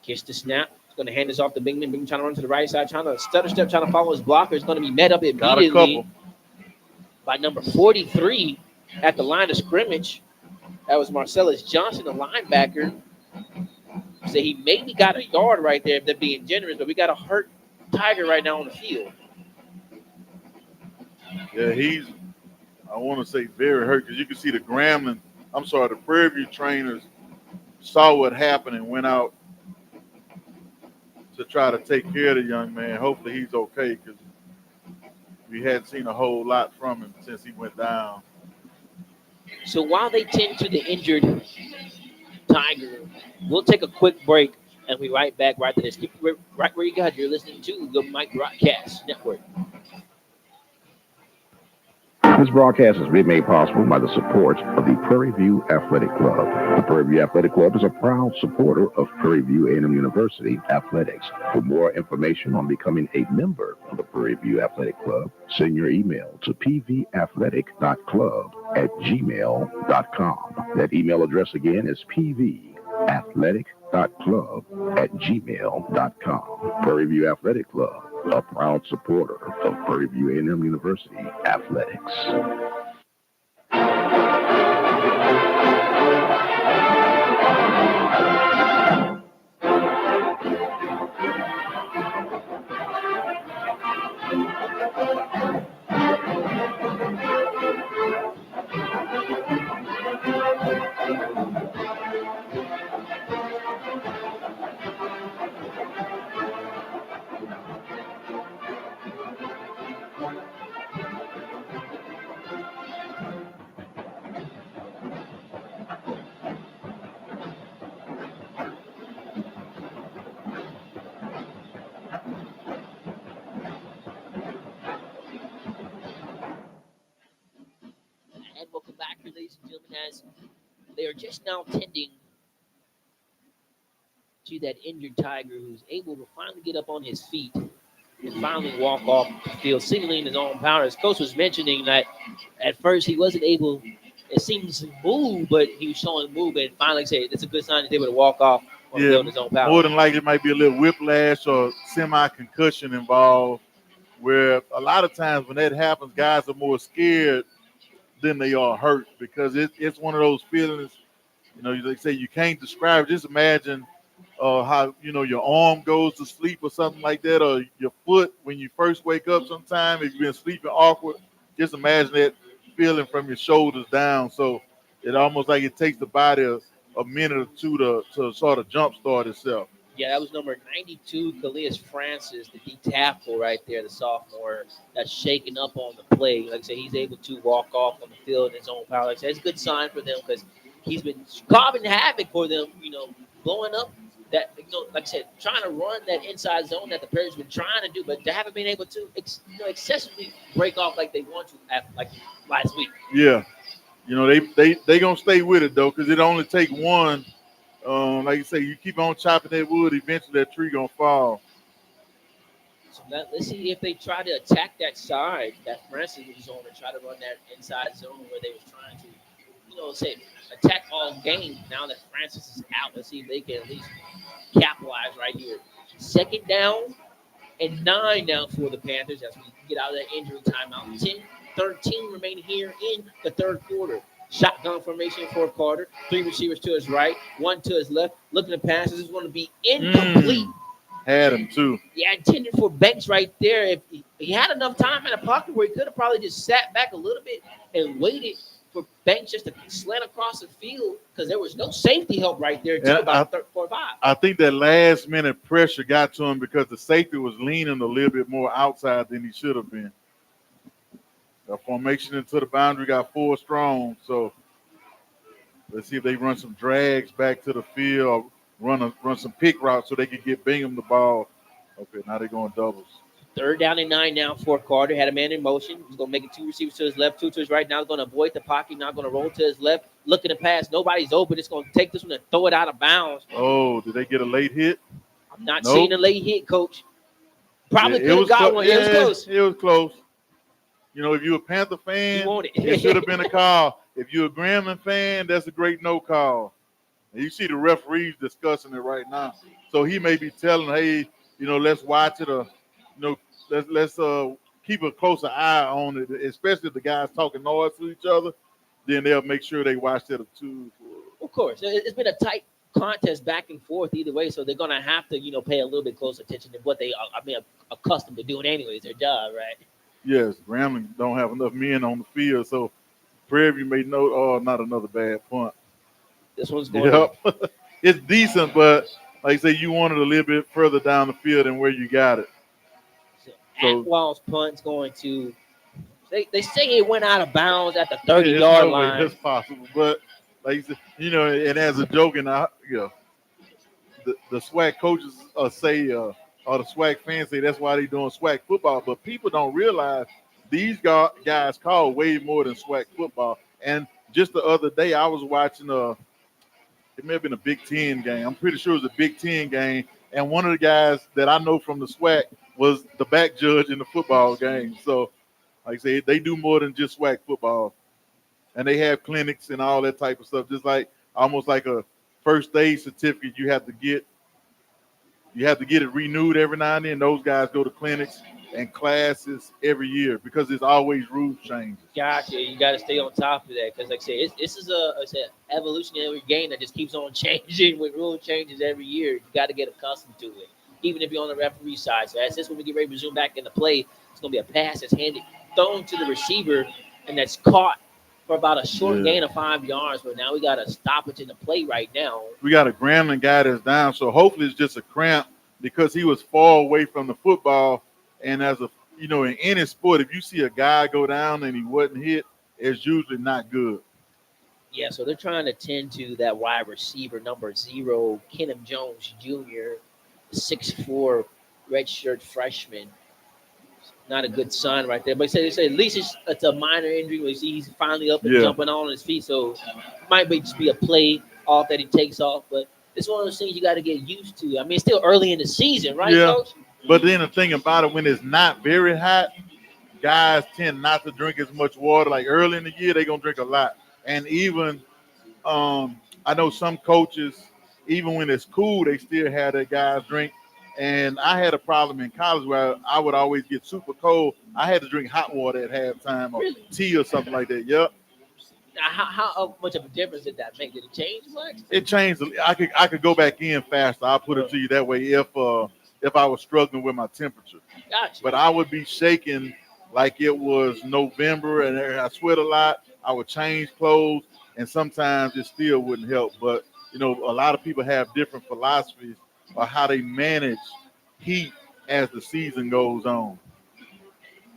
Kiss the snap. He's going to hand this off to Bingman. Bingman trying to run to the right side, trying to stutter step, trying to follow his blocker. It's going to be met up immediately by number 43 at the line of scrimmage. That was Marcellus Johnson, the linebacker. So he maybe got a yard right there if they're being generous, but we got a hurt Tiger right now on the field. Yeah, he's, I want to say, very hurt because you can see the Prairie View trainers saw what happened and went out to try to take care of the young man. Hopefully he's okay because we hadn't seen a whole lot from him since he went down. So while they tend to the injured Tiger, we'll take a quick break and we'll be right back right to this. Keep it right where you got. You're listening to the Mike Broadcast Network. This broadcast is being made possible by the support of the Prairie View Athletic Club. The Prairie View Athletic Club is a proud supporter of Prairie View A&M University athletics. For more information on becoming a member of the Prairie View Athletic Club, send your email to pvathletic.club@gmail.com. That email address again is pvathletic.club@gmail.com. Prairie View Athletic Club, a proud supporter of Prairie View A&M University athletics. And welcome back here, ladies and gentlemen, as they are just now tending to that injured Tiger who's able to finally get up on his feet and finally walk off the field, seemingly in his own power. As Coach was mentioning that at first he wasn't able, it seems to move, but he was showing movement. And finally said it's a good sign he's able to walk off on his own power. More than likely, it might be a little whiplash or semi-concussion involved. where a lot of times when that happens, guys are more scared than they are hurt because it's one of those feelings. They say you can't describe it. Just imagine how your arm goes to sleep or something like that, or your foot when you first wake up. Sometime if you've been sleeping awkward, just imagine that feeling from your shoulders down. So it almost like it takes the body a minute or two to sort of jump start itself. Yeah, that was number 92, Calais Francis, the D tackle right there, the sophomore that's shaking up on the play. Like I said, he's able to walk off on the field in his own power. Like I said, it's a good sign for them because he's been causing havoc for them, blowing up that, like I said, trying to run that inside zone that the Prairies been trying to do, but they haven't been able to, excessively break off like they want to, like last week. Yeah, they gonna stay with it though, because it only take one. Like you say, you keep on chopping that wood, eventually that tree gonna fall. So let's see if they try to attack that side that Francis was on and try to run that inside zone where they was trying to, say attack all game. Now that Francis is out, let's see if they can at least capitalize right here. 2nd down and 9 now for the Panthers as we get out of that injury timeout. 10-13 remaining here in the 3rd quarter. Shotgun formation for Carter. 3 receivers to his right, 1 to his left. Looking to pass. This is going to be incomplete. Had him too. Yeah, intended for Banks right there. If he had enough time in the pocket where he could have probably just sat back a little bit and waited for Banks just to slant across the field because there was no safety help right there until about 45. I think that last minute pressure got to him because the safety was leaning a little bit more outside than he should have been. The formation into the boundary got 4 strong, so let's see if they run some drags back to the field or run some pick routes so they can get Bingham the ball. Okay, now they're going doubles. 3rd down and 9 now for Carter. Had a man in motion. He's going to make it 2 receivers to his left, 2 to his right. Now he's going to avoid the pocket. Now going to roll to his left. Looking to pass. Nobody's open. It's going to take this one and throw it out of bounds. Oh, did they get a late hit? I'm not seeing a late hit, Coach. Probably could have got one. Yeah, it was close. It was close. If you're a Panther fan, it should have been a call. If you're a Grambling fan, that's a great no call. And you see the referees discussing it right now. So he may be telling, hey, let's watch it, or let's keep a closer eye on it, especially if the guys talking noise to each other. Then they'll make sure they watch that too. Of course, it's been a tight contest back and forth either way, so they're gonna have to pay a little bit closer attention to what they are accustomed to doing anyways. Their job, right? Yes, Grambling don't have enough men on the field, so Prairie may know. Oh, not another bad punt. This one's going. Yep. It's decent, but like I say, you want it a little bit further down the field than where you got it. So Atwell's punt's going to. They say it went out of bounds at the 30-yard line. That's possible, but like you said, and as a joke, and the SWAC coaches say. Or the SWAC fans say that's why they're doing SWAC football. But people don't realize these guys call way more than SWAC football. And just the other day, I was watching it may have been a Big Ten game. I'm pretty sure it was a Big Ten game. And one of the guys that I know from the SWAC was the back judge in the football game. So, like I say, they do more than just SWAC football. And they have clinics and all that type of stuff. Just like almost like a first aid certificate you have to get. You have to get it renewed every now and then. Those guys go to clinics and classes every year because there's always rules changes. Gotcha. You got to stay on top of that because, like I say, this is an evolutionary game that just keeps on changing with rule changes every year. You got to get accustomed to it, even if you're on the referee side. So as this when we get ready to resume back into play, it's going to be a pass that's handed, thrown to the receiver, and that's caught for about a short gain of 5 yards. But now we got to stop it in the play right now. We got a Grambling guy that's down, so hopefully it's just a cramp because he was far away from the football. And as a in any sport, if you see a guy go down and he wasn't hit, it's usually not good. Yeah, so they're trying to tend to that wide receiver number 0, Kenneth Jones Jr., 6'4", redshirt freshman. Not a good sign right there. But they say at least it's a minor injury. We see he's finally up and jumping on his feet. So it might just be a play off that he takes off. But it's one of those things you got to get used to. I mean, it's still early in the season, right, Coach? But then the thing about it, when it's not very hot, guys tend not to drink as much water. Like early in the year, they're going to drink a lot. And even I know some coaches, even when it's cool, they still have their guys drink. And I had a problem in college where I would always get super cold. I had to drink hot water at halftime or Really? tea or something like that. Yep. Now, how much of a difference did that make? Did it change much? It changed. I could go back in faster. I'll put it to you that way if I was struggling with my temperature. Gotcha. But I would be shaking like it was November and I sweat a lot. I would change clothes and sometimes it still wouldn't help. But, you know, a lot of people have different philosophies or how they manage heat as the season goes on.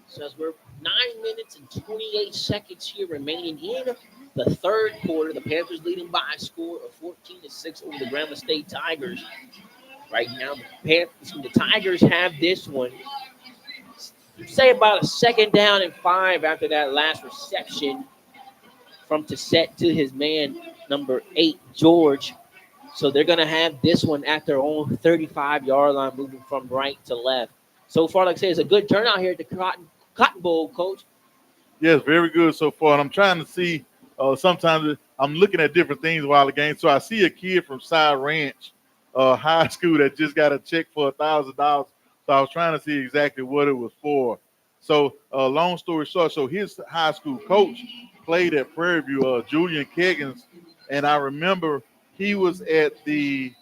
So as we're 9 minutes and 28 seconds here remaining in the third quarter, the Panthers leading by a score of 14-6 over the Grambling State Tigers. Right now, the Tigers have this one. Say about a second down and 5 after that last reception from Tissette to his man, number 8, George. So they're going to have this one at their own 35-yard line, moving from right to left. So far, like I said, it's a good turnout here at the Cotton Bowl, Coach. Yes, very good so far. And I'm trying to see, sometimes I'm looking at different things while the game. So I see a kid from Side Ranch High School that just got a check for $1,000. So I was trying to see exactly what it was for. So long story short, so his high school coach played at Prairie View, Julian Keggins. And I remember he was at the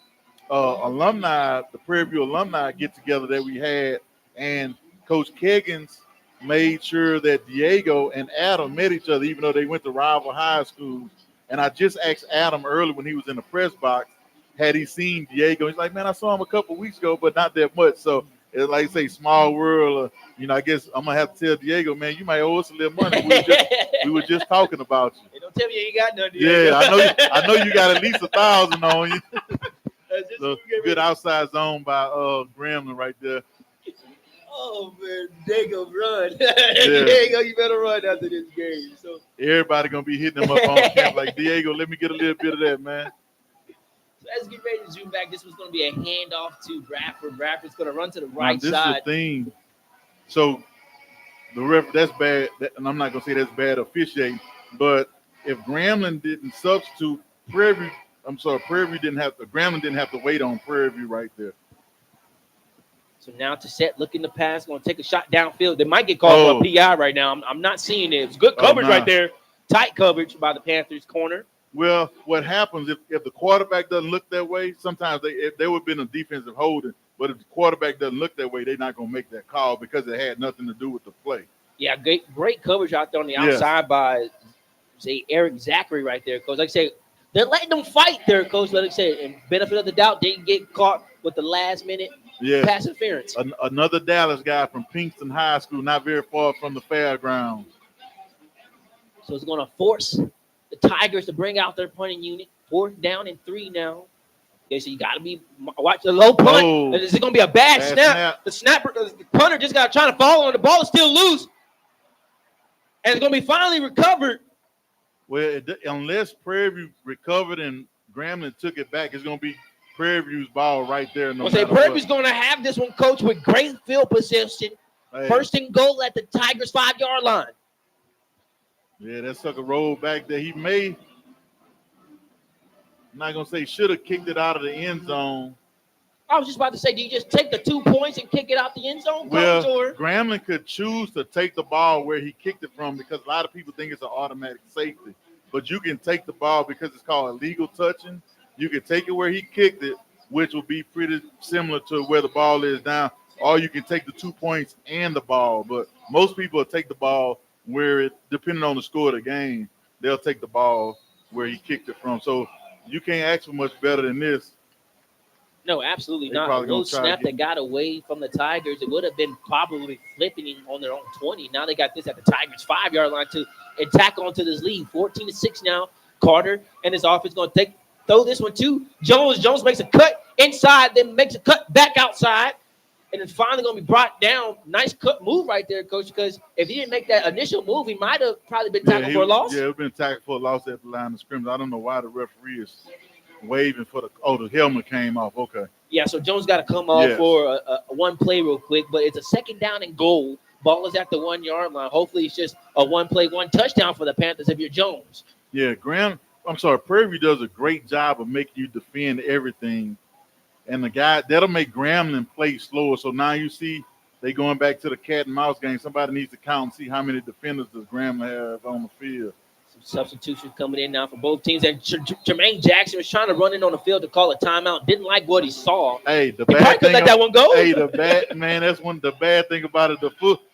the Prairie View alumni get-together that we had. And Coach Keggins made sure that Diego and Adam met each other, even though they went to rival high schools. And I just asked Adam early when he was in the press box, had he seen Diego? He's like, man, I saw him a couple weeks ago, but not that much. So it's like, say, small world. I guess I'm going to have to tell Diego, man, you might owe us a little money. We were just talking about you. Hey, don't tell me you ain't got none, Diego. Yeah, I know you got at least 1,000 on you. So good ready. outside zone by Grambling right there. Oh, man, Diego, run. Diego, you better run after this game. So everybody going to be hitting him up on camp like, Diego, let me get a little bit of that, man. So let's get ready to zoom back. This was going to be a handoff to Bradford. Bradford's going to run to the right this side. Is the thing. So the ref, that's bad. And I'm not going to say that's bad officiating. But if Grambling didn't substitute, Prairie Grambling didn't have to wait on Prairie View right there. So now Tissette looking to pass, going to take a shot downfield. They might get called for a PI right now. I'm not seeing it. It's good coverage right there. Tight coverage by the Panthers corner. Well, what happens if the quarterback doesn't look that way, sometimes there would have been a defensive holding, but if the quarterback doesn't look that way, they're not going to make that call because it had nothing to do with the play. Yeah, great coverage out there on the outside by, say, Eric Zachary right there, Coach. Like I say, they're letting them fight there, Coach. Like I said, and benefit of the doubt, they get caught with the last minute pass interference. Another Dallas guy from Pinkston High School, not very far from the fairgrounds. So it's going to force the Tigers to bring out their punting unit. 4th down and 3 now. Okay, so you got to watch the low punt. Oh, is it going to be a bad snap? The punter just got trying to follow on. The ball is still loose. And it's going to be finally recovered. Well, unless Prairie View recovered and Grambling took it back, it's going to be Prairie View's ball right there. Prairie View's going to have this one, Coach, with great field position. Hey. 1st and goal at the Tigers' 5-yard line. Yeah, that sucker rolled back there. He I'm not going to say should have kicked it out of the end zone. I was just about to say, do you just take the 2 points and kick it out the end zone, Coach? Well, Grambling could choose to take the ball where he kicked it from because a lot of people think it's an automatic safety. But you can take the ball because it's called illegal touching. You can take it where he kicked it, which will be pretty similar to where the ball is now. Or you can take the 2 points and the ball. But most people will take the ball where depending on the score of the game, they'll take the ball where he kicked it from. So you can't ask for much better than this. No, absolutely not. A little snap that got away from the Tigers. It would have been probably flipping on their own 20. Now they got this at the Tigers' 5-yard line to attack onto this lead. 14-6 now. Carter and his offense going to throw this one to Jones. Jones makes a cut inside, then makes a cut back outside. And it's finally going to be brought down. Nice cut move right there, Coach, because if he didn't make that initial move, he might have probably been tackled for a loss. Yeah, it would have been tackled for a loss at the line of scrimmage. I don't know why the referee is waving for the helmet came off. Okay. Yeah, so Jones got to come off for a one play real quick, but it's a 2nd down and goal. Ball is at the 1-yard line. Hopefully it's just a one play, one touchdown for the Panthers if you're Jones. Yeah, Prairie View does a great job of making you defend everything. and the guy that'll make Grambling play slower. So now you see they going back to the cat and mouse game. Somebody needs to count and see how many defenders does Grambling have on the field. Some substitutions coming in now for both teams. And Jermaine Jackson was trying to run in on the field to call a timeout. Didn't like what he saw. Hey, the He bad probably could thing. let that one go. Hey, the bad man. That's one. The bad thing about it.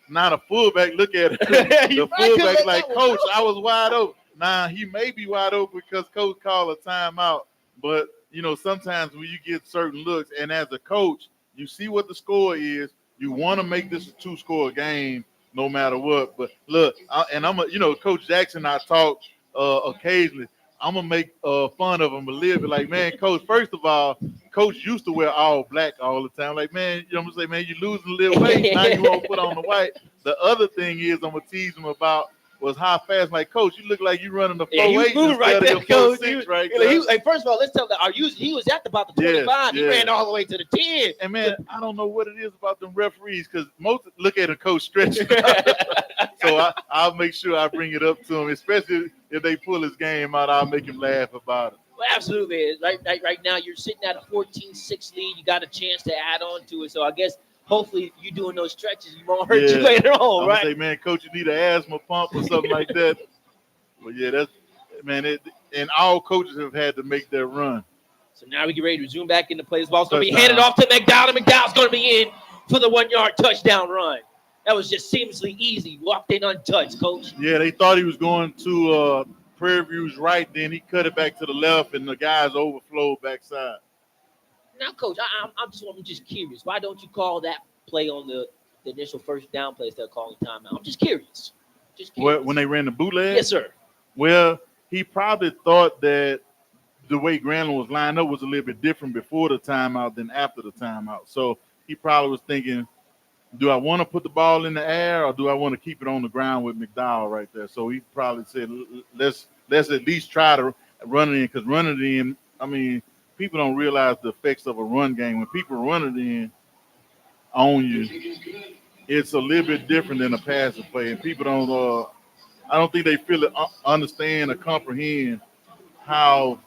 Not a fullback. Look at it. The fullback like, coach, I was wide open. Nah, he may be wide open because coach called a timeout. But sometimes when you get certain looks, and as a coach, you see what the score is. You want to make this a 2-score game, no matter what. But look, Coach Jackson and I talk occasionally. I'm gonna make fun of him a little bit. Like, man, coach, first of all, coach used to wear all black all the time. Like, man, I'm gonna say, man, you're losing a little weight. Now you won't put on the white. The other thing is I'm gonna tease him about was how fast. Like, coach, you look like you running the 4.8 moving right there, coach. 4.6 right there. First of all, let's tell that he was at about the 25. He ran all the way to the 10. And man, I don't know what it is about them referees because most look at a coach stretching. So I'll make sure I bring it up to him, especially if they pull his game out. I'll make him laugh about it. Well, absolutely. Right now, you're sitting at a 14-6 lead. You got a chance to add on to it. So I guess hopefully you doing those stretches, you won't hurt you later on, I'm right? Say, man, coach, you need an asthma pump or something like that. But yeah, that's man. And all coaches have had to make their run. So now we get ready to zoom back into play. This ball's going to be handed off to McDowell, and McDowell's going to be in for the 1-yard touchdown run. That was just seamlessly easy. Walked in untouched, coach. Yeah, they thought he was going to Prairie View's right. Then he cut it back to the left, and the guys overflowed backside. Now, coach, I'm just curious. Why don't you call that play on the initial first down play instead of calling timeout? I'm just curious. When they ran the bootleg? Yes, sir. Well, he probably thought that the way Grambling was lined up was a little bit different before the timeout than after the timeout. So he probably was thinking, do I want to put the ball in the air or do I want to keep it on the ground with McDowell right there? So he probably said, let's at least try to run it in, because running it in, I mean, people don't realize the effects of a run game. When people run it in on you, it's a little bit different than a passing play. And people don't, I don't think they understand or comprehend how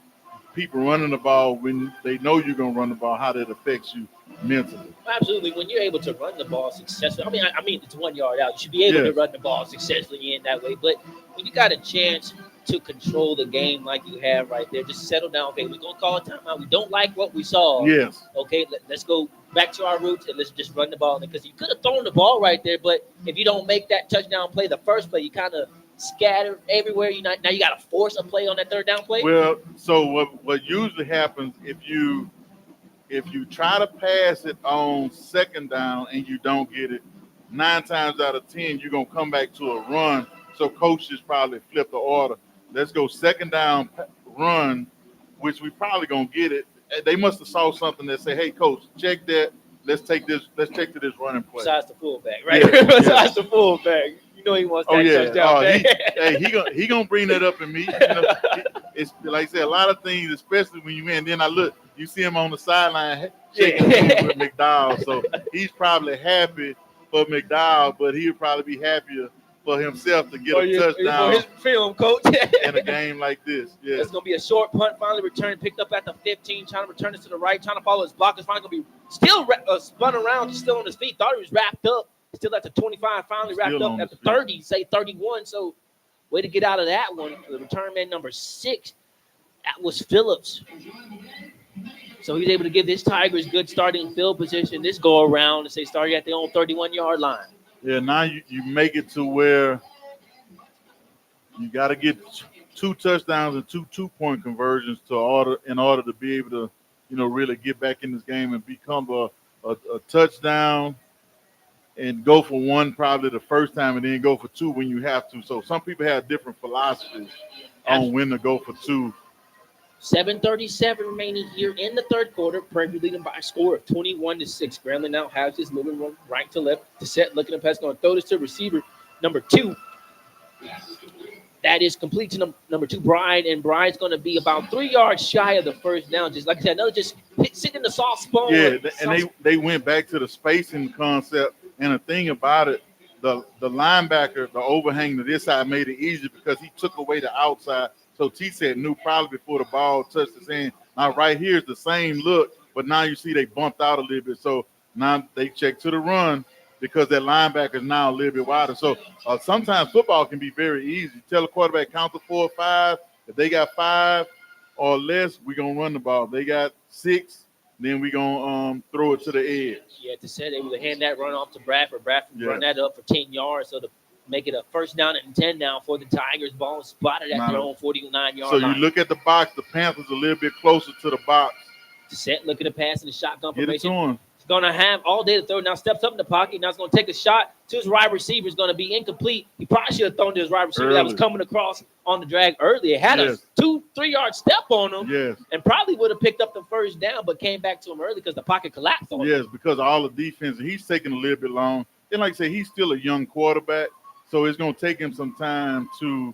people running the ball when they know you're going to run the ball, how that affects you mentally. Absolutely. When you're able to run the ball successfully, I mean, it's 1 yard out. You should be able to run the ball successfully in that way. But when you got a chance to control the game like you have right there, just settle down. Okay, we're going to call a timeout. We don't like what we saw. Yes. Okay, let's go back to our roots and let's just run the ball. Because you could have thrown the ball right there, but if you don't make that touchdown play, the first play, you kind of scatter everywhere. Now you got to force a play on that third down play. Well, so what usually happens if you try to pass it on second down and you don't get it, 9 times out of 10 you're gonna come back to a run. So coaches probably flip the order. Let's go second down run, which we probably gonna get it. They must have saw something that say, "Hey, coach, check that. Let's take to this running play." Besides the fullback, right? Besides the fullback. You know he wants that touchdown. He gonna bring that up in me. It's like I said, a lot of things, especially when you win. Then I look, you see him on the sideline shaking hands with McDowell. So he's probably happy for McDowell, but he'll probably be happier for himself to get a touchdown. For his film, coach. In a game like this. Yeah. It's gonna be a short punt, finally returned, picked up at the 15, trying to return it to the right, trying to follow his blockers. Finally gonna be still spun around, still on his feet. Thought he was wrapped up. Still at the 25, finally wrapped up at the 30, say 31. So, way to get out of that one. The return man number 6, that was Phillips. So, he's able to give his Tigers good starting field position this go around and say starting at their own 31-yard line. Yeah, now you make it to where you got to get 2 touchdowns and 2 two-point conversions in order to be able to, really get back in this game and become a touchdown. And go for 1 probably the first time and then go for 2 when you have to. So some people have different philosophies on when to go for 2. 7:37 remaining here in the third quarter. Prairie leading by a score of 21-6. Grambling now has his moving from right to left to set, looking at pass, going to throw this to receiver number 2. That is complete to number 2, Bride, and Bride's going to be about 3 yards shy of the first down. Just like I said, another just sitting in the soft spot. Yeah, and they went back to the spacing concept. And the thing about it, the linebacker, the overhang to this side made it easier because he took away the outside. So T said knew probably before the ball touched his hand. Now right here is the same look, but now you see they bumped out a little bit. So now they check to the run because that linebacker is now a little bit wider. So sometimes football can be very easy. Tell a quarterback count to 4 or 5. If they got 5 or less, we're going to run the ball. If they got 6, then we're going to throw it to the edge. Yeah, to say they would hand that run off to Bradford. Bradford run that up for 10 yards. So to make it a first down and 10 now for the Tigers. Ball spotted at their own 49-yard line. So you look at the box, the Panthers a little bit closer to the box. Set, look at the pass in the shotgun formation. Get it to him. He's going to have all day to throw. Now steps up in the pocket. Now he's going to take a shot to his wide receiver. It's going to be incomplete. He probably should have thrown to his wide receiver that was coming across on the drag earlier. Had a 2-3 yard step on him and probably would have picked up the first down, but came back to him early because the pocket collapsed on him. Yes, because of all the defense. He's taking a little bit long. And like I say, he's still a young quarterback, so it's going to take him some time to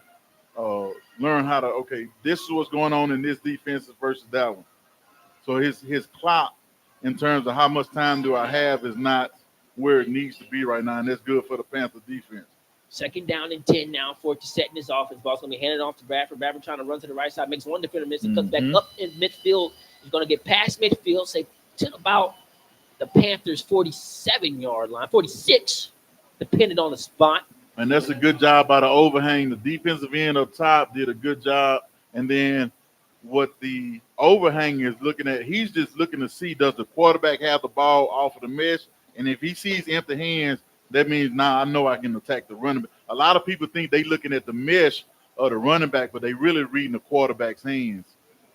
learn how to, okay, this is what's going on in this defense versus that one. So his clock in terms of how much time do I have is not where it needs to be right now, and that's good for the Panther defense. Second down and 10 now for Cassette in his offense. Ball's going to be handed off to Bradford. Bradford trying to run to the right side, makes one defender miss, and comes back up in midfield. He's going to get past midfield, say to about the Panthers' 47-yard line, 46, depending on the spot. And that's a good job by the overhang. The defensive end up top did a good job, and then what the overhang is looking at, he's just looking to see, does the quarterback have the ball off of the mesh? And if he sees empty hands, that means now I know I can attack the running back. A lot of people think they looking at the mesh of the running back, but they really reading the quarterback's hands.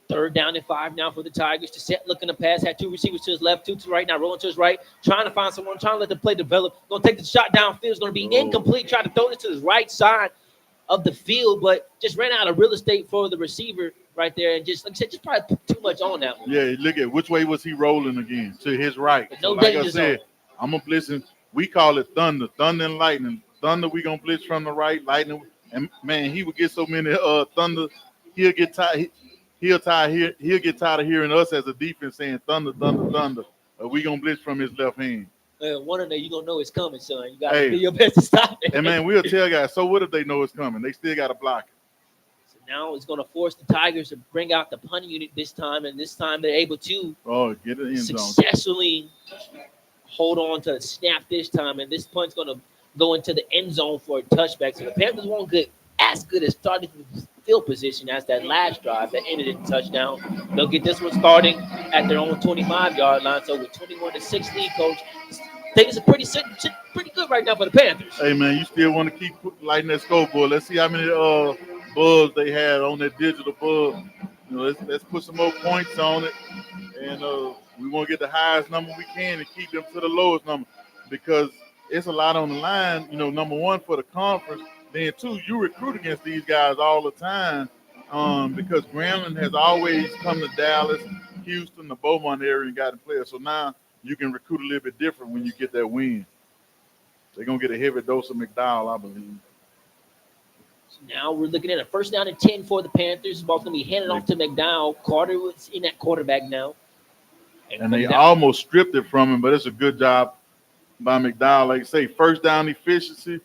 Third down and 5 now for the Tigers. To set, looking to pass, had 2 receivers to his left, 2 to the right, now rolling to his right, trying to find someone, trying to let the play develop. Going to take the shot downfield. It's going to be incomplete. Try to throw it to his right side of the field, but just ran out of real estate for the receiver right there, and just, like I said, just probably put too much on that one. Yeah, look at which way was he rolling again? To his right. No, so like I said, I'm going to blitz him. We call it thunder and lightning. Thunder, we going to blitz from the right. Lightning, and man, he would get so many thunder, he'll get tired. He'll get tired of hearing us as a defense saying thunder, thunder, thunder. We going to blitz from his left hand. One of them, you're going to know it's coming, son. You got to do your best to stop it. And, man, we'll tell guys, so what if they know it's coming? They still got to block it. So now it's going to force the Tigers to bring out the punt unit this time, and this time they're able to get it in successfully hold on to the snap this time, and this punt's going to go into the end zone for a touchback. So the Panthers won't get as good as starting field position as that last drive that ended in touchdown. They'll get this one starting at their own 25-yard line. So with 21-6 lead, Coach, things are pretty good right now for the Panthers. Hey, man, you still want to keep lighting that scoreboard. Let's see how many buzz they had on that digital buzz. You know, let's put some more points on it, and we want to get the highest number we can and keep them to the lowest number because it's a lot on the line. You know, number one for the conference. Then, 2, you recruit against these guys all the time because Grambling has always come to Dallas, Houston, the Beaumont area and gotten players. So now you can recruit a little bit different when you get that win. They're going to get a heavy dose of McDowell, I believe. So now we're looking at a first down and 10 for the Panthers. The ball's going to be handed off to McDowell. Carter was in at quarterback now. And they almost stripped it from him, but it's a good job by McDowell. Like I say, first down efficiency.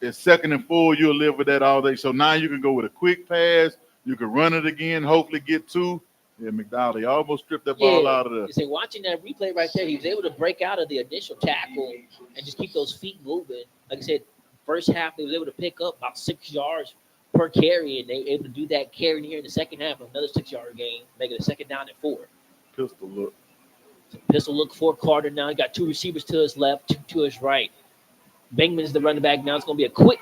It's 2nd and 4, you'll live with that all day. So now you can go with a quick pass. You can run it again, hopefully get 2. Yeah, McDowell, they almost stripped that ball out of there. You see, watching that replay right there, he was able to break out of the initial tackle and just keep those feet moving. Like I said, first half, they was able to pick up about 6 yards per carry, and they were able to do that carry here in the second half, another 6-yard gain, making it a 2nd down and 4. Pistol look. So pistol look for Carter now. He got 2 receivers to his left, 2 to his right. Bingman's the running back now. It's going to be a quick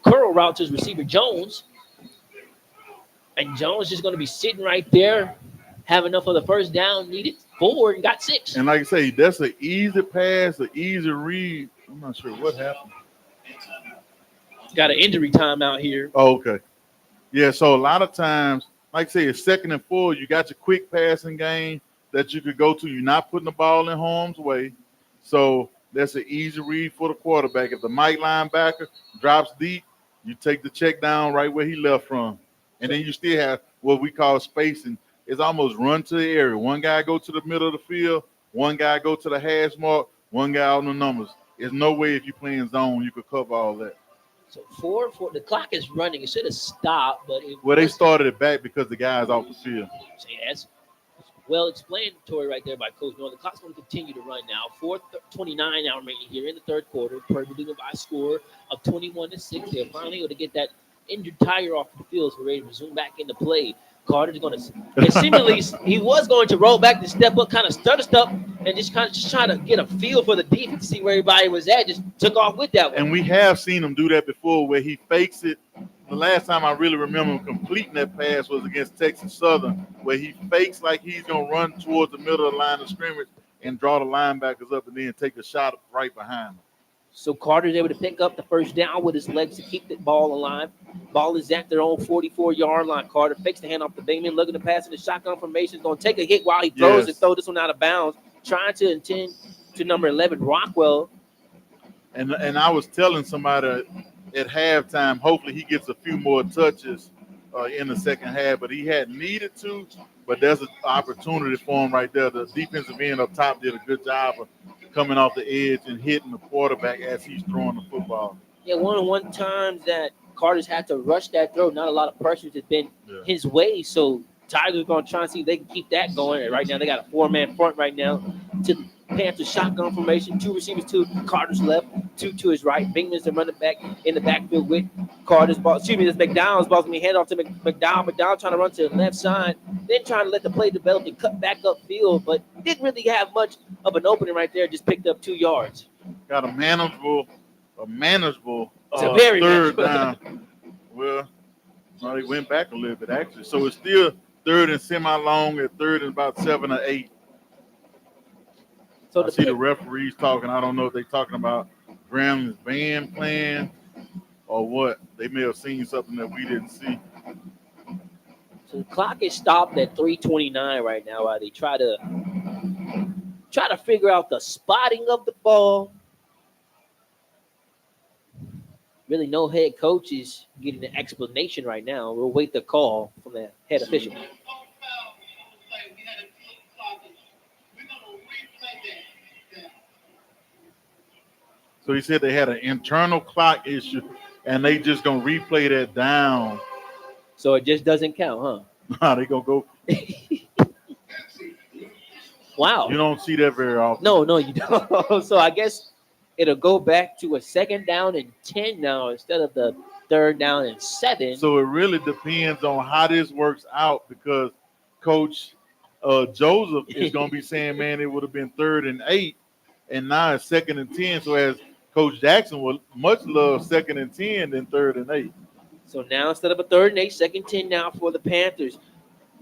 curl route to his receiver, Jones. And Jones just going to be sitting right there, have enough of the first down, needed 4, and got 6. And like I say, that's an easy pass, an easy read. I'm not sure what happened. Got an injury time out here. Oh, okay. Yeah, so a lot of times, like I say, it's 2nd and 4. You got your quick passing game that you could go to. You're not putting the ball in harm's way. So that's an easy read for the quarterback. If the Mike linebacker drops deep, you take the check down right where he left from. And then you still have what we call spacing. It's almost run to the area. One guy go to the middle of the field, one guy go to the hash mark, one guy on the numbers. There's no way if you're playing zone you could cover all that. So 4, the clock is running. It should have stopped, but they started it back because the guy's off the field. See, that's well explanatory right there by Coach Norton. The clock's going to continue to run now. 4:29 now remaining here in the third quarter. Prairie leading by a score of 21-6. They're finally able to get that injured Tiger off the field, so we're ready to resume back into play. Carter's going to, and seemingly he was going to roll back to step up, kind of stutter step, and just trying to get a feel for the defense, see where everybody was at. Just took off with that one. And we have seen him do that before, where he fakes it. The last time I really remember him completing that pass was against Texas Southern, where he fakes like he's going to run towards the middle of the line of scrimmage and draw the linebackers up and then take a shot right behind him. So Carter's able to pick up the first down with his legs to keep the ball alive. Ball is at their own 44-yard line. Carter fakes the hand off the Bingman, looking to pass in the shotgun formation. He's going to take a hit while he throws and throw this one out of bounds, trying to intend to number 11, Rockwell. And I was telling somebody at halftime, hopefully he gets a few more touches in the second half, but he hadn't needed to. But there's an opportunity for him right there. The defensive end up top did a good job of coming off the edge and hitting the quarterback as he's throwing the football. Yeah, one times that Carter's had to rush that throw. Not a lot of pressure has been his way, so Tigers going to try and see if they can keep that going. And right now, they got a 4-man front right now to the Panthers shotgun formation. 2 receivers to Carter's left, 2 to his right. Bingman's the running back in the backfield with Carter's ball. Excuse me, this McDowell's ball going to be handed off to McDowell. McDowell trying to run to the left side, then trying to let the play develop and cut back upfield, but didn't really have much of an opening right there. Just picked up 2 yards. Got a manageable very third manageable. down. Well, he went back a little bit, actually. So it's still third and semi-long at third and about 7 or 8. So I see the referees talking. I don't know if they're talking about Grambling's band playing or what. They may have seen something that we didn't see. So the clock is stopped at 3:29 right now while they try to figure out the spotting of the ball. Really, no head coach is getting an explanation right now. We'll wait the call from the head official. So he said they had an internal clock issue, and they just going to replay that down. So it just doesn't count, huh? Nah, they going to go. Wow. You don't see that very often. No, you don't. So I guess it'll go back to a 2nd down and 10 now instead of the 3rd down and 7. So it really depends on how this works out, because Coach Joseph is going to be saying, man, it would have been 3rd and 8, and now it's 2nd and 10. So as Coach Jackson would much love 2nd and 10 than 3rd and 8. So now instead of a 3rd and 8, 2nd 10 now for the Panthers.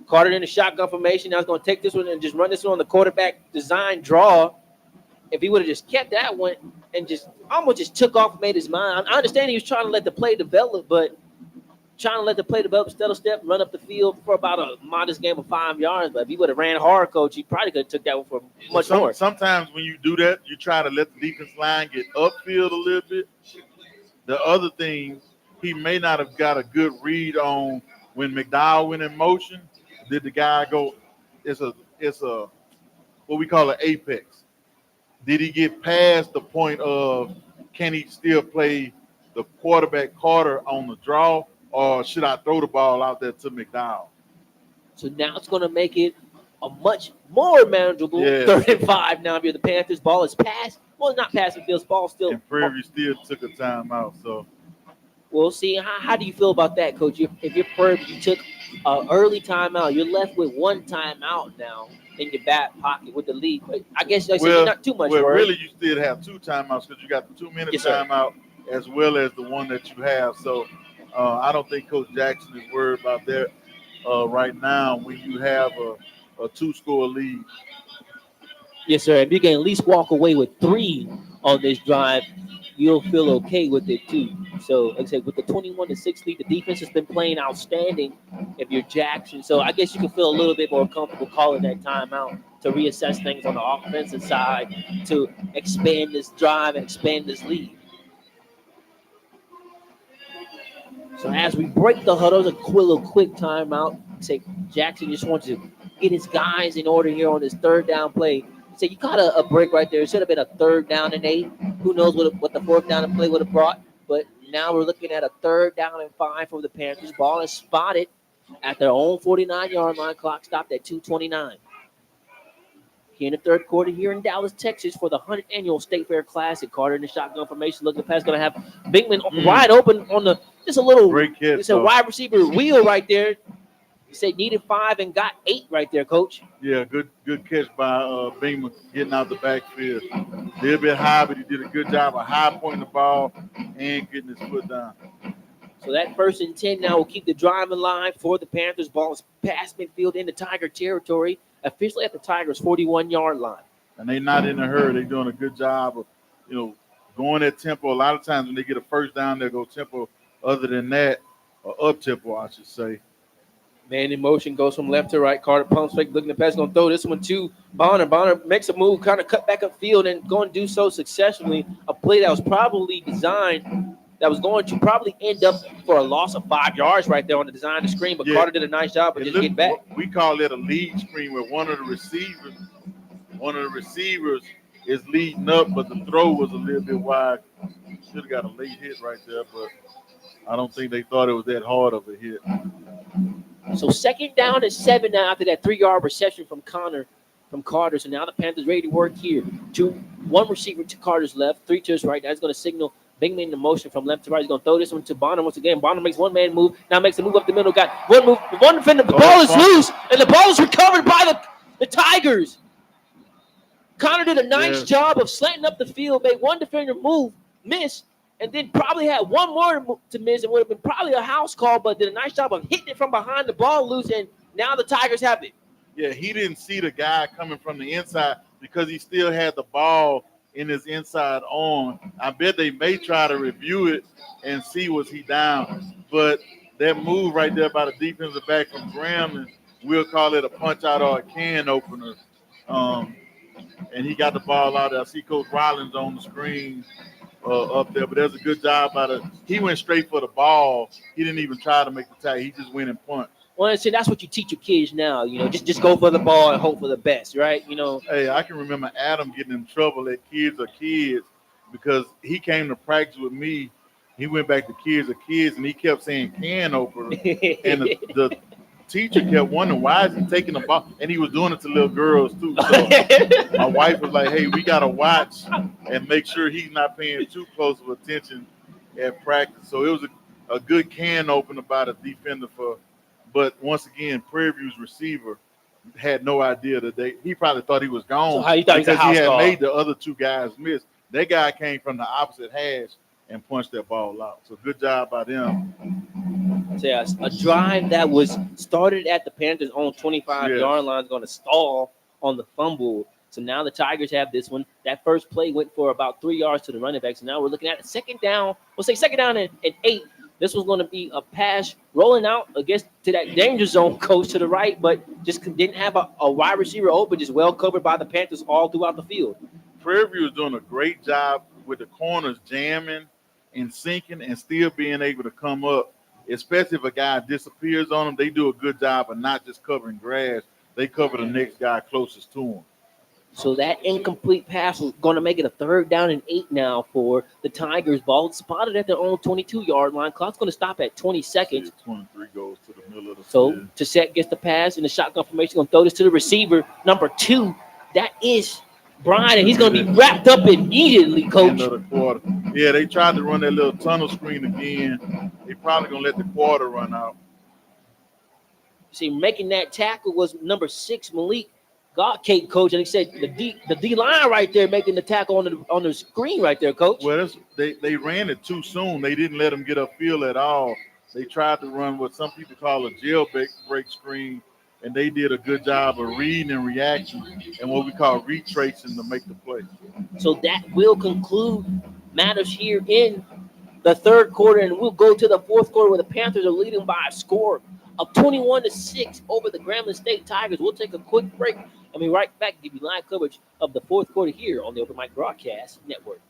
Carter in the shotgun formation. Now he's going to take this one and just run this one on the quarterback design draw. If he would have just kept that one and just almost just took off and made his mind. I understand he was trying to let the play develop, but trying to let the play develop, step, run up the field for about a modest game of 5 yards. But if he would have ran hard, Coach, he probably could have took that one for much more. Sometimes when you do that, you try to let the defense line get upfield a little bit. The other thing, he may not have got a good read on when McDowell went in motion. Did the guy go? It's a what we call an apex. Did he get past the point of can he still play the quarterback Carter on the draw, or should I throw the ball out there to McDowell? So now it's going to make it a much more manageable 3rd and 5 now. If you're the Panthers, ball is passed. Well, not passing fields, ball still. And Prairie still took a timeout. So we'll see. How do you feel about that, Coach? If you're Prairie, you took an early timeout, you're left with 1 timeout now in your back pocket with the lead. But I guess you're not too much worried. Really, you still have 2 timeouts because you got the 2-minute timeout as well as the one that you have. So I don't think Coach Jackson is worried about that right now when you have a 2-score lead. Yes, sir. If you can at least walk away with 3 on this drive, you'll feel okay with it too. So, like I said, with the 21-6 lead, the defense has been playing outstanding if you're Jackson. So I guess you can feel a little bit more comfortable calling that timeout to reassess things on the offensive side to expand this drive and expand this lead. So as we break the huddle, a little quick timeout. Say Jackson just wants to get his guys in order here on this 3rd down play. So you got a break right there. It should have been a 3rd down and 8. Who knows what the 4th down and play would have brought. But now we're looking at a 3rd down and 5 for the Panthers. Ball is spotted at their own 49-yard line. Clock stopped at 2:29. here in the third quarter here in Dallas, Texas for the 100th annual State Fair Classic. Carter in the shotgun formation, looking to pass, going to have Binkman wide open on the just a little. Great catch, It's a wide receiver wheel right there. He said needed 5 and got 8 right there, Coach. Yeah, good catch by Beamer getting out the backfield. A little bit high, but he did a good job of high pointing the ball and getting his foot down. So that 1st and 10 now will keep the drive alive for the Panthers. Ball is past midfield into Tiger territory, officially at the Tigers' 41-yard line. And they're not in a hurry. They're doing a good job of, going at tempo. A lot of times when they get a first down, they'll go tempo other than that, or up tempo, I should say. Man in motion, goes from left to right. Carter pumps fake, looking to pass, going to throw this one to Bonner. Bonner makes a move, kind of cut back upfield, and going to do so successfully. A play that was probably designed, that was going to probably end up for a loss of 5 yards right there on the design of the screen, but Carter did a nice job of just getting back. We call it a lead screen where one of the receivers is leading up, but the throw was a little bit wide. Should have got a late hit right there, but I don't think they thought it was that hard of a hit. So 2nd down and 7 now after that 3-yard reception from Carter. So now the Panthers ready to work here. 1 receiver to Carter's left, 3 to his right. That's going to signal Bingman in the motion from left to right. He's going to throw this one to Bonner once again. Bonner makes one-man move. Now makes a move up the middle. Got one move, one defender. The ball is loose, and the ball is recovered by the Tigers. Connor did a nice job of slanting up the field, made one defender move, miss, and then probably had one more to miss. It would have been probably a house call, but did a nice job of hitting it from behind, the ball loose, and now the Tigers have it. Yeah, he didn't see the guy coming from the inside because he still had the ball in his inside arm. I bet they may try to review it and see was he down. But that move right there by the defensive back from Grambling, we'll call it a punch out or a can opener. And he got the ball out there. I see Coach Rollins on the screen up there, but there's a good job by he went straight for the ball. He didn't even try to make the tag. He just went and punched. Well, I say that's what you teach your kids now. Just go for the ball and hope for the best, right? Hey, I can remember Adam getting in trouble at Kids Are Kids because he came to practice with me. He went back to Kids Are Kids, and he kept saying can opener. And the teacher kept wondering, why is he taking the ball? And he was doing it to little girls, too. So my wife was like, hey, we got to watch and make sure he's not paying too close of attention at practice. So it was a good can opener by the defender but once again, Prairie View's receiver had no idea that he probably thought he was gone. So how you thought because he had call? Made the other 2 guys miss. That guy came from the opposite hash and punched that ball out. So good job by them. So yeah, a drive that was started at the Panthers' own 25-yard line is going to stall on the fumble. So now the Tigers have this one. That first play went for about 3 yards to the running back. So now we're looking at a 2nd down. We'll say 2nd down and 8. This was going to be a pass rolling out against to that danger zone coach to the right, but just didn't have a wide receiver open, just well covered by the Panthers all throughout the field. Prairie View is doing a great job with the corners jamming and sinking and still being able to come up, especially if a guy disappears on them. They do a good job of not just covering grass. They cover the next guy closest to him. So that incomplete pass was going to make it a 3rd down and 8 now for the Tigers. Ball spotted at their own 22-yard line. Clock's going to stop at 20 seconds. 23 goes to the middle of the field. So Tissette gets the pass in the shotgun formation. Going to throw this to the receiver, number 2. That is Brian, and he's going to be wrapped up immediately, Coach. End of the quarter. Yeah, they tried to run that little tunnel screen again. They probably going to let the quarter run out. See, making that tackle was number 6, Malik Godcake, Coach, and he said the D line right there making the tackle on the screen right there, Coach. Well, they ran it too soon. They didn't let him get upfield at all. They tried to run what some people call a jailbreak screen, and they did a good job of reading and reacting and what we call retracing to make the play. So that will conclude matters here in the 3rd quarter, and we'll go to the 4th quarter where the Panthers are leading by a score of 21-6 over the Grambling State Tigers. We'll take a quick break and be right back to give you live coverage of the 4th quarter here on the Open Mic Broadcast Network.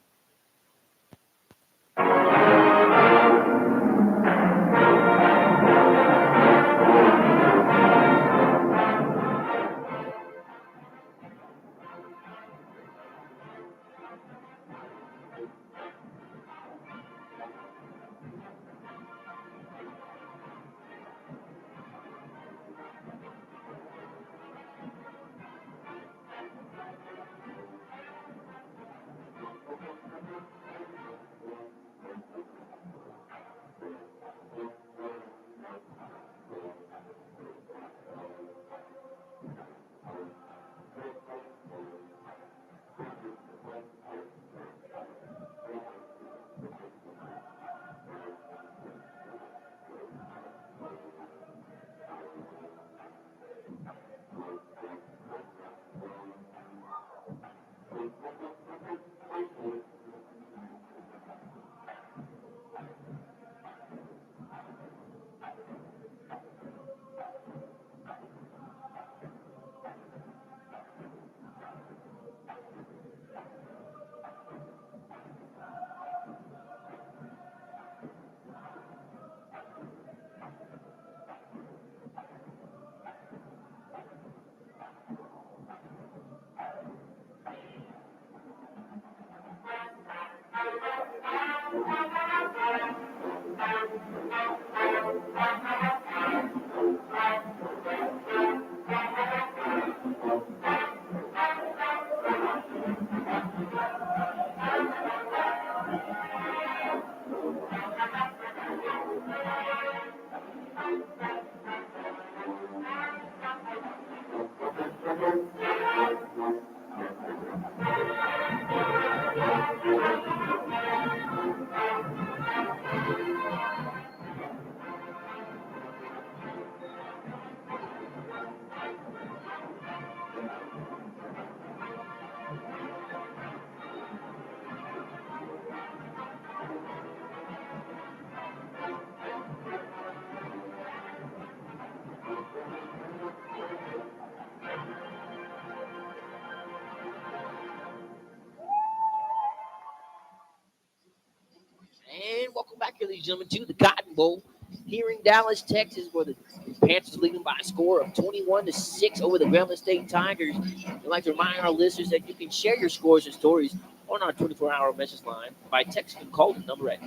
And welcome back, ladies and gentlemen, to the Cotton Bowl here in Dallas, Texas, where the Panthers leading by a score of 21-6 over the Grambling State Tigers. I'd like to remind our listeners that you can share your scores and stories on our 24-hour message line by texting and calling the number at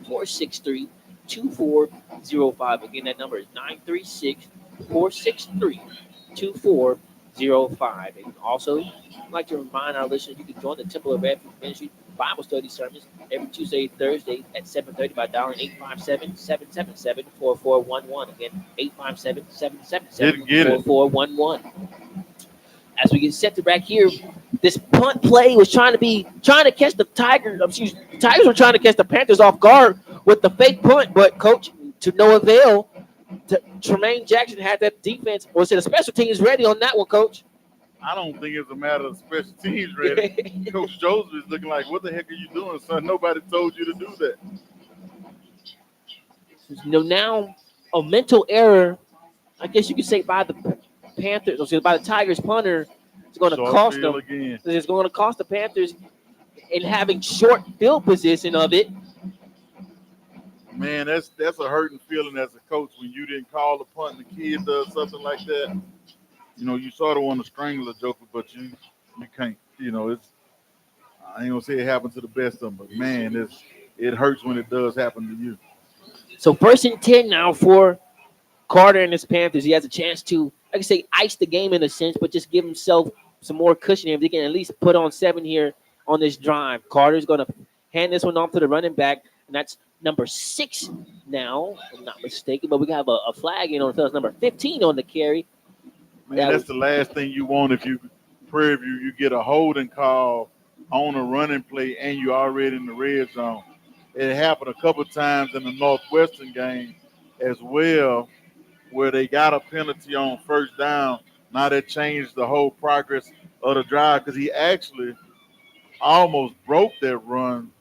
936-463-2405. Again, that number is 936-463-2405. And also, I'd like to remind our listeners you can join the Temple of Refuge Ministry Bible study sermons every Tuesday and Thursday at 7:30 by dialing 857-777-4411. Again, 857-777-4411. As we get set to back here, this punt play was trying to catch the Tigers. The Tigers were trying to catch the Panthers off guard with the fake punt, but coach, to no avail. Tremaine Jackson had that defense, or said the special teams ready on that one, coach. I don't think it's a matter of special teams ready. Coach Joseph is looking like, what the heck are you doing, son? Nobody told you to do that. Now a mental error, I guess you could say, by the Panthers, or by the Tigers punter, is going to cost them. Again. It's going to cost the Panthers in having short field position of it. Man, that's a hurting feeling as a coach when you didn't call the punt and the kid does something like that. You sort of want to strangle a joker, but you can't. It's, I ain't gonna say it happened to the best of them, but man, it hurts when it does happen to you. So 1st and 10 now for Carter and his Panthers. He has a chance to, like I say, ice the game in a sense, but just give himself some more cushion if they can at least put on 7 here on this drive. Carter's going to hand this one off to the running back, and that's number 6 now, if I'm not mistaken. But we have a flag on the field. It's number 15 on the carry. Man, that's the last thing you want if you Prairie View, you get a holding call on a running play and you're already in the red zone. It happened a couple of times in the Northwestern game as well, where they got a penalty on 1st down. Now that changed the whole progress of the drive because he actually almost broke that run.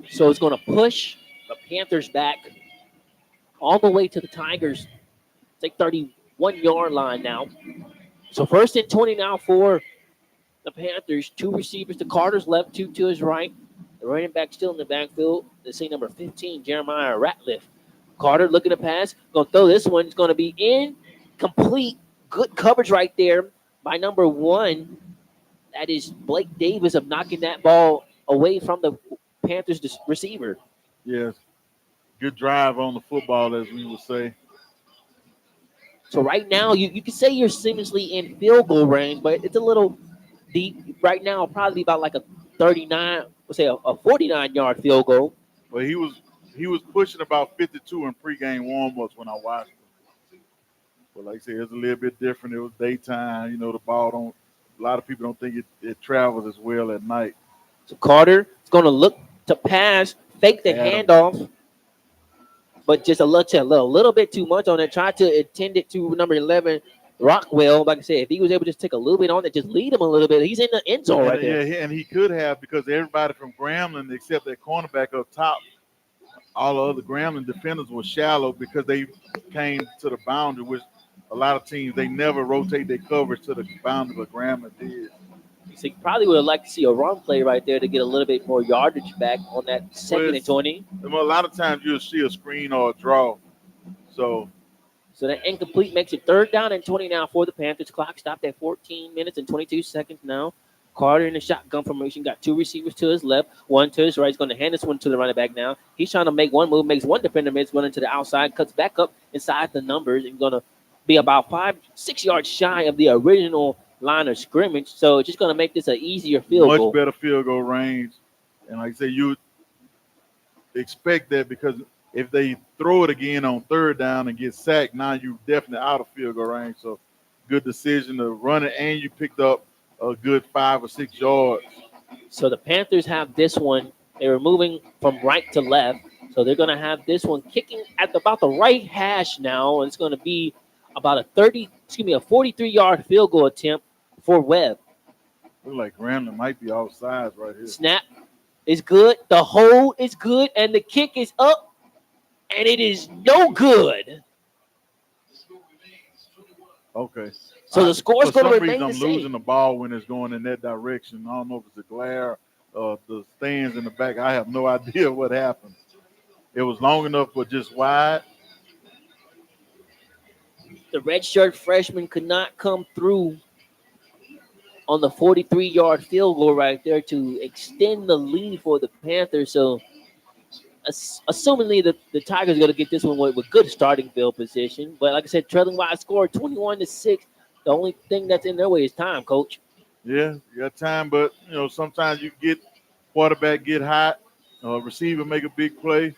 So it's going to push the Panthers back all the way to the Tigers. It's like 31-yard line now. So 1st and 20 now for the Panthers. 2 receivers to Carter's left, 2 to his right. The running back still in the backfield. They say number 15, Jeremiah Ratliff. Carter looking to pass. Going to throw this one. It's going to be incomplete. Good coverage right there by number 1. That is Blake Davis of knocking that ball away from the Panthers receiver. Yes. Good drive on the football, as we would say. So right now, you can say you're seamlessly in field goal range, but it's a little deep. Right now, it'll probably be about like a 39, let's say a 49-yard field goal. Well, he was pushing about 52 in pregame warm-ups when I watched him. But like I said, it's a little bit different. It was daytime. The ball don't. A lot of people don't think it travels as well at night. So Carter is going to look to pass, fake the handoff, but just a little bit too much on it. Tried to attend it to number 11, Rockwell. Like I said, if he was able to just take a little bit on it, just lead him a little bit. He's in the end zone right there. Yeah, and he could have, because everybody from Grambling, except that cornerback up top, all the other Grambling defenders were shallow because they came to the boundary, which a lot of teams, they never rotate their coverage to the boundary, but Grambling did. So you probably would have liked to see a run play right there to get a little bit more yardage back on that 2nd and 20. A lot of times you'll see a screen or a draw. So that incomplete makes it 3rd down and 20 now for the Panthers. Clock stopped at 14 minutes and 22 seconds now. Carter in the shotgun formation, got two receivers to his left, one to his right. He's going to hand this one to the running back now. He's trying to make one move, makes one defender miss, running to the outside, cuts back up inside the numbers, and going to be about 5-6 yards shy of the original line of scrimmage. So it's just going to make this an easier field goal. Much better field goal range. And like I said, you expect that because if they throw it again on third down and get sacked, now you're definitely out of field goal range. So good decision to run it, and you picked up a good 5 or 6 yards. So the Panthers have this one. They were moving from right to left. So they're going to have this one kicking at about the right hash now. And it's going to be about a 43-yard field goal attempt for Webb. Look like Grambling might be offside right here. Snap is good. The hold is good. And the kick is up. And it is no good. Okay. So the score is going to remain I'm the same. losing the ball when it's going in that direction. I don't know if it's a glare, the stands in the back. I have no idea what happened. It was long enough but just wide. The redshirt freshman could not come through on the 43-yard field goal right there to extend the lead for the Panthers. So assumingly the Tigers are going to get this one with good starting field position. But like I said, trailing by a score 21-6. The only thing that's in their way is time, Coach. Yeah, you got time, but sometimes you get quarterback get hot, receiver make a big play,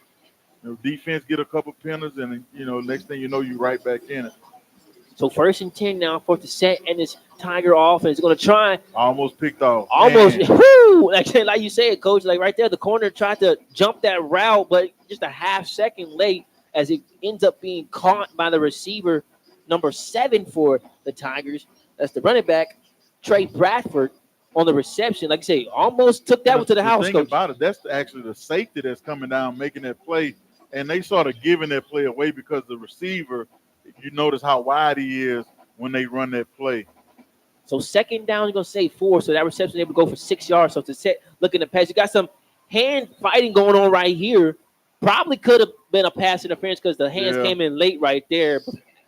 defense get a couple penalties, and next thing you know, you right back in it. So 1st and 10 now for the set, and this Tiger offense is going to try. Almost picked off. Almost, whoo, like you said, Coach, like right there, the corner tried to jump that route, but just a half second late as it ends up being caught by the receiver, number 7 for the Tigers. That's the running back, Trey Bradford, on the reception. Like I say, almost took that one to the house, thing Coach. About it, that's actually the safety that's coming down, making that play, and they sort of giving that play away because the receiver, you notice how wide he is when they run that play. So 2nd down, you're going to say 4. So that reception able to go for 6 yards. So to set, looking to pass, you got some hand fighting going on right here. Probably could have been a pass interference because the hands came in late right there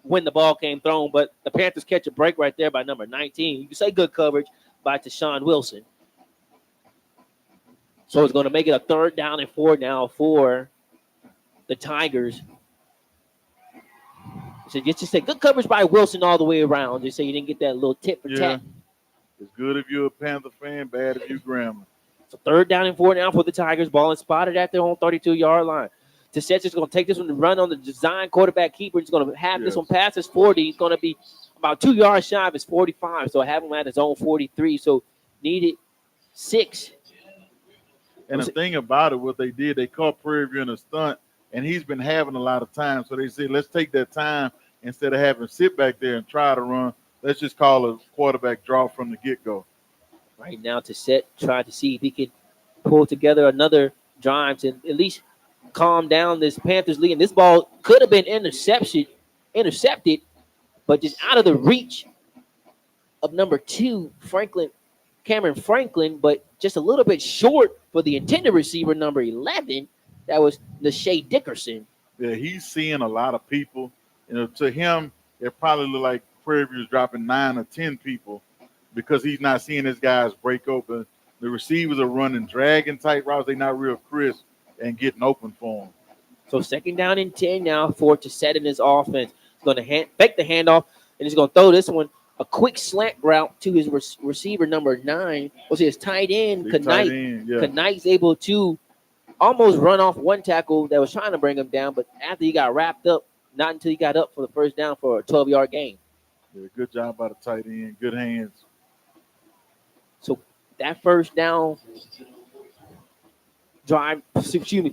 when the ball came thrown. But the Panthers catch a break right there by number 19. You can say good coverage by Tashawn Wilson. So it's going to make it a 3rd down and 4 now for the Tigers. So just say good coverage by Wilson all the way around. Just so you didn't get that little tit for tat. It's good if you're a Panther fan, bad if you're Grambling. So 3rd down and 4 now for the Tigers. Ball is spotted at their own 32-yard line. Tisset's just going to take this one to run on the design quarterback keeper. He's going to have this one past his 40. He's going to be about 2 yards shy of his 45. So have him at his own 43. So needed 6. And the thing about it, what they did, they caught Prairie in a stunt, and he's been having a lot of time. So they said, let's take that time instead of having him sit back there and try to run. Let's just call a quarterback draw from the get-go. Right now, Tisset trying to see if he can pull together another drive to at least calm down this Panthers lead. And this ball could have been intercepted, but just out of the reach of number 2, Cameron Franklin, but just a little bit short for the intended receiver, number 11. That was Nashay Dickerson. Yeah, he's seeing a lot of people. To him, it probably looked like Prairie was dropping 9 or 10 people because he's not seeing his guys break open. The receivers are running dragon type routes. They're not real crisp and getting open for him. So 2nd down and 10 now for Tisset in his offense. He's going to fake the handoff, and he's going to throw this one a quick slant route to his receiver, number 9. Was his tight end, Knight. Knight's able to almost run off one tackle that was trying to bring him down, but after he got wrapped up, not until he got up for the 1st down for a 12-yard gain. Yeah, good job by the tight end. Good hands. So that 1st down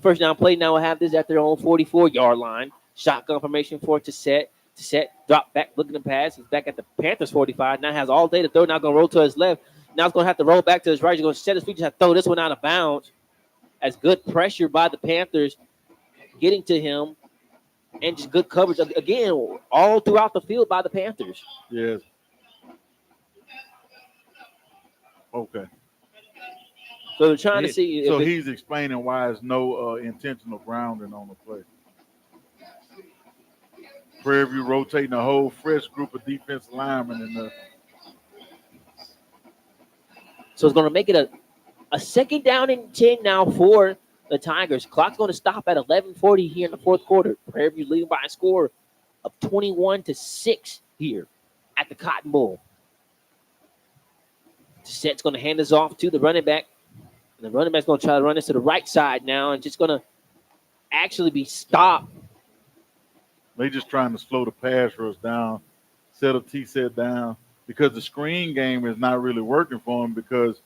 first down play now will have this at their own 44-yard line. Shotgun formation for Tisset. Tisset drop back, looking to pass. He's back at the Panthers 45. Now has all day to throw. Now going to roll to his left. Now he's going to have to roll back to his right. He's going to set his feet. Just have to throw this one out of bounds. As good pressure by the Panthers getting to him. And just good coverage, again, all throughout the field by the Panthers. Yes. Okay. So they're trying to see. So he's explaining why there's no intentional grounding on the play. Prairie rotating a whole fresh group of defensive linemen in the. So it's going to make it a second down and 10 now for the Tigers. Clock's going to stop at 11:40 here in the fourth quarter. Prairie View leading by a score of 21-6 here at the Cotton Bowl. Set's going to hand this off to the running back. And the running back's going to try to run this to the right side now and just going to actually be stopped. They just trying to slow the pass rush down, settle T-set down, because the screen game is not really working for him because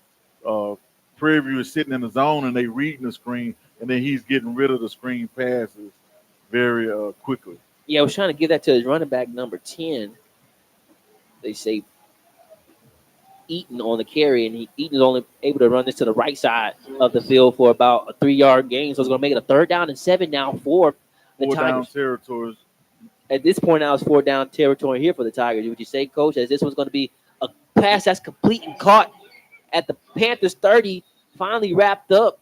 Prairie View is sitting in the zone and they reading the screen, and then he's getting rid of the screen passes very quickly. Yeah, I was trying to give that to his running back number 10. They say Eaton on the carry, and Eaton's only able to run this to the right side of the field for about a 3-yard gain. So it's going to make it a 3rd down and 7 now for the Tigers. 4 down territories. At this point now, it's 4 down territory here for the Tigers. Would you say, Coach, as this one's going to be a pass that's complete and caught at the Panthers 30, finally wrapped up,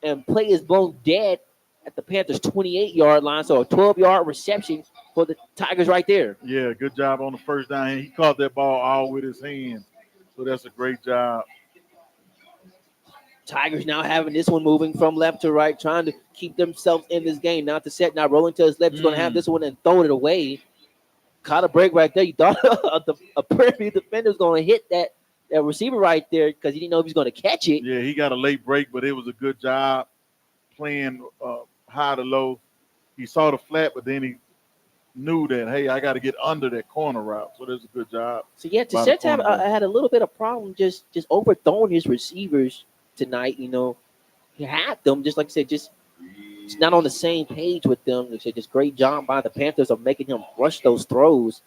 and play is blown dead at the Panthers 28-yard line. So a 12-yard reception for the Tigers right there. Yeah, good job on the first down. He caught that ball all with his hands. So that's a great job. Tigers now having this one moving from left to right, trying to keep themselves in this game. Now to set, now rolling to his left. He's going to have this one and throw it away. Caught a break right there. You thought a Prairie defender was going to hit that receiver right there because he didn't know if he was going to catch it. Yeah, he got a late break, but it was a good job playing high to low. He saw the flat, but then he knew that, hey, I got to get under that corner route. So that's a good job. So yeah, to set time, I had a little bit of problem just overthrowing his receivers tonight. You know, he had them, just like I said, just not on the same page with them. They said just great job by the Panthers of making him rush those throws.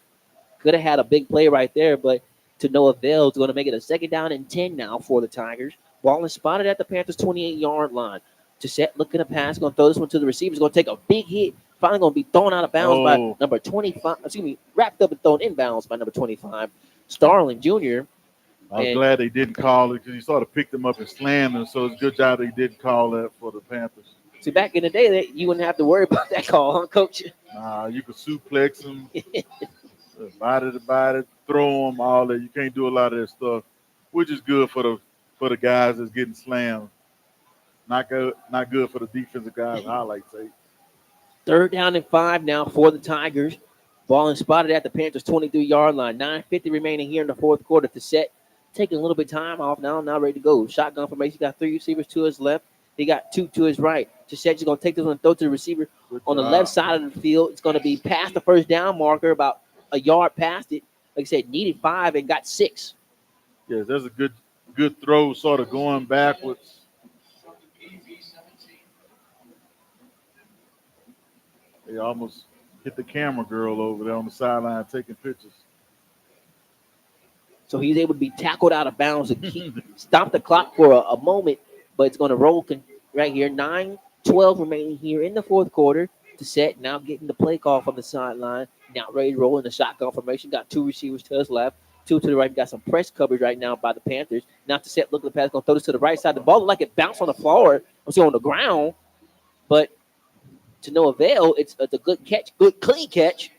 Could have had a big play right there, but to no avail. It's going to make it a 2nd down and 10 now for the Tigers. Ball is spotted at the Panthers 28-yard line. To set, looking to pass, going to throw this one to the receiver. He's going to take a big hit. Finally going to be thrown out of bounds by number 25. Wrapped up and thrown inbounds by number 25, Starling Jr. I was glad they didn't call it because he sort of picked them up and slammed them. So it's a good job they didn't call that for the Panthers. See, back in the day, you wouldn't have to worry about that call, huh, Coach? Nah, you could suplex them, body to body, throw them, all that. You can't do a lot of that stuff, which is good for the guys that's getting slammed. Not good for the defensive guys. Highlight tape. 3rd down and 5 now for the Tigers. Ball is spotted at the Panthers 23-yard line. 9:50 remaining here in the fourth quarter. To set, taking a little bit of time off now ready to go. Shotgun formation. He got 3 receivers to his left. He got 2 to his right. To set, he's going to take this one and throw to the receiver on the left side of the field. It's going to be past the 1st down marker, about a yard past it. Like I said, needed 5 and got 6. Yes, that's a good throw, sort of going backwards. They almost hit the camera girl over there on the sideline taking pictures. So he's able to be tackled out of bounds and stop the clock for a moment, but it's going to roll right here. 9:12 remaining here in the fourth quarter. To set, now getting the play call from the sideline. Now ready to roll in the shotgun formation. Got 2 receivers to his left, 2 to the right. Got some press coverage right now by the Panthers. Now to set, look at the pass, going to throw this to the right side. The ball looked like it bounced on the floor, on the ground, but to no avail. It's a good catch, good clean catch.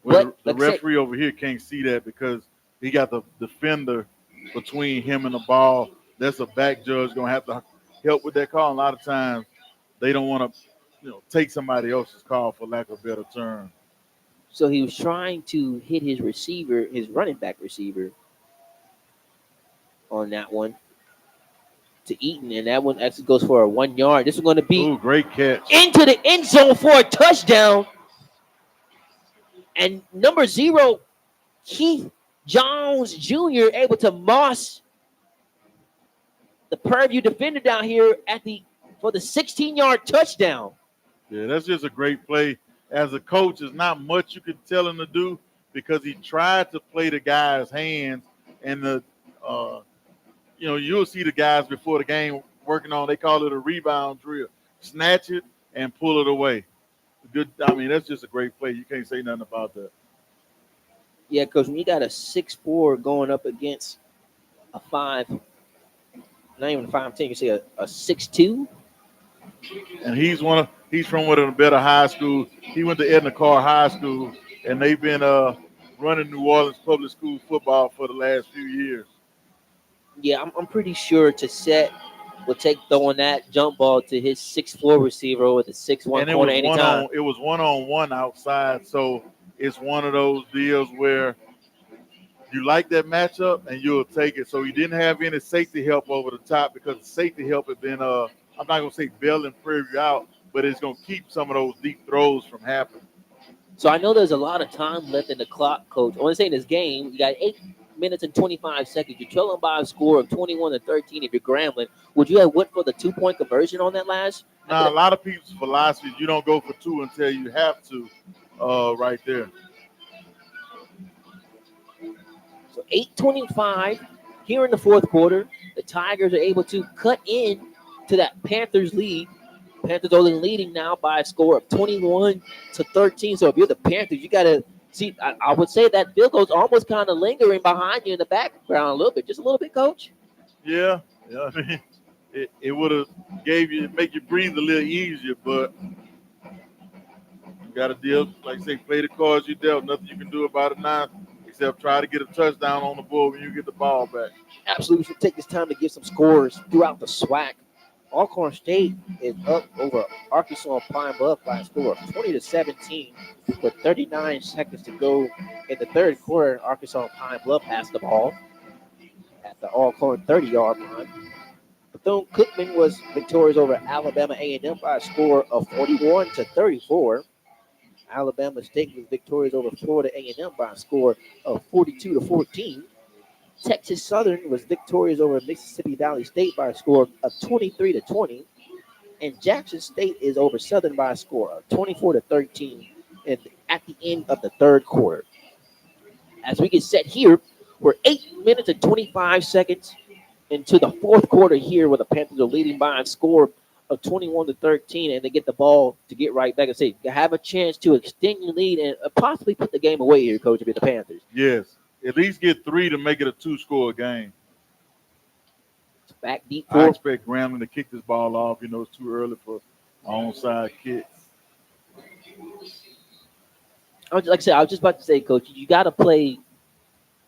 Well, the referee over here can't see that because he got the defender between him and the ball. That's a back judge going to have to help with that call. A lot of times they don't want to, take somebody else's call, for lack of a better term. So he was trying to hit his receiver, his running back receiver, on that one to Eaton, and that one actually goes for a 1 yard. This is going to be great catch into the end zone for a touchdown. And number 0, Keith Jones Jr. able to moss the Prairie View defender down here for the 16-yard touchdown. Yeah, that's just a great play. As a coach, there's not much you can tell him to do because he tried to play the guy's hands, and you'll see the guys before the game working on, they call it a rebound drill. Snatch it and pull it away. That's just a great play. You can't say nothing about that. Yeah, because when you got a 6'4" going up against a 5, not even a 5'10", you can say a 6'2". And he's from one of the better high schools. He went to Edna Carr High School, and they've been running New Orleans public school football for the last few years. Yeah, I'm pretty sure to set will take throwing that jump ball to his 6'4" receiver or the 6'1" And corner anytime. it was one-on-one outside, so it's one of those deals where you like that matchup and you'll take it. So he didn't have any safety help over the top because the safety help had been I'm not gonna say bailing Prairie out, but it's gonna keep some of those deep throws from happening. So I know there's a lot of time left in the clock, Coach. I want to say in this game, you got 8 minutes and 25 seconds. You're trailing by a score of 21-13 if you're Grambling. Would you have went for the 2-point conversion on that last? Now a lot of people's philosophy is you don't go for two until you have to, right there. So 8:25 here in the fourth quarter. The Tigers are able to cut in to that Panthers lead. Panthers only leading now by a score of 21-13. So if you're the Panthers, you got to see. I would say that field goal's almost kind of lingering behind you in the background a little bit, just a little bit, Coach. Yeah. I mean, it would have make you breathe a little easier, but you got to deal, like I say, play the cards you dealt. Nothing you can do about it now, except try to get a touchdown on the board when you get the ball back. Absolutely, we should take this time to give some scores throughout the SWAC. Alcorn State is up over Arkansas Pine Bluff by a score of 20-17 with 39 seconds to go in the third quarter. Arkansas Pine Bluff has the ball at the Alcorn 30-yard line. Bethune-Cookman was victorious over Alabama A&M by a score of 41-34. Alabama State was victorious over Florida A&M by a score of 42-14. Texas Southern was victorious over Mississippi Valley State by a score of 23-20. And Jackson State is over Southern by a score of 24-13 at the end of the third quarter. As we get set here, we're 8 minutes and 25 seconds into the fourth quarter here where the Panthers are leading by a score of 21-13, and they get the ball to get right back and say, you have a chance to extend your lead and possibly put the game away here, Coach, if you're the Panthers. Yes. At least get 3 to make it a 2-score game. Back deep. I expect Grambling to kick this ball off. It's too early for onside kicks. I was just about to say, Coach, you got to play,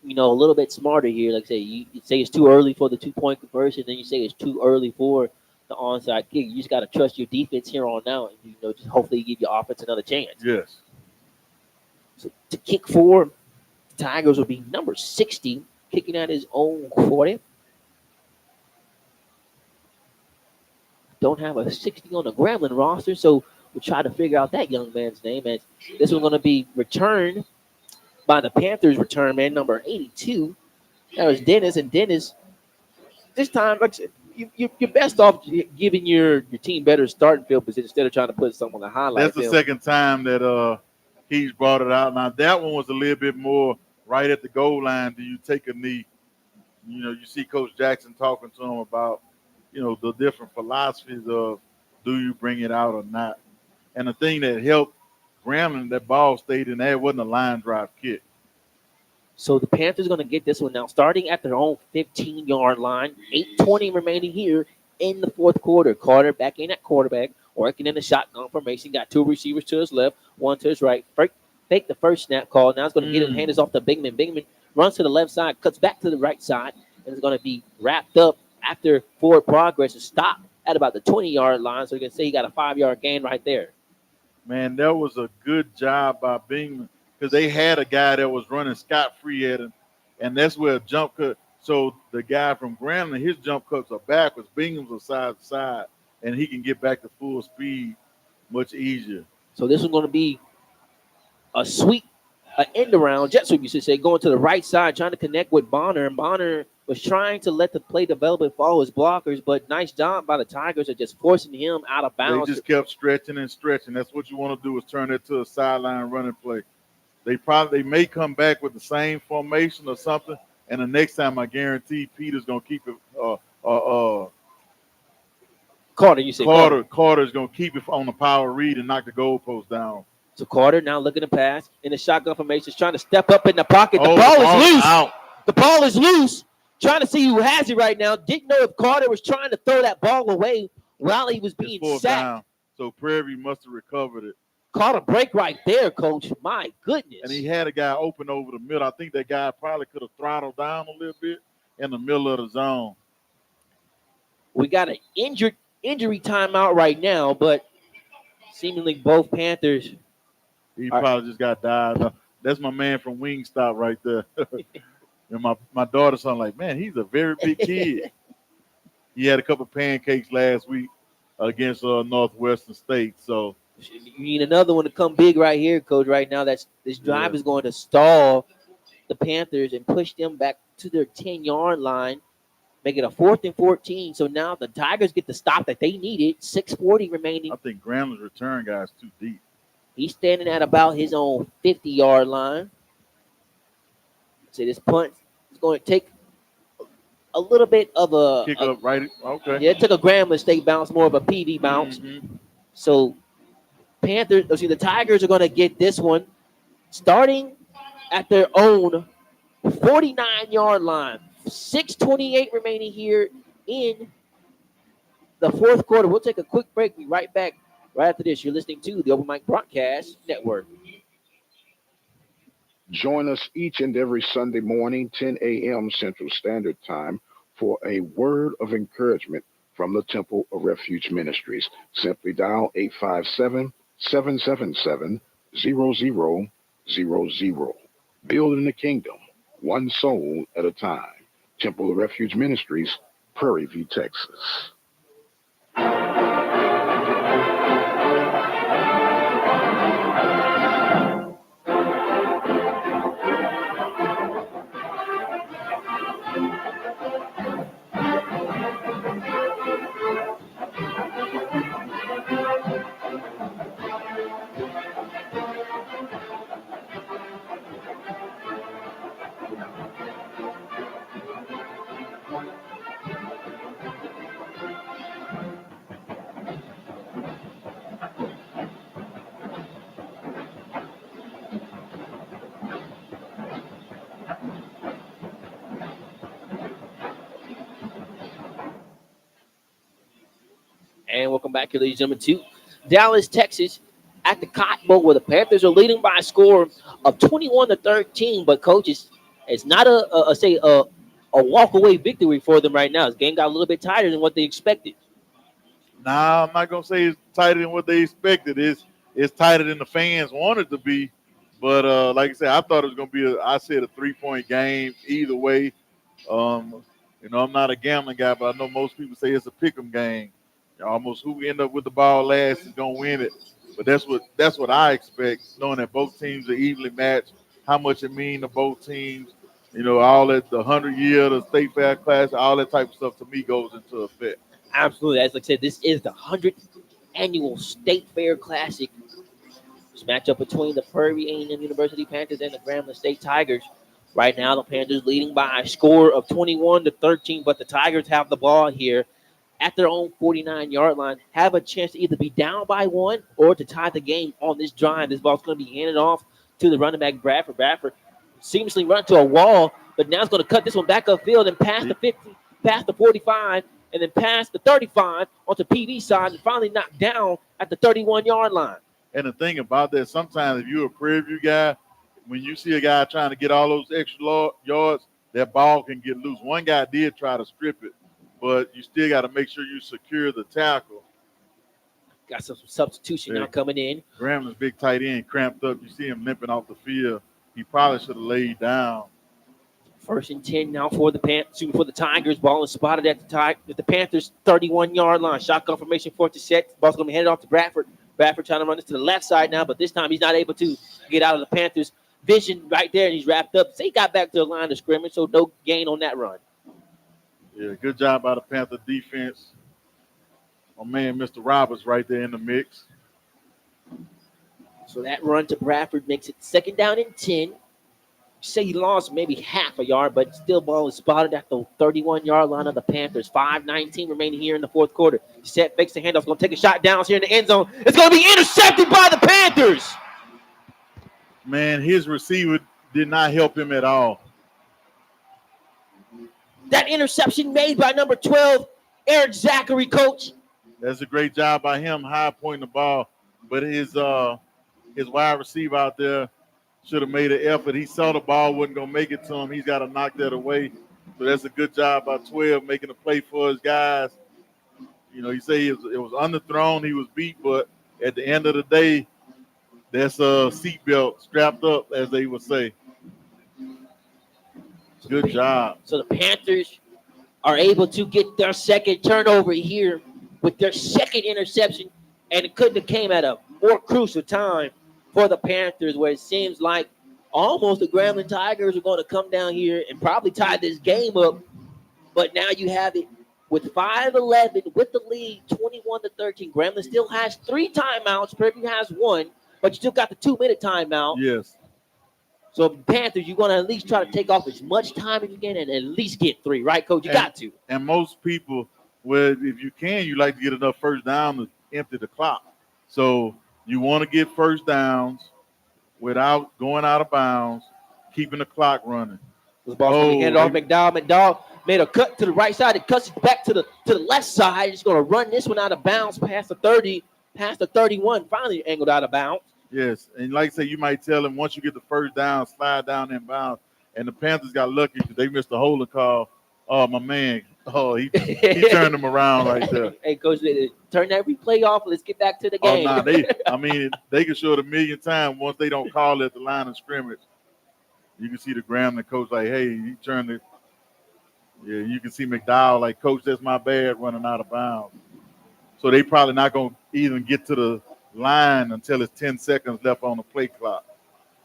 a little bit smarter here. Like I say, you say it's too early for the 2-point conversion, then you say it's too early for the onside kick. You just got to trust your defense here on out, and just hopefully give your offense another chance. Yes. So to kick for the Tigers will be number 60, kicking at his own 40. Don't have a 60 on the Grambling roster, so we'll try to figure out that young man's name. And this one's going to be returned by the Panthers return man, number 82. That was Dennis. And Dennis, this time, like I said, you're best off giving your team better starting field position instead of trying to put someone on the highlight. That's the second time that he's brought it out. Now, that one was a little bit more right at the goal line. Do you take a knee? You see Coach Jackson talking to him about, the different philosophies of do you bring it out or not. And the thing that helped Grambling, that ball stayed in there. It wasn't a line drive kick. So the Panthers going to get this one now, starting at their own 15-yard line. 8:20 remaining here in the fourth quarter. Carter back in at quarterback, working in the shotgun formation. Got 2 receivers to his left, 1 to his right. Fake the first snap call. Now it's going to get his hands off to Bigman. Bigman runs to the left side, cuts back to the right side, and it's going to be wrapped up after forward progress and stopped at about the 20-yard line. So you can say he got a 5-yard gain right there. Man, that was a good job by Bingman because they had a guy that was running scot-free at him, and that's where a jump cut. So the guy from Grambling, his jump cuts are backwards. Bingham's are side to side, and he can get back to full speed much easier. So this is going to be a sweep, an end around, jet sweep, you should say, going to the right side, trying to connect with Bonner. And Bonner was trying to let the play develop and follow his blockers, but nice job by the Tigers of just forcing him out of bounds. They just kept stretching and stretching. That's what you want to do is turn it to a sideline running play. They may come back with the same formation or something, and the next time I guarantee Peter's going to keep it. Carter, you said Carter's going to keep it on the power read and knock the goalpost down. So Carter now looking to pass in the shotgun formation, is trying to step up in the pocket. The ball is loose. Out. The ball is loose. Trying to see who has it right now. Didn't know if Carter was trying to throw that ball away while he was being sacked. Down. So Prairie must have recovered it. Caught a break right there, Coach. My goodness. And he had a guy open over the middle. I think that guy probably could have throttled down a little bit in the middle of the zone. We got an injury timeout right now, but seemingly both Panthers. He probably just got died. That's my man from Wingstop right there. And my daughter's son like, man, he's a very big kid. He had a couple pancakes last week against Northwestern State. So You need another one to come big right here, Coach. Right now, this drive is going to stall the Panthers and push them back to their 10-yard line, make it a 4th and 14. So now the Tigers get the stop that they needed. 6:40 remaining. I think Grambling's return guy is too deep. He's standing at about his own 50-yard line. So this punt is going to take a little bit of a kick up right. Okay. Yeah, it took a Grambling State bounce, more of a PV bounce. Mm-hmm. So the Tigers are going to get this one starting at their own 49-yard line. 6:28 remaining here in the fourth quarter. We'll take a quick break. Be right back right after this. You're listening to the Open Mic Broadcast Network. Join us each and every Sunday morning, 10 a.m. Central Standard Time, for a word of encouragement from the Temple of Refuge Ministries. Simply dial 857-777-0000. Building the kingdom, one soul at a time. Temple of Refuge Ministries, Prairie View, Texas. And welcome back here, ladies and gentlemen, to Dallas, Texas, at the Cotton Bowl, where the Panthers are leading by a score of 21-13. But coaches, it's not a walk-away victory for them right now. This game got a little bit tighter than what they expected. Nah, I'm not gonna say it's tighter than what they expected. It's tighter than the fans wanted to be. But like I said, I thought it was gonna be a 3-point game either way. I'm not a gambling guy, but I know most people say it's a pick'em game. Almost who end up with the ball last is gonna win it. But that's what I expect, knowing that both teams are evenly matched. How much it mean to both teams, all that, the 100-year, the State Fair Class, all that type of stuff to me goes into effect. Absolutely, as I said, this is the 100th annual State Fair Classic. This matchup between the Prairie A&M University Panthers and the Grambling State Tigers. Right now, the Panthers leading by a score of 21-13, but the Tigers have the ball here at their own 49-yard line, have a chance to either be down by one or to tie the game on this drive. This ball's going to be handed off to the running back, Bradford. Bradford seamlessly run to a wall, but now it's going to cut this one back upfield and past the 50, past the 45, and then past the 35 onto PV side, and finally knocked down at the 31-yard line. And the thing about that, sometimes if you're a Prairie View guy, when you see a guy trying to get all those extra yards, that ball can get loose. One guy did try to strip it, but you still got to make sure you secure the tackle. Got some substitution now coming in. Grambling's big tight end cramped up. You see him limping off the field. He probably should have laid down. 1st and 10 now for the Tigers. Ball is spotted at the Panthers' 31-yard line. Shotgun formation for it to set. Ball's going to be headed off to Bradford. Bradford trying to run this to the left side now, but this time he's not able to get out of the Panthers' vision right there, and he's wrapped up. So he got back to the line of scrimmage, so no gain on that run. Yeah, good job by the Panther defense. My man, Mr. Roberts, right there in the mix. So that run to Bradford makes it 2nd down and 10. Say he lost maybe half a yard, but still ball is spotted at the 31-yard line of the Panthers. 5:19 remaining here in the fourth quarter. Set, fakes the handoff. Going to take a shot down here in the end zone. It's going to be intercepted by the Panthers. Man, his receiver did not help him at all. That interception made by number 12, Eric Zachary, coach. That's a great job by him, high pointing the ball. But his wide receiver out there should have made an effort. He saw the ball wasn't going to make it to him. He's got to knock that away. So that's a good job by 12 making a play for his guys. You know, he say it was underthrown, he was beat, but at the end of the day, that's a seatbelt strapped up, as they would say. Good job. So the Panthers are able to get their second turnover here with their second interception, and it couldn't have came at a more crucial time for the Panthers, where it seems like almost the Grambling Tigers are going to come down here and probably tie this game up. But now you have it with 5-11 with the lead, 21-13. Grambling still has 3 timeouts. Prairie has 1, but you still got the 2-minute timeout. Yes. So Panthers, you're going to at least try to take off as much time as you can and at least get 3, right, Coach? You got to. And most people, well, if you can, you like to get enough first down to empty the clock. So you want to get first downs without going out of bounds, keeping the clock running. This ball's going to be handed off McDowell. McDowell made a cut to the right side. It cuts it back to the left side. He's going to run this one out of bounds past the 30, past the 31. Finally angled out of bounds. Yes, and like I say, you might tell him once you get the first down, slide down in bounds. And the Panthers got lucky because they missed a holding call. Oh, my man. Oh, he turned them around right there. Hey, Coach, turn that replay off. Let's get back to the game. Oh, no, they can show it a million times once they don't call it at the line of scrimmage. You can see the Grambling coach like, hey, he turned it. Yeah, you can see McDowell like, Coach, that's my bad, running out of bounds. So they probably not going to even get to the line until it's 10 seconds left on the play clock.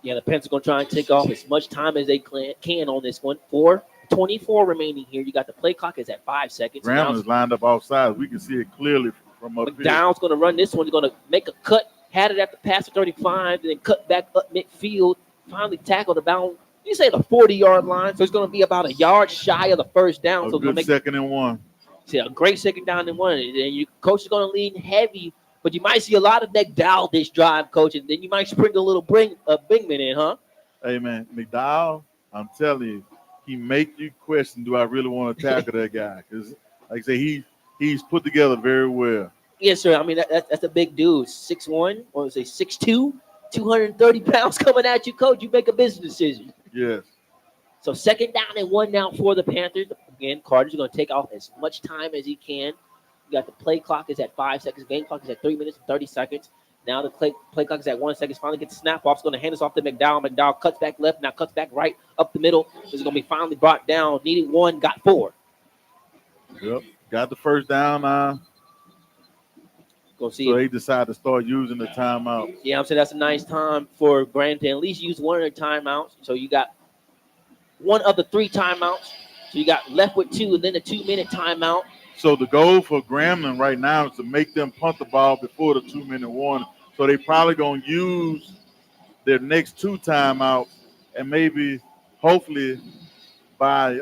Yeah, the Panthers are going to try and take off as much time as they can on this one. 4:24 remaining here. You got the play clock is at 5 seconds. Grambling is lined up offside. We can see it clearly from up here. McDowell's going to run this one. He's going to make a cut, had it at the pass of 35, and then cut back up midfield, finally tackled about, you say the 40-yard line, so it's going to be about a yard shy of the first down. So good second and 1. See, a great second down and 1. And your coach is going to lean heavy, but you might see a lot of McDowell this drive, Coach, and then you might sprinkle a little Bingman in, huh? Hey, man, McDowell, I'm telling you, he make you question, do I really want to tackle that guy? Because, like I say, he's put together very well. Yes, sir. I mean, that's a big dude. 6'1", or say 6'2", 230 pounds coming at you, Coach. You make a business decision. Yes. So second down and 1 now for the Panthers. Again, Carter's going to take off as much time as he can. You got the play clock is at 5 seconds. Game clock is at 3 minutes and 30 seconds. Now the play clock is at 1 second. Finally gets the snap off. It's going to hand us off to McDowell. McDowell cuts back left. Now cuts back right up the middle. This is going to be finally brought down. Needed 1, got 4. Yep. Got the first down now. Go see. So they decided to start using the timeout. Yeah, I'm saying that's a nice time for Grant to at least use one of their timeouts. So you got one of the 3 timeouts. So you got left with 2 and then a 2-minute timeout. So the goal for Grambling right now is to make them punt the ball before the 2-minute warning. So they probably going to use their next 2 timeouts, and maybe, hopefully, by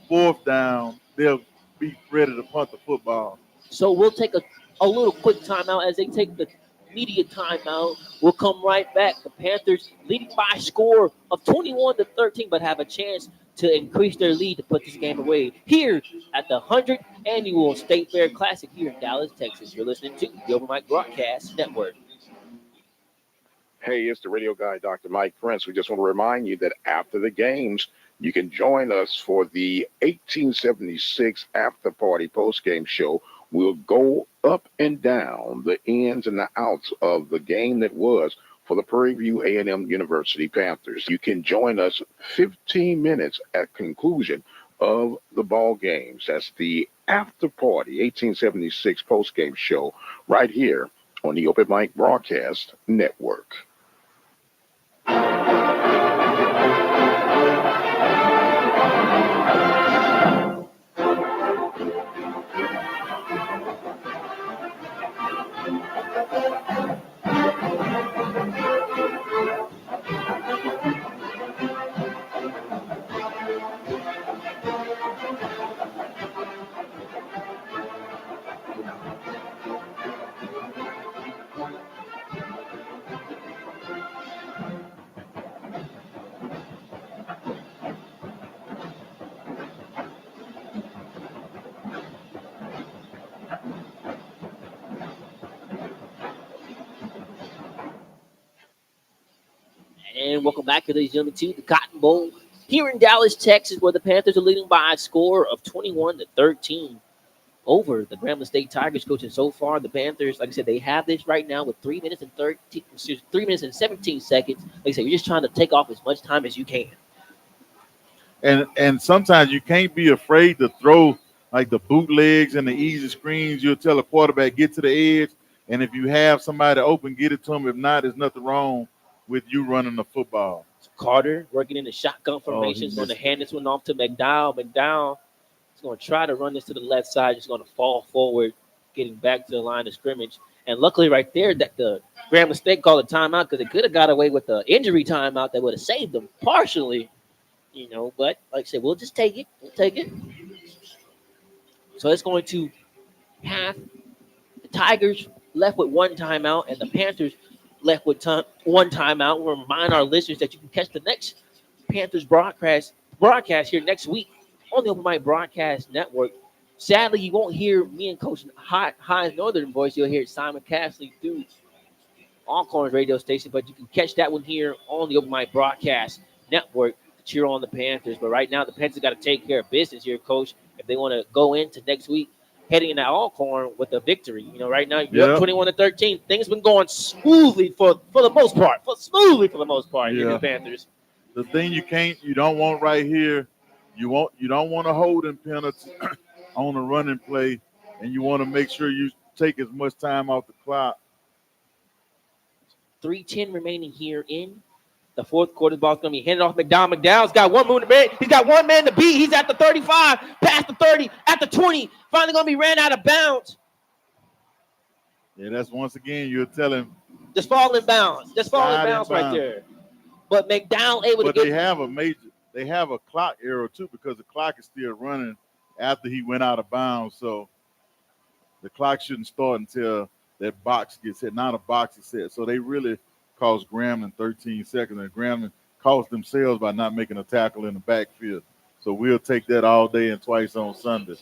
4th down, they'll be ready to punt the football. So we'll take a little quick timeout as they take the media timeout. We'll come right back. The Panthers leading by a score of 21-13, but have a chance to increase their lead to put this game away here at the 100th Annual State Fair Classic here in Dallas, Texas. You're listening to the Open Mic Broadcast Network. Hey, it's the radio guy, Dr. Mike Prince. We just want to remind you that after the games, you can join us for the 1876 After Party Postgame Show. We'll go up and down the ins and the outs of the game that was for the Prairie View A&M University Panthers. You can join us 15 minutes at conclusion of the ball games. That's the After Party 1876 Postgame Show right here on the Open Mic Broadcast Network. And welcome back, ladies and gentlemen, to the Cotton Bowl here in Dallas, Texas, where the Panthers are leading by a score of 21-13 over the Grambling State Tigers. Coach, and so far the Panthers, like I said, they have this right now with 3 minutes and 17 seconds. Like I said, you're just trying to take off as much time as you can. And sometimes you can't be afraid to throw like the bootlegs and the easy screens. You'll tell a quarterback, get to the edge, and if you have somebody open, get it to them. If not, there's nothing wrong with you running the football. Carter working in the shotgun formation is going to hand this one off to McDowell. McDowell is going to try to run this to the left side. Just going to fall forward, getting back to the line of scrimmage. And luckily right there that the Grambling State called a timeout because they could have got away with the injury timeout that would have saved them partially, But like I said, we'll just take it. We'll take it. So it's going to have the Tigers left with one timeout and the Panthers left with one timeout. We'll remind our listeners that you can catch the next Panthers broadcast here next week on the Open Mic Broadcast Network. Sadly, you won't hear me and Coach Hines Northern voice. You'll hear Simon Castley through Alcorn's radio station, but you can catch that one here on the Open Mic Broadcast Network to cheer on the Panthers. But right now, the Panthers got to take care of business here, Coach, if they want to go into next week heading into Alcorn with a victory. Right now, you're up 21-13. Things been going smoothly for the most part. Here in the Panthers. The thing you don't want right here, you don't want a holding penalty on a running play, and you want to make sure you take as much time off the clock. 3:10 remaining here in the fourth quarter. The ball's going to be handed off McDowell. McDowell's got one move to man. He's got one man to beat. He's at the 35, past the 30, at the 20. Finally going to be ran out of bounds. Yeah, that's once again you're telling. Just fall in bounds. Right there. But McDowell able to get. They have a clock error too because the clock is still running after he went out of bounds. So the clock shouldn't start until that box gets hit. Now the box is set. So they really cost Grambling 13 seconds, and Grambling cost themselves by not making a tackle in the backfield. So we'll take that all day and twice on Sunday.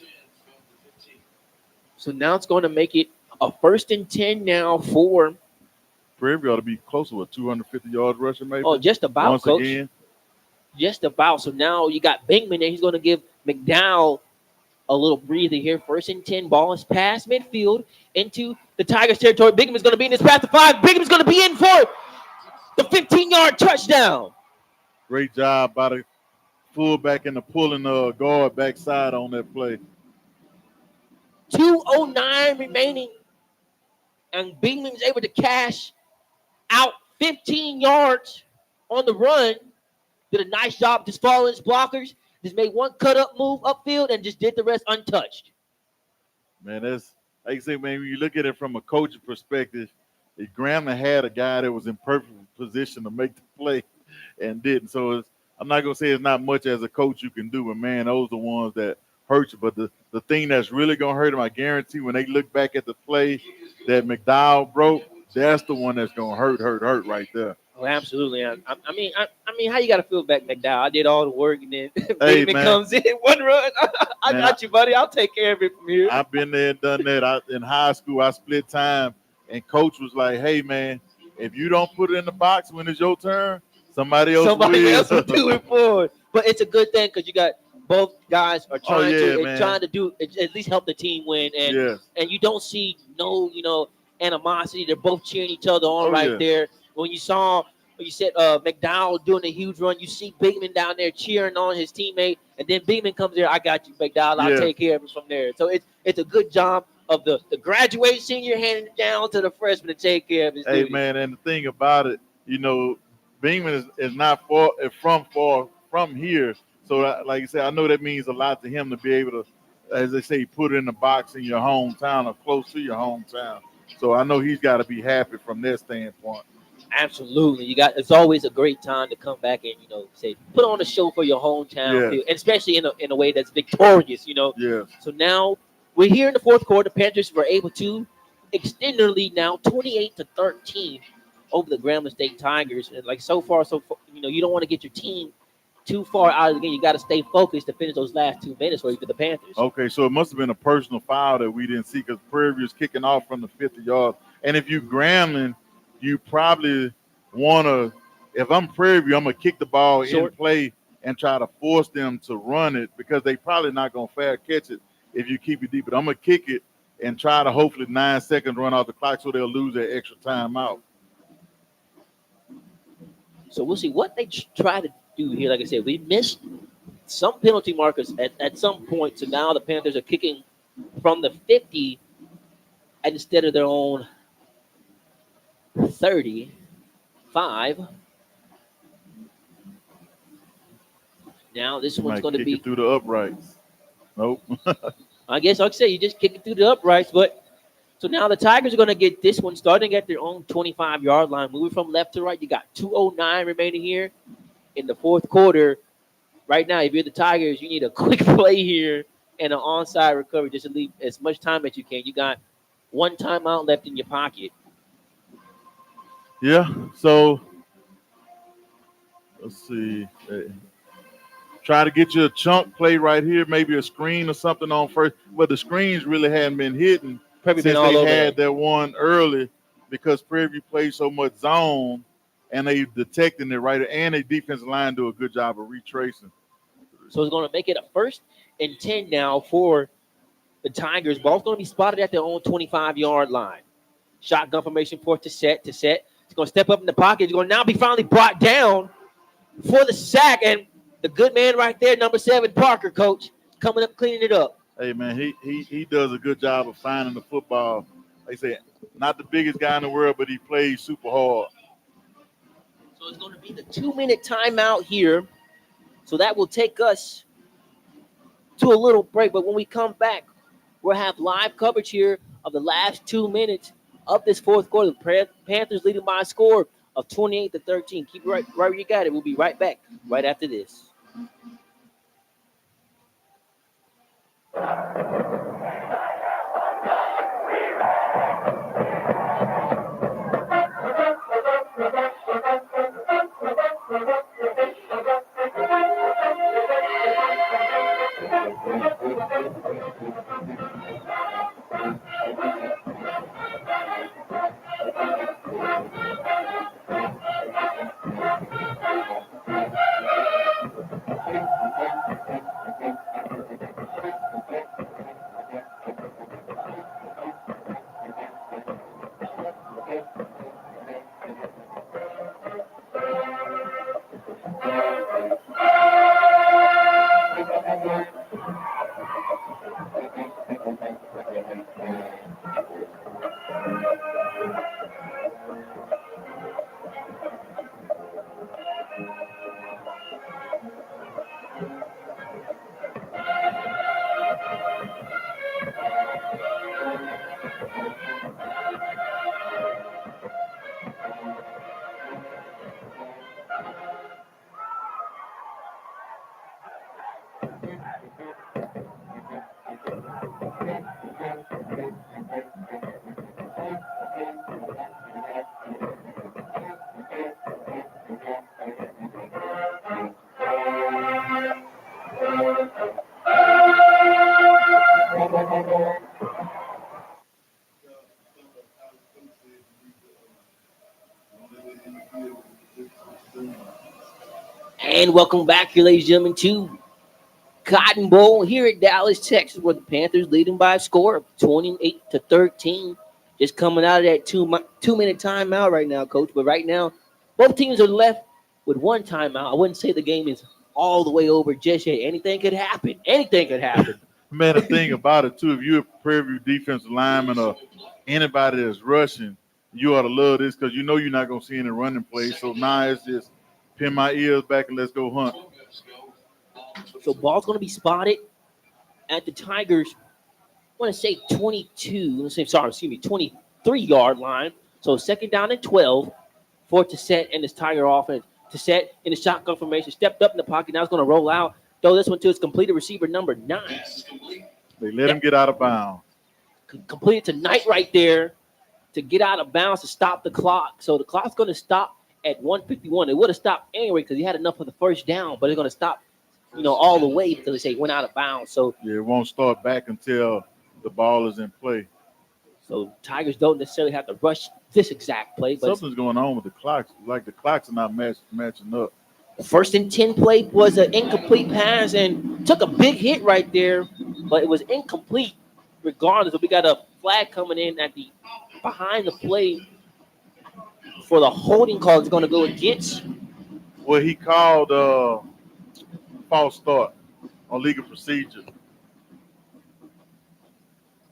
So now it's going to make it a 1st and 10 now for Prairie. Ought to be closer to 250 yards rushing, maybe. Oh, just about, once Coach. Again. Just about. So now you got Bingman there. He's going to give McDowell a little breather here. 1st and 10. Ball is past midfield into the Tigers territory. Bingman's going to be in this past the 5. Bingman's going to be in for the 15-yard touchdown. Great job by the fullback and the pulling guard backside on that play. 2:09 remaining. And Bingman is able to cash out 15 yards on the run. Did a nice job just following his blockers. Just made one cut-up move upfield and just did the rest untouched. Man, that's like I say, man, when you look at it from a coaching perspective, if Grambling had a guy that was in perfect position to make the play and didn't. So I'm not going to say it's not much as a coach you can do, but, man, those are the ones that hurt you. But the thing that's really going to hurt them, I guarantee, when they look back at the play that McDowell broke, that's the one that's going to hurt right there. Oh, absolutely. I mean, how you got to feel back, McDowell? I did all the work, and then Bingman comes in, one run. I got you, buddy. I'll take care of it from here. I've been there and done that. In high school, I split time, and coach was like, hey, man, if you don't put it in the box when it's your turn, somebody else will do it for it. But it's a good thing because you got both guys are trying to do at least help the team win, and you don't see no animosity. They're both cheering each other on there. When you said McDowell doing a huge run, you see Bigman down there cheering on his teammate, and then Bigman comes there. I got you, McDowell. I'll take care of it from there. So it's a good job of the graduating senior handing it down to the freshman to take care of his duty. Man, and the thing about it, Bingman is not far from here. So, like I said, I know that means a lot to him to be able to, as they say, put it in the box in your hometown or close to your hometown. So I know he's got to be happy from that standpoint. Absolutely. It's always a great time to come back and, say, put on a show for your hometown, and especially in a way that's victorious, Yeah. So now we're here in the fourth quarter. The Panthers were able to extend their lead now 28-13 over the Grambling State Tigers. And so far, you don't want to get your team too far out of the game. You got to stay focused to finish those last 2 minutes for the Panthers. Okay, so it must have been a personal foul that we didn't see because Prairie was kicking off from the 50 yards. And if you Grambling, you probably want to, if I'm Prairie, I'm going to kick the ball in play and try to force them to run it because they probably not going to fair catch it if you keep it deep. But I'm going to kick it and try to hopefully 9 seconds run off the clock so they'll lose their extra timeout. So we'll see what they try to do here. Like I said, we missed some penalty markers at some point. So now the Panthers are kicking from the 50 and instead of their own 35. Now this You one's might going to kick be it through the uprights. Nope. I guess like I say, you just kick it through the uprights. But so now the Tigers are going to get this one starting at their own 25-yard line, moving from left to right. You got 2:09 remaining here in the fourth quarter. Right now, if you're the Tigers, you need a quick play here and an onside recovery just to leave as much time as you can. You got one timeout left in your pocket. Yeah. So let's see. Try to get you a chunk play right here, maybe a screen or something on first. But the screens really hadn't been hitting Prairie since been all they over had that. that one early because Prairie played so much zone and they detecting it right. And the defensive line do a good job of retracing. So it's going to make it a 1st and 10 now for the Tigers. Ball's going to be spotted at their own 25-yard line. Shotgun formation for to set. It's going to step up in the pocket. It's going to now be finally brought down for the sack. And the good man right there, number 7, Parker, coach, coming up cleaning it up. Hey, man, he does a good job of finding the football. Like I say, not the biggest guy in the world, but he plays super hard. So it's going to be the 2-minute timeout here. So that will take us to a little break. But when we come back, we'll have live coverage here of the last 2 minutes of this fourth quarter. The Panthers leading by a score of 28-13. Keep it right where you got it. We'll be right back right after this. And welcome back here, ladies and gentlemen, to Cotton Bowl here at Dallas, Texas, where the Panthers leading by a score of 28-13. Just coming out of that 2-minute timeout right now, Coach. But right now, both teams are left with one timeout. I wouldn't say the game is all the way over just yet. Anything could happen. Anything could happen. Man, the thing about it, too, if you're a Prairie defensive lineman or anybody that's rushing, you ought to love this because you know you're not going to see any running plays. So now it's just pin my ears back and let's go hunt. So ball's going to be spotted at the Tigers, I want to say 23-yard line. So 2nd down and 12 for to set and this Tiger offense. To set in the shotgun formation, stepped up in the pocket. Now it's going to roll out. Throw this one to its completed receiver, number 9. They let him get out of bounds. Completed to Knight right there to get out of bounds to stop the clock. So the clock's going to stop at 1:51. It would have stopped anyway because he had enough of the first down, but it's going to stop, all the way because they say went out of bounds. So yeah, it won't start back until the ball is in play. So Tigers don't necessarily have to rush this exact play, but something's going on with the clocks. Like the clocks are not matching up. First and 10 play was an incomplete pass and took a big hit right there, but it was incomplete regardless. We got a flag coming in at the behind the play for the holding call. It's going to go against. Well, he called false start on legal procedure.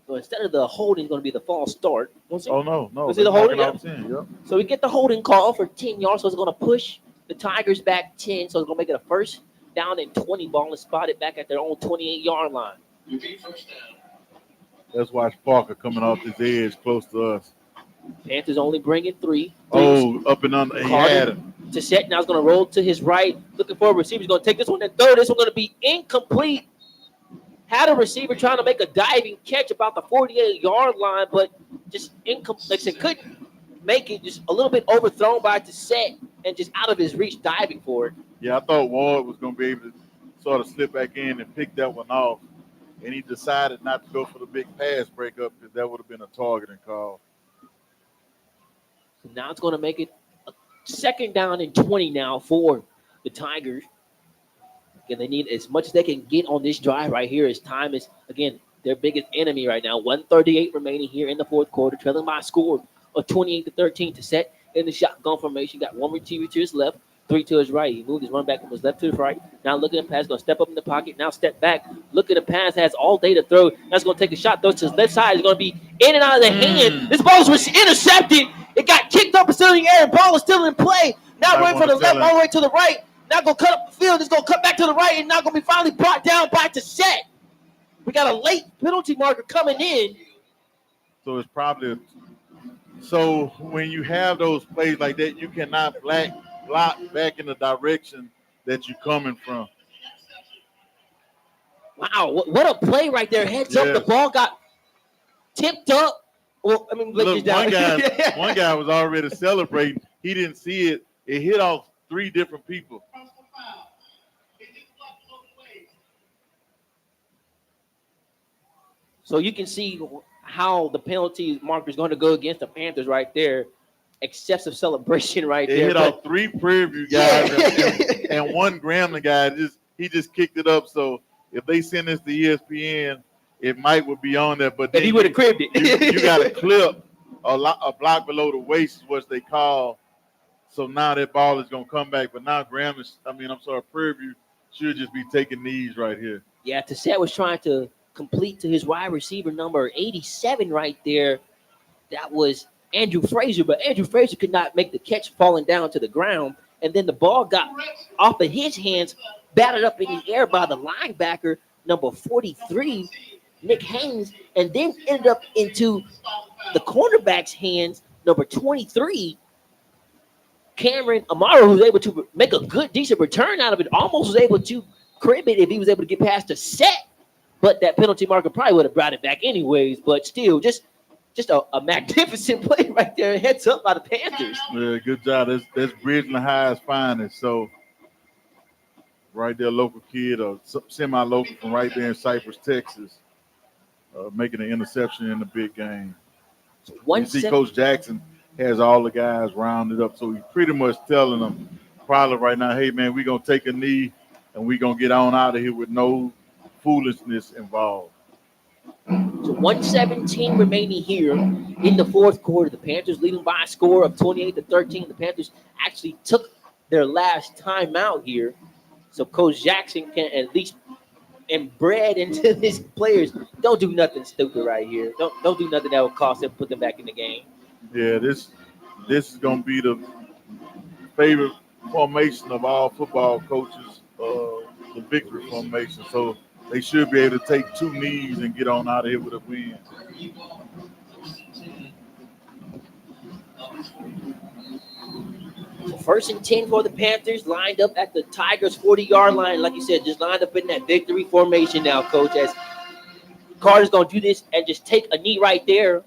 So instead of the holding, it's going to be the false start. Oh, no. Was it the holding? Knocking off 10, yep. So we get the holding call for 10 yards. So it's going to push the Tigers back 10. So it's going to make it a first down and 20 ball and spot it back at their own 28-yard line. Let's watch Parker coming off his edge close to us. Panthers only bringing 3. Oh, up and under. He had him. To set now is going to roll to his right. Looking for a receiver. He's going to take this one and throw. This one going to be incomplete. Had a receiver trying to make a diving catch about the 48-yard line, but just incomplete. Like I said, couldn't make it. Just a little bit overthrown by Tissette and just out of his reach diving for it. Yeah, I thought Ward was going to be able to sort of slip back in and pick that one off. And he decided not to go for the big pass breakup because that would have been a targeting call. So now it's going to make it a second down and 20 now for the Tigers. Again, they need as much as they can get on this drive right here. As time is, again, their biggest enemy right now. 1:38 remaining here in the fourth quarter, trailing by a score of 28-13 to set in the shotgun formation. Got one receiver to his left, 3 to his right. He moved his run back from his left to his right. Now looking at the pass, going to step up in the pocket. Now step back. Look at the pass, has all day to throw. That's going to take a shot. Throws to his left side. It's going to be in and out of the hand. This ball was intercepted. It got kicked up and still in the air. Ball is still in play. Now running from the left all the way to the right. Now going to cut up the field. It's going to cut back to the right and now going to be finally brought down by Tissette. We got a late penalty marker coming in. So it's probably so when you have those plays like that, you cannot block back in the direction that you're coming from. Wow, what a play right there. Heads up, the ball got tipped up. Well, I mean, look, one guy was already celebrating. He didn't see it. It hit off 3 different people. So you can see how the penalty marker is going to go against the Panthers right there. Excessive celebration right there. It hit off 3 Prairie View guys and one Grambling guy. He just kicked it up. So if they send this to ESPN, it would be on there. But then he would have cribbed it. You got a clip, a block below the waist is what they call. So now that ball is going to come back. But now Prairie View should just be taking these right here. Yeah, Tissette was trying to complete to his wide receiver number 87 right there. That was Andrew Frazier, but Andrew Frazier could not make the catch, falling down to the ground. And then the ball got off of his hands, batted up in the air by the linebacker, number 43, Nick Haynes, and then ended up into the cornerback's hands, number 23, Cameron Amaro, who was able to make a good, decent return out of it. Almost was able to crib it if he was able to get past the set. But that penalty marker probably would have brought it back anyways. But still, just a magnificent play right there. Heads up by the Panthers. Yeah, good job. That's Bridge the highest finest. So right there, local kid or semi-local from right there in Cypress, Texas, making an interception in the big game. So you see Coach Jackson has all the guys rounded up. So he's pretty much telling them probably right now, hey, man, we're going to take a knee and we're going to get on out of here with no foolishness involved. So 1:17 remaining here in the fourth quarter. The Panthers leading by a score of 28-13. The Panthers actually took their last timeout here. So Coach Jackson can at least embed into his players, don't do nothing stupid right here. Don't do nothing that will cost them, put them back in the game. Yeah, this is going to be the favorite formation of all football coaches, the victory formation. So they should be able to take 2 knees and get on out of here with a win. So 1st and 10 for the Panthers, lined up at the Tigers' 40-yard line. Like you said, just lined up in that victory formation now, Coach, as Carter's going to do this and just take a knee right there.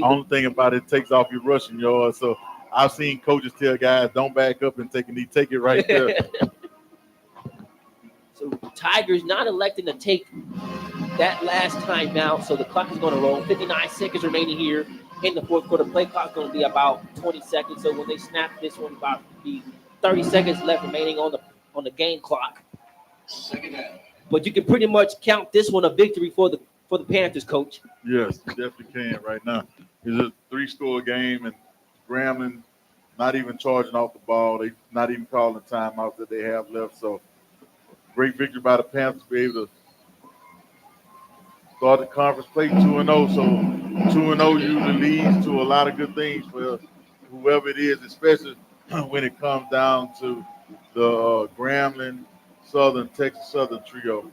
Only thing about it takes off your rushing yards. So I've seen coaches tell guys, don't back up and take a knee. Take it right there. So Tigers not electing to take that last timeout. So the clock is going to roll. 59 seconds remaining here in the fourth quarter. Play clock going to be about 20 seconds. So when they snap this one, about to be 30 seconds left remaining on the game clock. But you can pretty much count this one a victory for the Panthers, Coach. Yes, you definitely can right now. It's a 3-score game, and Grambling not even charging off the ball. They not even calling the timeout that they have left. So great victory by the Panthers to be able to start the conference play 2-0. So 2-0 usually leads to a lot of good things for whoever it is, especially when it comes down to the Grambling Texas Southern trio.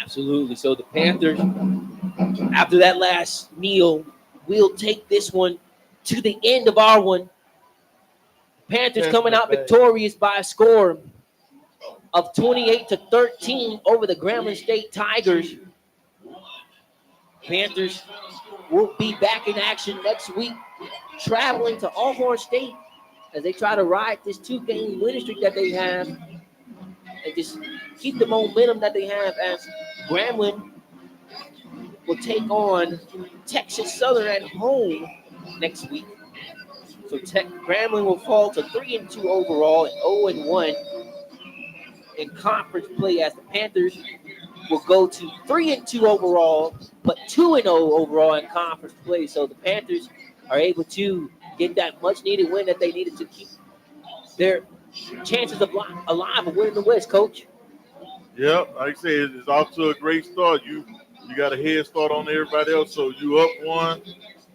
Absolutely. So the Panthers, after that last meal, will take this one to the end of our one. Panthers coming out victorious by a score of 28-13 over the Grambling State Tigers. Panthers will be back in action next week, traveling to Alcorn State as they try to ride this 2-game winning streak that they have and just keep the momentum that they have, as Grambling will take on Texas Southern at home next week. So Grambling will fall to 3-2 overall and 0-1 in conference play, as the Panthers will go to 3-2 overall, but 2-0 overall in conference play. So the Panthers are able to get that much-needed win that they needed to keep their chances alive of winning the West, Coach. Yep, like I said, it's off to a great start. You got a head start on everybody else, so you up one.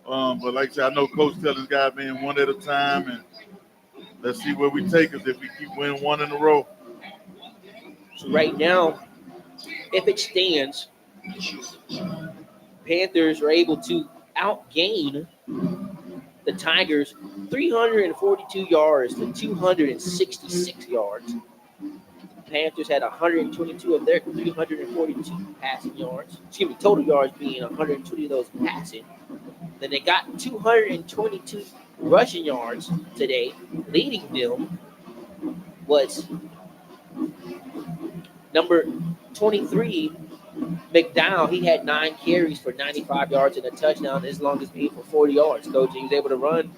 But like I said, I know Coach tells his guys, man, one at a time, and let's see where we take us if we keep winning one in a row. So right now, if it stands, Panthers are able to outgain the Tigers 342 yards to 266 yards. The Panthers had 122 of their 342 passing yards. Total yards being 120 of those passing. Then they got 222 rushing yards today. Leading them was number 23, McDowell. He had 9 carries for 95 yards and a touchdown. His longest being for 40 yards, Coach. He was able to run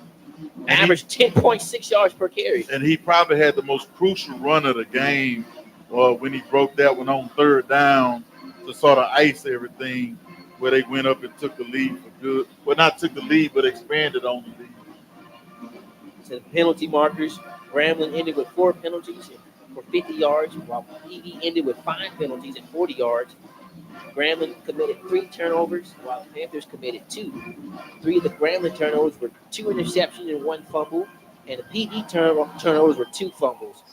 average 10.6 yards per carry. And he probably had the most crucial run of the game when he broke that one on 3rd down to sort of ice everything, where they went up and took the lead for good. Well, not took the lead, but expanded on the lead. So the penalty markers, Grambling ended with 4 penalties for 50 yards, while PV ended with 5 penalties and 40 yards. Grambling committed 3 turnovers, while the Panthers committed 2. 3 of the Grambling turnovers were 2 interceptions and 1 fumble, and the PV turnovers were 2 fumbles.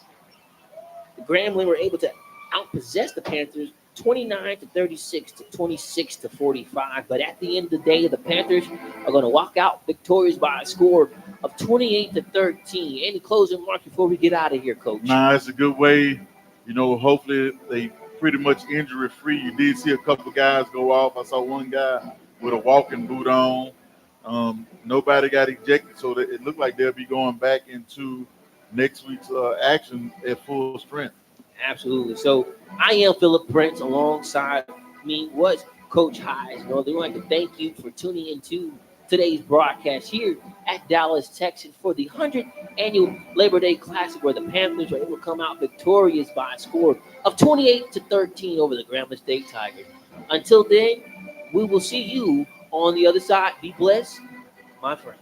The Grambling were able to outpossess the Panthers 29-36 to 26-45. But at the end of the day, the Panthers are going to walk out victorious by a score of 28-13. Any closing remarks before we get out of here, Coach? Nah, it's a good way. Hopefully they pretty much injury-free. You did see a couple guys go off. I saw one guy with a walking boot on. Nobody got ejected, so it looked like they'll be going back into next week's action at full strength. Absolutely. So I am Philip Prince. Alongside me was Coach Hines. They'd like to thank you for tuning into today's broadcast here at Dallas, Texas for the 100th annual Labor Day Classic, where the Panthers were able to come out victorious by a score of 28-13 over the Grambling State Tigers. Until then, we will see you on the other side. Be blessed, my friend.